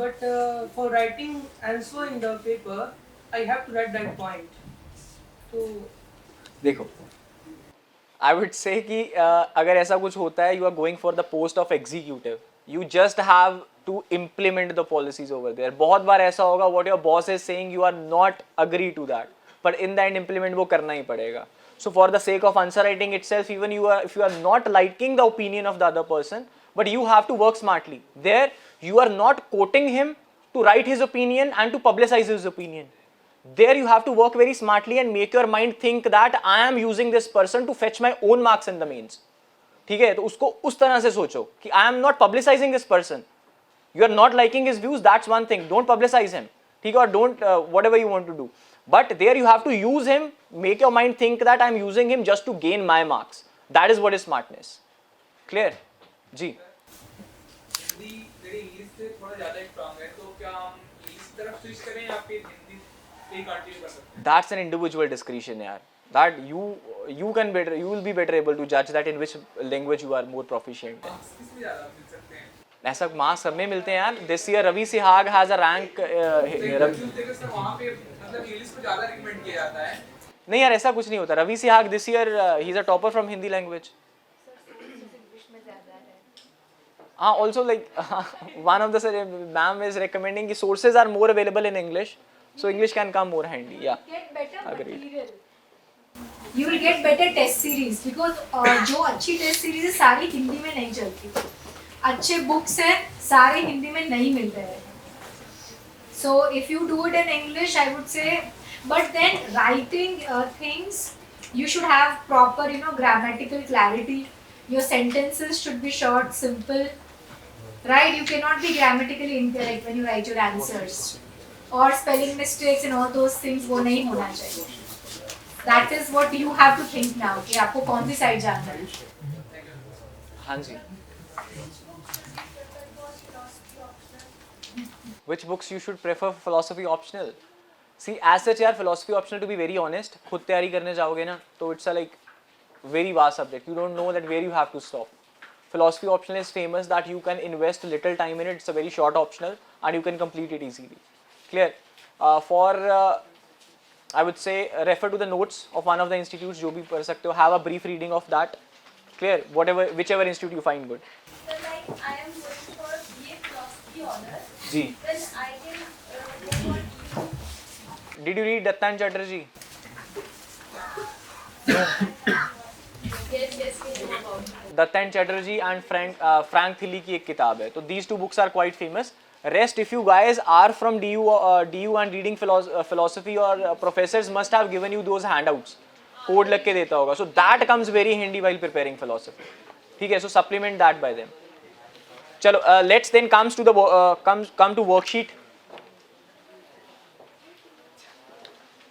But for writing answer in the paper, I have to write that point. तो देखो, I would say कि अगर ऐसा कुछ होता है, you are going for the post of executive. You just have to implement the policies over there. बहुत बार ऐसा होगा, what your boss is saying, you are not agree to that. But in the end, implement वो करना ही पड़ेगा. So for the sake of answer writing itself, even if you are not liking the opinion of the other person, but you have to work smartly. There, you are not quoting him to write his opinion and to publicize his opinion. There you have to work very smartly and make your mind think that I am using this person to fetch my own marks in the mains. ठीक है, तो उसको उस तरह से सोचो कि I am not publicizing this person. You are not liking his views, that's one thing. Don't publicize him. ठीक है, or don't whatever you want to do. But there you have to use him, make your mind think that I'm using him just to gain my marks. That is what is smartness. Clear? जी. हिंदी मेरी English से थोड़ा ज़्यादा strong है, तो क्या हम English की तरफ स्विच करें या फिर हिंदी से कंटिन्यू कर सकते हैं? That's an individual discretion, यार. That you can better, you will be better able to judge that in which language you are more proficient in. किसमें ज़्यादा मिल सकते हैं? ऐसा मार्क्स सब में मिलते हैं यार. This year Ravi Sihag has a rank. वहाँ पे मतलब इंग्लिश को ज़्यादा रिकमेंड किया जाता है. नहीं यार, ऐसा कुछ नहीं होता. Ravi Sihag this year he is a topper from Hindi language. हाँ, also like one of the ma'am is recommending कि sources are more available in English, so English can come more handy. Yeah. Get better Agreed. material. You will get better test series because जो अच्छी test series है सारी हिंदी में नहीं चलती. अच्छे books हैं सारे हिंदी में नहीं मिलते हैं. So if you do it in English, I would say, but then writing things, you should have proper, grammatical clarity. Your sentences should be short, simple. Right? You cannot be grammatically incorrect when you write your answers. Or spelling mistakes and all those things वो नहीं होना चाहिए. That is what you have to think now कि आपको कौन सी side जाना है. हाँ जी. Which books you should prefer for philosophy optional? See, as such यार philosophy optional, to be very honest, खुद तैयारी करने जाओगे ना तो it's a like very vast subject. You don't know that where you have to stop. Philosophy optional is famous that you can invest little time in it. It's a very short optional and you can complete it easily. Clear? I would say refer to the notes of one of the institutes जो भी पढ़ सकते हो. Have a brief reading of that. Clear? Whichever institute you find good. So like I am going for BA philosophy honors. Ji. Then I can go for Did you read Dattan Chatterjee? yes, we know about it. Dattan Chatterjee and Frank Thilly की एक किताब है. तो these two books are quite famous. Rest, if you guys are from DU and reading philosophy, or professors must have given you those handouts. Code लग के देता होगा. So that comes very handy while preparing philosophy. ठीक है, so supplement that by them. चलो, let's then come to worksheet.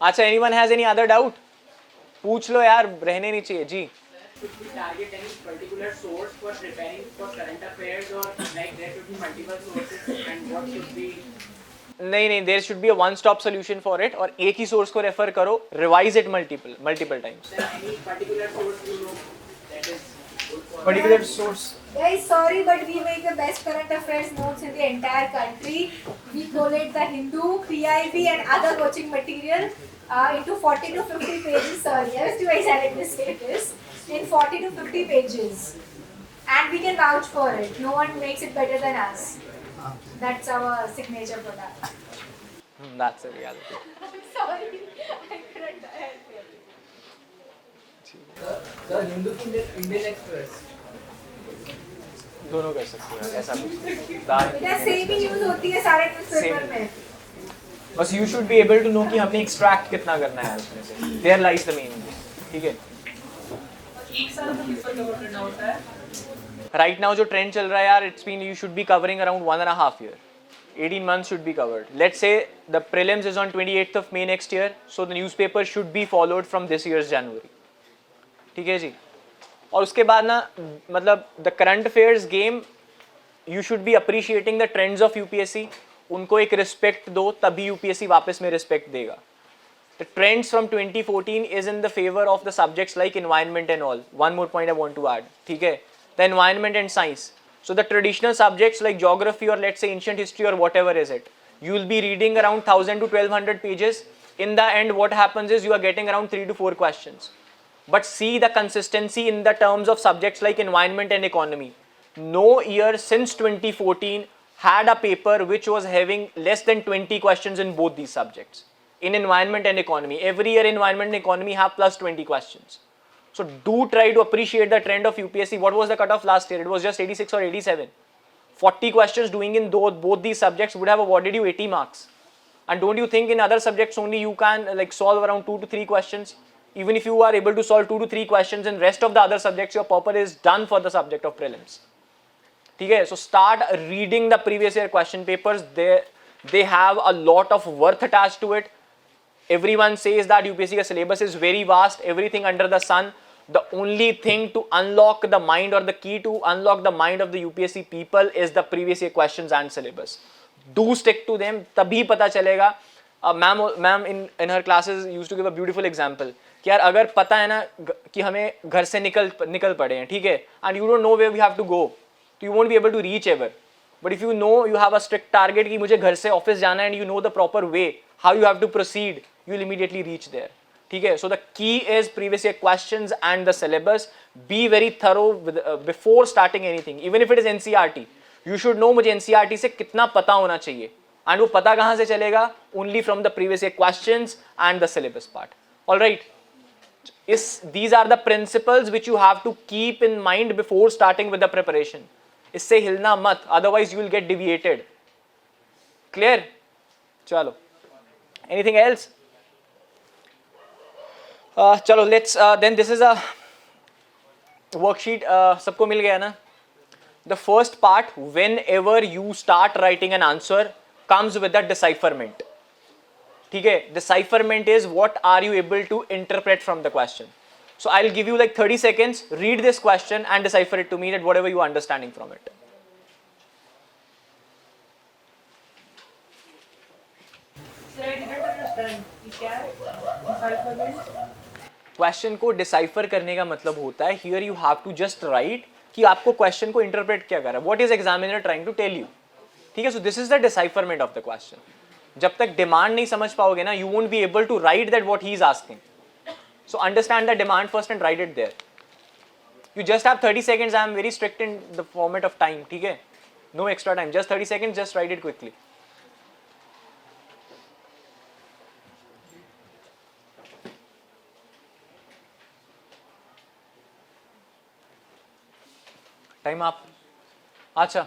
अच्छा, anyone has any other doubt? पूछ लो यार, रहने नहीं चाहिए जी. Should we target any particular source for preparing for current affairs, or like there should be multiple sources, and what should be? नहीं, there should be a one stop solution for it, और एक ही source को refer करो, revise it multiple times. Then any particular source you know that is good for Particular source. Guys, sorry, but we make the best current affairs notes in the entire country. We collate the Hindu, PIB and other coaching material into 40 to 50 pages. Sorry, I was too excited to say this. In 40 to 50 pages. And we can vouch for it. No one makes it better than us. That's our signature for that. That's the reality. Sorry, I couldn't help it. The Hindu Indian Express. दोनों कर सकते हो ऐसा कुछ. बेटा same ही use होती है सारे न्यूज़पेपर में. बस you should be able to know कि हमने extract कितना करना है उसमें से. There lies the main. ठीक है. एक साल में किस पर कवर करना होता है? Right now जो trend चल रहा है यार, it's been, you should be covering around 1.5 year. 18 months should be covered. Let's say the prelims is on 28th of May next year, so the newspaper should be followed from this year's January. ठीक है जी. और उसके बाद ना मतलब the current affairs game, you should be appreciating the trends of UPSC. उनको एक respect दो, तभी UPSC वापस में respect देगा. The trends from 2014 is in the favor of the subjects like environment and all. One more point I want to add. ठीक है? The environment and science. So the traditional subjects like geography or let's say ancient history or whatever is it, you will be reading around 1000 to 1200 pages. In the end, what happens is you are getting around 3 to 4 questions. But see the consistency in the terms of subjects like environment and economy. No year since 2014 had a paper which was having less than 20 questions in both these subjects. In environment and economy, every year environment and economy have plus 20 questions. So do try to appreciate the trend of UPSC. What was the cutoff last year? It was just 86 or 87. 40 questions doing in both these subjects would have awarded you 80 marks. And don't you think in other subjects only you can like solve around 2 to 3 questions? Even if you are able to solve 2 to 3 questions in rest of the other subjects, your paper is done for the subject of prelims. Okay, so start reading the previous year question papers. they have a lot of worth attached to it. Everyone says that UPSC ka syllabus is very vast, everything under the sun. The only thing to unlock the mind, or the key to unlock the mind of the UPSC people, is the previous year questions and syllabus. Do stick to them, तभी पता चलेगा. Ma'am in her classes used to give a beautiful example कि यार अगर पता है ना कि हमें घर से निकल पड़े हैं, ठीक है, and you don't know where we have to go, so you won't be able to reach ever. But if you know you have a strict target कि मुझे घर से ऑफिस जाना है, and you know the proper way how you have to proceed, you will immediately reach there. ठीक है, so the key is previous year questions and the syllabus. Be very thorough with, before starting anything, even if it is NCERT. You should know मुझे NCERT से कितना पता होना चाहिए, and वो पता कहाँ से चलेगा? Only from the previous year questions and the syllabus part. All right. These are the principles which you have to keep in mind before starting with the preparation. इससे हिलना मत, otherwise you will get deviated. Clear? चलो. Anything else? चलो, let's then this is a worksheet. सबको मिल गया ना? The first part, whenever you start writing an answer, comes with a decipherment. ठीक है, decipherment is what are you able to interpret from the question. So I'll give you like 30 seconds, read this question and decipher it to me, that whatever you are understanding from it. Sir, I didn't understand. क्या decipherment? Question को decipher करने का मतलब होता है, here you have to just write कि आपको question को इंटरप्रेट क्या कर रहा है, what is examiner trying to tell you. ठीक है, so this is the decipherment of the question. जब तक डिमांड नहीं समझ पाओगे ना, you won't be able to write that what he is asking. So understand the demand first and write it there. You just have 30 seconds. I am very strict in the format of time. ठीक है, no extra time, just 30 seconds, just write it quickly. Time up. Acha.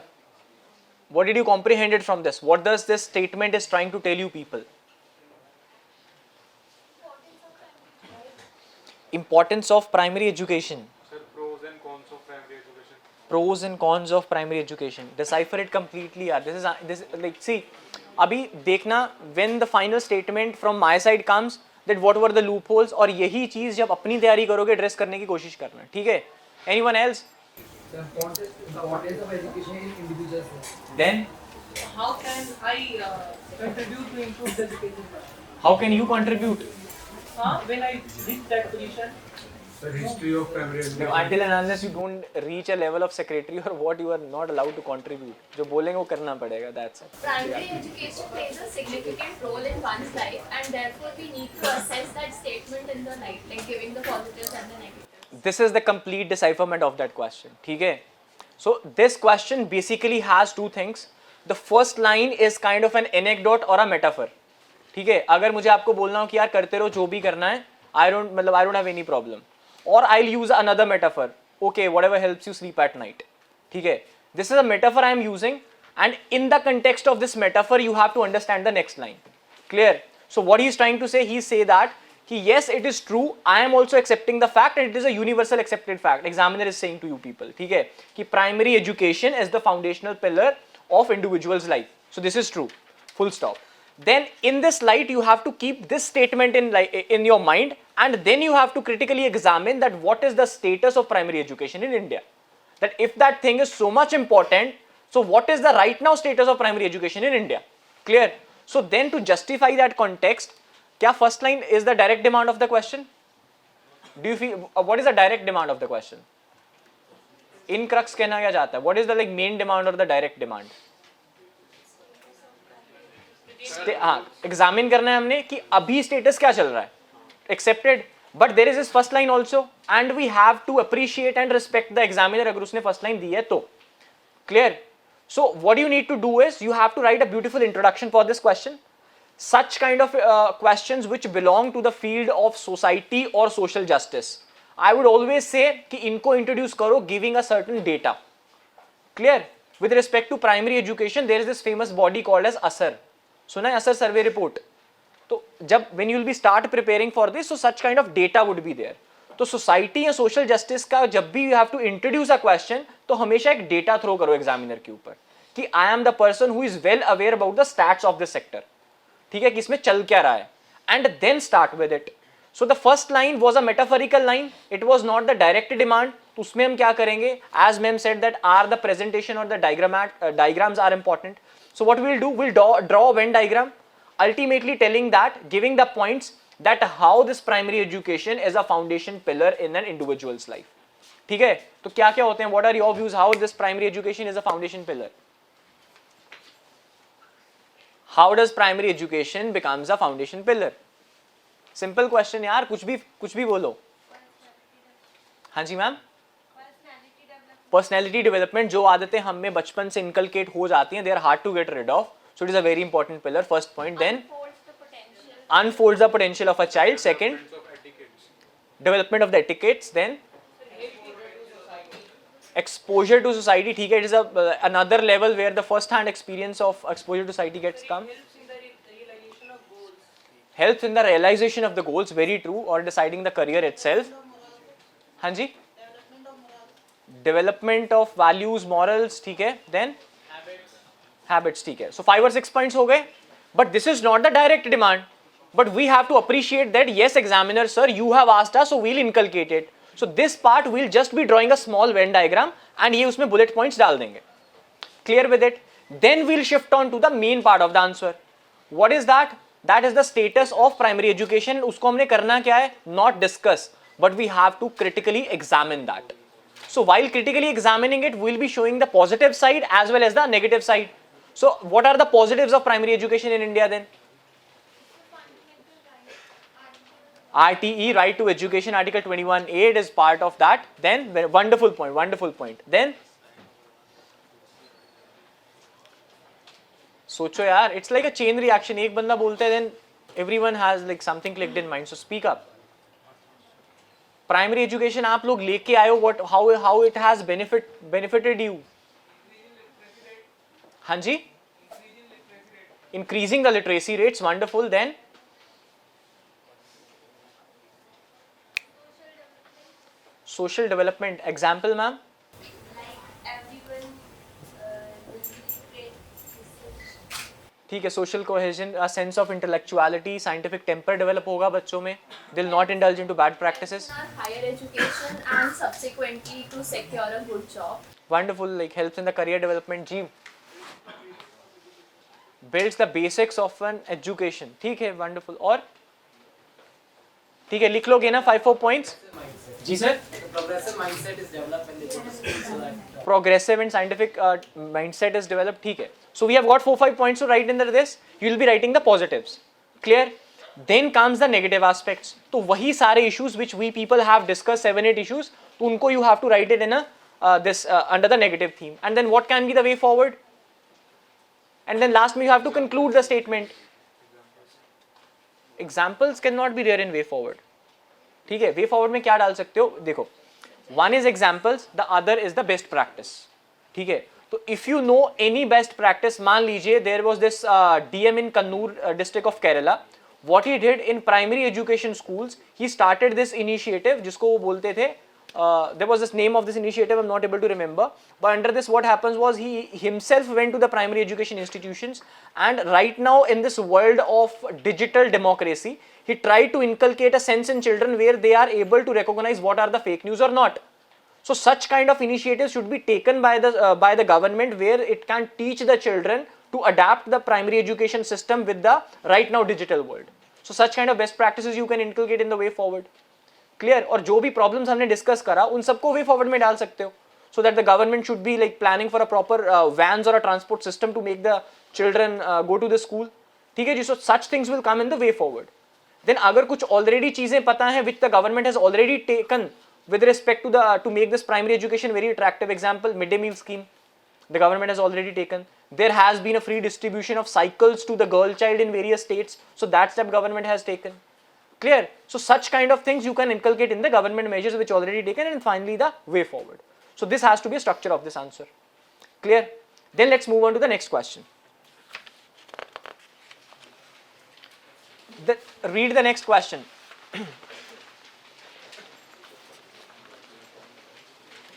What did you comprehend it from this? What does this statement is trying to tell you people? Importance of primary education. Sir, pros and cons of primary education. Pros and cons of primary education. Decipher it completely. यार. This like see. अभी देखना when the final statement from my side comes, that what were the loopholes, और यही चीज जब अपनी तैयारी करोगे एड्रेस करने की कोशिश करना. ठीक है? Anyone else? The importance of education in individuals. Then How can I contribute to improve the education? how can you contribute? When I reach that position? The history of primary education. Until and unless you don't reach a level of secretary or what, you are not allowed to contribute. जो बोलेंगे वो करना पड़ेगा. That's it. Primary education plays a significant role in one's life, and therefore we need to assess that statement in the light, like giving the positives and the negatives. This is the complete decipherment of that question. ठीक है? So this question basically has two things. The first line is kind of an anecdote or a metaphor. ठीक है? अगर मुझे आपको बोलना हो कि यार करते रहो जो भी करना है, I don't have any problem. Or I'll use another metaphor. Okay, whatever helps you sleep at night. ठीक है? This is a metaphor I am using, and in the context of this metaphor, you have to understand the next line. Clear? So what he is trying to say, he say that yes, it is true, I am also accepting the fact, and it is a universal accepted fact. Examiner is saying to you people, ठीक है, कि primary education is the foundational pillar of individual's life. So this is true, full stop. Then in this light, you have to keep this statement in your mind, and then you have to critically examine that what is the status of primary education in India. That if that thing is so much important, so what is the right now status of primary education in India? Clear? So then to justify that context, क्या first line is the direct demand of the question? Do you feel what is the direct demand of the question? In crux कहना क्या चाहता है? What is the like main demand or the direct demand? हाँ, examine करना है हमने कि अभी status क्या चल रहा है? Accepted. But there is this first line also, and we have to appreciate and respect the examiner अगर उसने first line दी है तो. Clear? So what you need to do is you have to write a beautiful introduction for this question. Such kind of questions which belong to the field of society or social justice, I would always say कि इनको introduce करो giving a certain data. Clear? With respect to primary education, there is this famous body called as ASAR. सुना है ASAR survey report? तो जब when you will be start preparing for this, so such kind of data would be there. तो society या social justice का जब भी you have to introduce a question, तो हमेशा एक data throw करो examiner के ऊपर कि I am the person who is well aware about the stats of this sector, ठीक है, कि इसमें चल क्या रहा है, and then start with it. So the first line was a metaphorical line, it was not the direct demand. तो उसमें हम क्या करेंगे, as ma'am said that are the presentation और the diagrams are important. So what will do, will draw Venn diagram, ultimately telling that, giving the points that how this primary education is a foundation pillar in an individual's life. ठीक है, तो क्या क्या होते हैं, what are your views, how this primary education is a foundation pillar? How does primary education becomes a foundation pillar? Simple question यार, कुछ भी बोलो. हाँ जी मैम. पर्सनैलिटी डेवलपमेंट, जो आदतें हम में बचपन से इनकलकेट हो जाती हैं, they are hard to get rid of. So it is a very important pillar. First point. Then unfolds the potential of a child. Second, development of the etiquettes. Then exposure to society. ठीक है, it is another level where the first hand experience of exposure to society gets come. Helps in the realization of the goals. Very true. Or deciding the career itself. हाँ जी. Development of values, morals. ठीक है. Then habits, ठीक है. So 5 or 6 points हो गए, but this is not the direct demand, but we have to appreciate that yes examiner sir you have asked us, so we'll inculcate it. So this part we'll just be drawing a small Venn diagram and ये उसमें bullet points डाल देंगे. Clear with it? Then we'll shift on to the main part of the answer. What is that? That is the status of primary education. उसको हमने करना क्या है? Not discuss, but we have to critically examine that. So while critically examining it, we'll be showing the positive side as well as the negative side. So what are the positives of primary education in India then? RTE, right to education, article 21A, it is part of that. Then wonderful point. Then सोचो यार, it's like a chain reaction. एक बंदा बोलता है, then everyone has like something clicked in mind. So speak up. Primary education आप लोग लेके आए हो, what how it has benefited you? हाँ जी, increasing the literacy rates, wonderful. Then social development, example ma'am. ठीक है, social cohesion, a sense of intellectuality, scientific temper develop होगा बच्चों में, they'll not indulge into bad practices. Higher education and subsequently to secure a good job. Wonderful, like helps in the career development. Jeev, builds the basics of an education. ठीक है, wonderful. और ठीक है, लिख लोगे ना 5-4 points? जी sir. Progressive mindset is developed when they go to school, so that Progressive and scientific mindset is developed. ठीक है. So we have got 4-5 points to write under this. You will be writing the positives. Clear? Then comes the negative aspects. तो वही सारे issues which we people have discussed, 7-8 issues. तो उनको you have to write it in a this under the negative theme. And then what can be the way forward? And then last you have to conclude the statement. Examples cannot be there in way forward. ठीक है, way forward में क्या डाल सकते हो? देखो, one is examples, the other is the best practice. ठीक है, तो if you know any best practice, मान लीजिए there was this DM in Kannur district of Kerala. What he did in primary education schools, he started this initiative जिसको वो बोलते थे, there was this name of this initiative, I'm not able to remember, but under this what happens was he himself went to the primary education institutions, and right now in this world of digital democracy, he tried to inculcate a sense in children where they are able to recognize what are the fake news or not. So such kind of initiatives should be taken by the government, where it can teach the children to adapt the primary education system with the right now digital world. So such kind of best practices you can inculcate in the way forward. Clear? और जो भी problems हमने discuss करा, उन सबको way forward में डाल सकते हो, so that the government should be like planning for a proper vans or a transport system to make the children go to the school. ठीक है जी? So such things will come in the way forward. Then अगर कुछ already चीजें पता है which the government has already taken with respect to make this primary education very attractive, example midday meal scheme, the government has already taken. There has been a free distribution of cycles to the girl child in various states, so that step government has taken. Clear? So such kind of things you can inculcate in the government measures which already taken, and finally the way forward. So this has to be a structure of this answer. Clear? Then let's move on to the next question. Read the next question.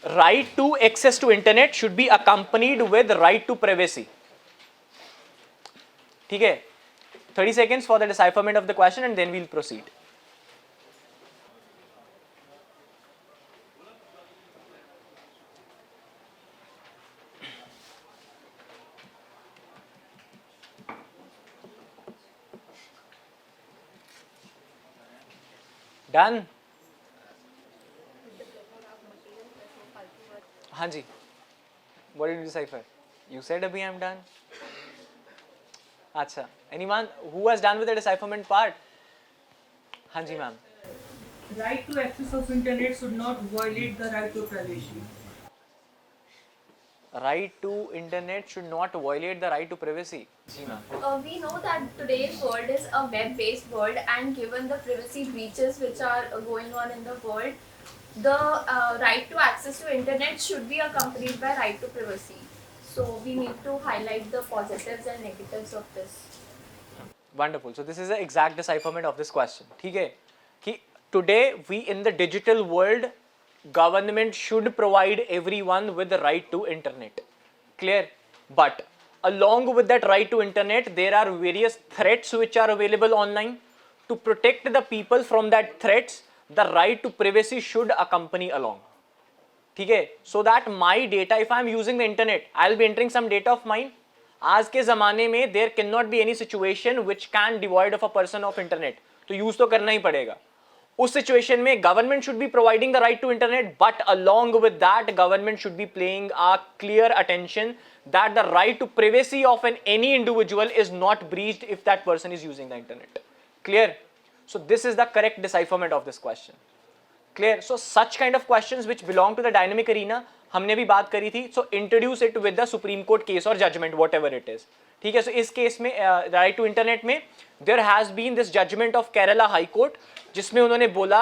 right to access to internet should be accompanied with right to privacy. ठीक है, 30 seconds for the decipherment of the question and then we'll proceed. Done? हाँ जी. What did you decipher? You said abhi I'm done. अच्छा. Anyone who has done with the decipherment part? हाँ जी ma'am. Right to access of internet should not violate the right to privacy. Right to internet should not violate the right to privacy. Ji ma'am. We know that today's world is a web-based world, and given the privacy breaches which are going on in the world, the right to access to internet should be accompanied by right to privacy. So we need to highlight the positives and negatives of this. Wonderful. So this is the exact decipherment of this question. ठीक है कि today we in the digital world, government should provide everyone with the right to internet. Clear? But along with that right to internet, there are various threats which are available online. To protect the people from that threats, the right to privacy should accompany along. ठीक है, so that my data, if I am using the internet, I'll be entering some data of mine. आज के ज़माने में there cannot be any situation which can devoid of a person of internet. तो use तो करना ही पड़ेगा. उस situation में government should be providing the right to internet, but along with that, government should be paying a clear attention that the right to privacy of any individual is not breached if that person is using the internet. Clear? So this is the correct decipherment of this question. Clear? So such kind of questions which belong to the dynamic arena, हमने भी बात करी थी. So introduce it with the Supreme Court case or judgment, whatever it is. ठीक है. So इस case में right to internet में there has been this judgment of Kerala High Court, जिसमें उन्होंने बोला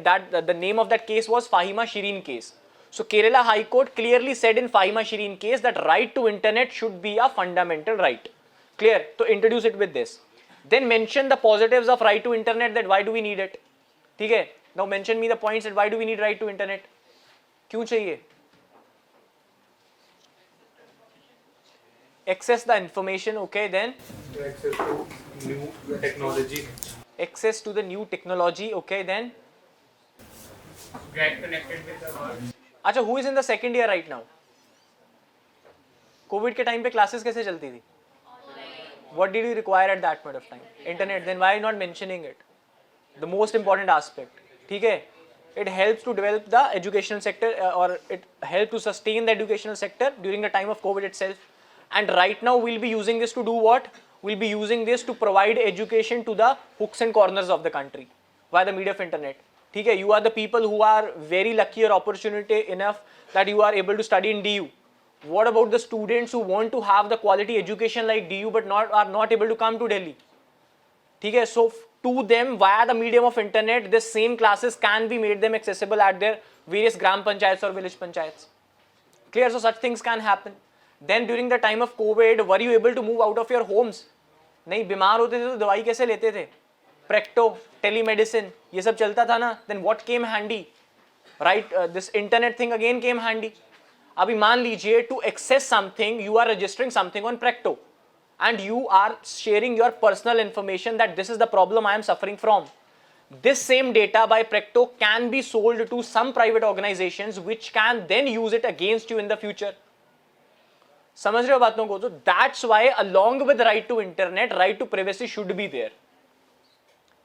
that the name of that case was Fahima Shireen case. So Kerala High Court clearly said in Fahima Shireen case that right to internet should be a fundamental right. Clear? So introduce it with this. Then mention the positives of right to internet, that why do we need it. ठीक है. Now mention me the points that why do we need right to internet. क्यों चाहिए. Access the information, okay, then Access to new technology. access to the new technology, okay, then Get connected with the world. अच्छा, who is in the second year right now? Covid के time पे classes कैसे चलती थी? What did you require at that point of time? Internet. Then why not mentioning it? The most important aspect. ठीक है? It helps to develop the educational sector or it helps to sustain the educational sector during the time of COVID itself. And right now we'll be using this to do what? We'll be using this to provide education to the hooks and corners of the country via the media of internet. ठीक है? You are the people who are very lucky or opportunity enough that you are able to study in DU. What about the students who want to have the quality education like DU but are not able to come to Delhi? ठीक है? So to them via the medium of internet, the same classes can be made them accessible at their various gram panchayats or village panchayats. Clear? So such things can happen. Then during the time of COVID, were you able to move out of your homes? नहीं, बीमार होते थे तो दवाई कैसे लेते थे? Precto, telemedicine, ये सब चलता था ना. Then what came handy? Right, this internet thing again came handy. अभी मान लीजिए to access something, you are registering something on Precto and you are sharing your personal information that this is the problem I am suffering from. This same data by Precto can be sold to some private organizations which can then use it against you in the future. समझ रहे हो बातों को? तो that's why along with right to internet, right to privacy should be there.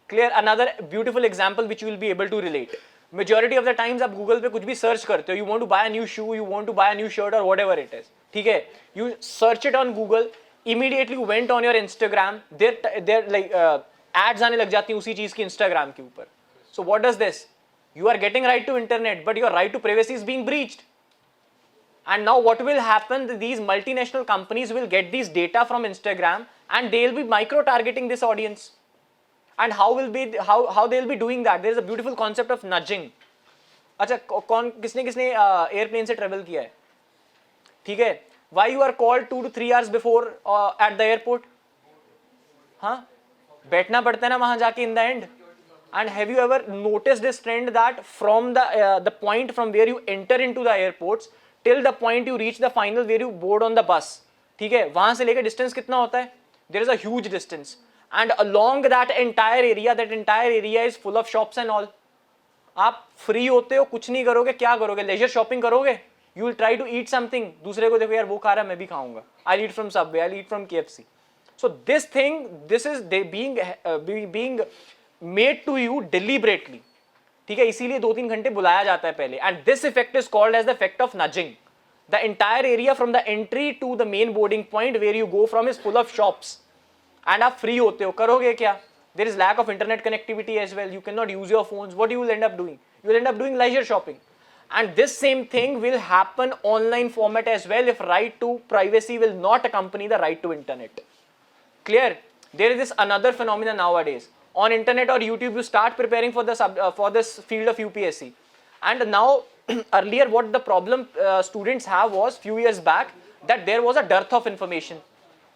Clear? Another beautiful example which you will be able to relate. Majority of the times आप Google पे कुछ भी search करते हो, you want to buy a new shoe, you want to buy a new shirt or whatever it is. ठीक है? You search it on Google, immediately went on your Instagram, there like ads आने लग जाती हैं उसी चीज की Instagram के ऊपर. So what does this? You are getting right to internet, but your right to privacy is being breached. And now what will happen? These multinational companies will get these data from Instagram and they'll be micro-targeting this audience. And how they'll be doing that? There is a beautiful concept of nudging. अच्छा, किसने airplane से travel किया है? ठीक है? Why you are called 2 to 3 hours before at the airport? हाँ? बैठना पड़ता है ना वहाँ जाके in the end. And have you ever noticed this trend that from the point from where you enter into the airports till the point you reach the final where you board on the bus, ठीक है, वहां से लेकर distance कितना होता है? There is a huge distance, and along that entire area is full of shops and all. आप free होते हो, कुछ नहीं करोगे, क्या करोगे? लेजर शॉपिंग करोगे? You will try to eat something. दूसरे को देखो यार वो खा रहा है, मैं भी खाऊंगा. I'll eat from Subway, I'll eat from KFC. So this is being made to you deliberately. ठीक है, इसीलिए 2-3 घंटे बुलाया जाता है पहले. And this effect is called as the effect of nudging. The entire area from the entry to the main boarding point where you go from is full of shops. And आप free होते हो, करोगे क्या? There is lack of internet connectivity as well. You cannot use your phones. What you will end up doing? You will end up doing leisure shopping. And this same thing will happen online format as well if right to privacy will not accompany the right to internet. Clear? There is this another phenomenon nowadays. On internet or YouTube, you start preparing for this field of UPSC. And now, earlier what the problem students have was few years back that there was a dearth of information.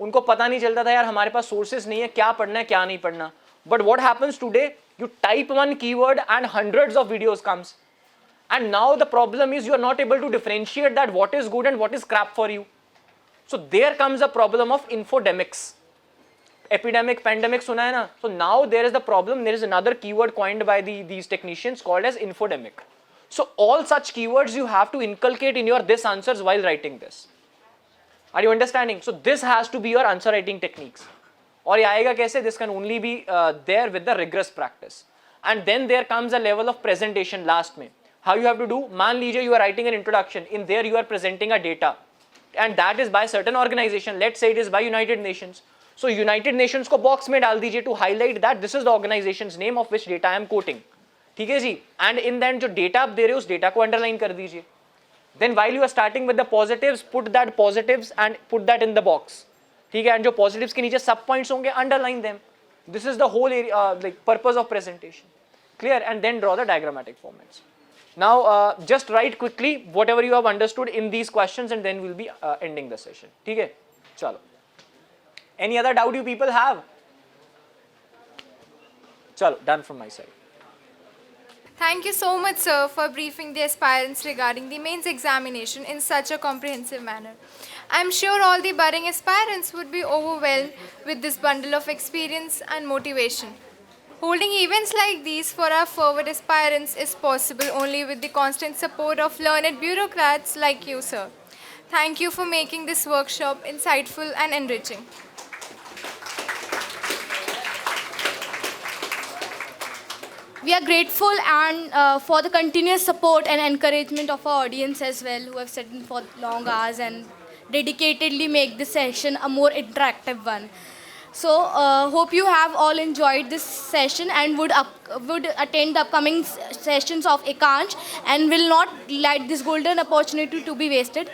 उनको पता नहीं चलता था यार हमारे पास sources नहीं है, क्या पढ़ना है क्या नहीं पढ़ना. But what happens today? You type one keyword and hundreds of videos comes. And now the problem is you are not able to differentiate that what is good and what is crap for you. So there comes a problem of infodemics. Epidemic, pandemic सुना है ना? So now there is the problem, there is another keyword coined by these technicians called as infodemic. So all such keywords you have to inculcate in your this answers while writing this. Are you understanding? So this has to be your answer writing techniques. और ये आएगा कैसे? This can only be there with the rigorous practice. And then there comes a level of presentation last में. How you have to do? मान लीजिए you are writing an introduction. In there you are presenting a data. And that is by certain organization. Let's say it is by United Nations. So United Nations को box में डाल दीजिए to highlight that this is the organization's name of which data I am quoting. ठीक है जी? And in that जो data आप दे रहे हो उस data को underline कर दीजिए. Then while you are starting with the positives, put that positives and put that in the box. ठीक है? And जो positives के नीचे sub points होंगे, underline them. This is the whole area, like purpose of presentation. Clear? And then draw the diagrammatic formats. Now just write quickly whatever you have understood in these questions and then we'll be ending the session. ठीक है? चलो. Any other doubt you people have? Chalo, done from my side. Thank you so much, sir, for briefing the aspirants regarding the mains examination in such a comprehensive manner. I am sure all the budding aspirants would be overwhelmed with this bundle of experience and motivation. Holding events like these for our forward aspirants is possible only with the constant support of learned bureaucrats like you, sir. Thank you for making this workshop insightful and enriching. We are grateful and for the continuous support and encouragement of our audience as well, who have sat in for long hours and dedicatedly make this session a more interactive one. So hope you have all enjoyed this session and would attend the upcoming sessions of Ekansh and will not let this golden opportunity to be wasted.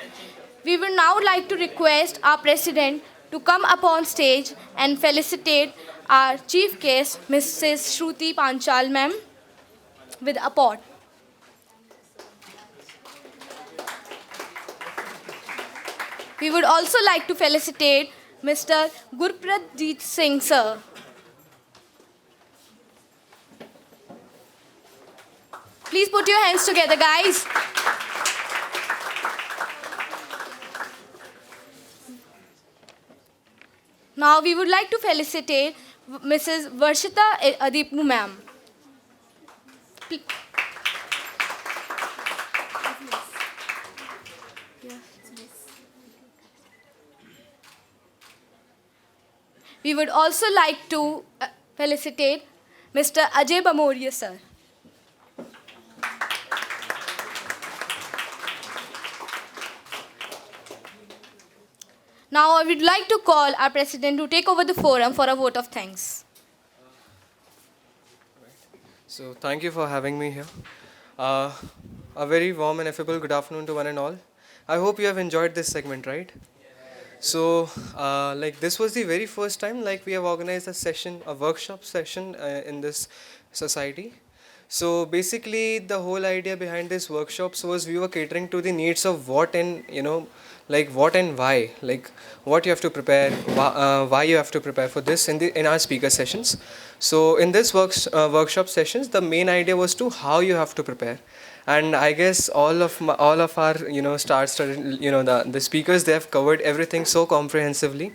We would now like to request our president to come upon stage and felicitate our chief guest, Mrs. Shruti Panchal ma'am, with a pot. We would also like to felicitate Mr. Gurpratjeet Singh sir. Please put your hands together, guys. Now we would like to felicitate Mrs. Varshita Adipnu ma'am. We would also like to felicitate Mr. Ajay Bamoria sir. Now I would like to call our president to take over the forum for a vote of thanks. So thank you for having me here. A very warm and affable good afternoon to one and all. I hope you have enjoyed this segment, right? So like this was the very first time like we have organized a session, a workshop session in this society. So basically the whole idea behind this workshops was we were catering to the needs of what an like what and why, like what you have to prepare, why you have to prepare for this in our speaker sessions. So in this workshop sessions, the main idea was to how you have to prepare. And I guess all of our star studded the speakers, they have covered everything so comprehensively.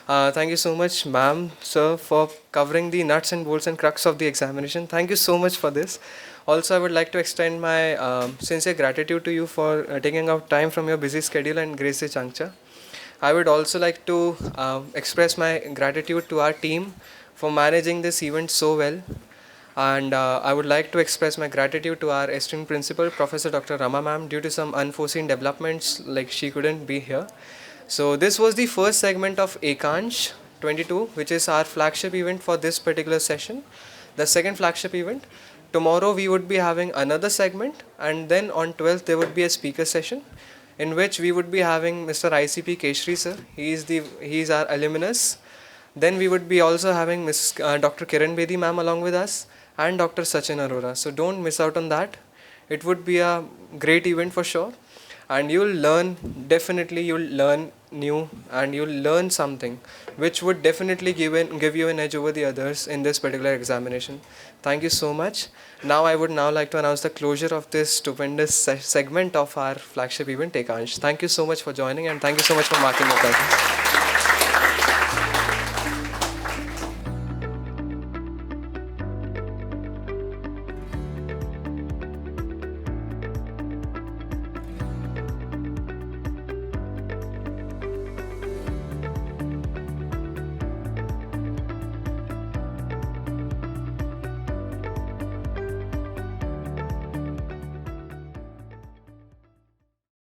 Thank you so much, ma'am, sir, for covering the nuts and bolts and crux of the examination. Thank you so much for this. Also, I would like to extend my sincere gratitude to you for taking out time from your busy schedule and grace this juncture. I would also like to express my gratitude to our team for managing this event so well. And I would like to express my gratitude to our esteemed principal, Professor Dr. Rama ma'am, due to some unforeseen developments, like she couldn't be here. So this was the first segment of Ekansh 22, which is our flagship event for this particular session. The second flagship event. Tomorrow we would be having another segment, and then on 12th there would be a speaker session in which we would be having Mr. ICP Keshri sir. He is our alumnus. Then we would be also having Dr. Kiran Bedi ma'am along with us, and Dr. Sachin Arora. So don't miss out on that. It would be a great event for sure. And you'll learn, definitely you'll learn new, and you'll learn something which would definitely give you an edge over the others in this particular examination. Thank you so much. Now I would now like to announce the closure of this stupendous segment of our flagship event, Ekansh. Thank you so much for joining, and thank you so much for marking your presence.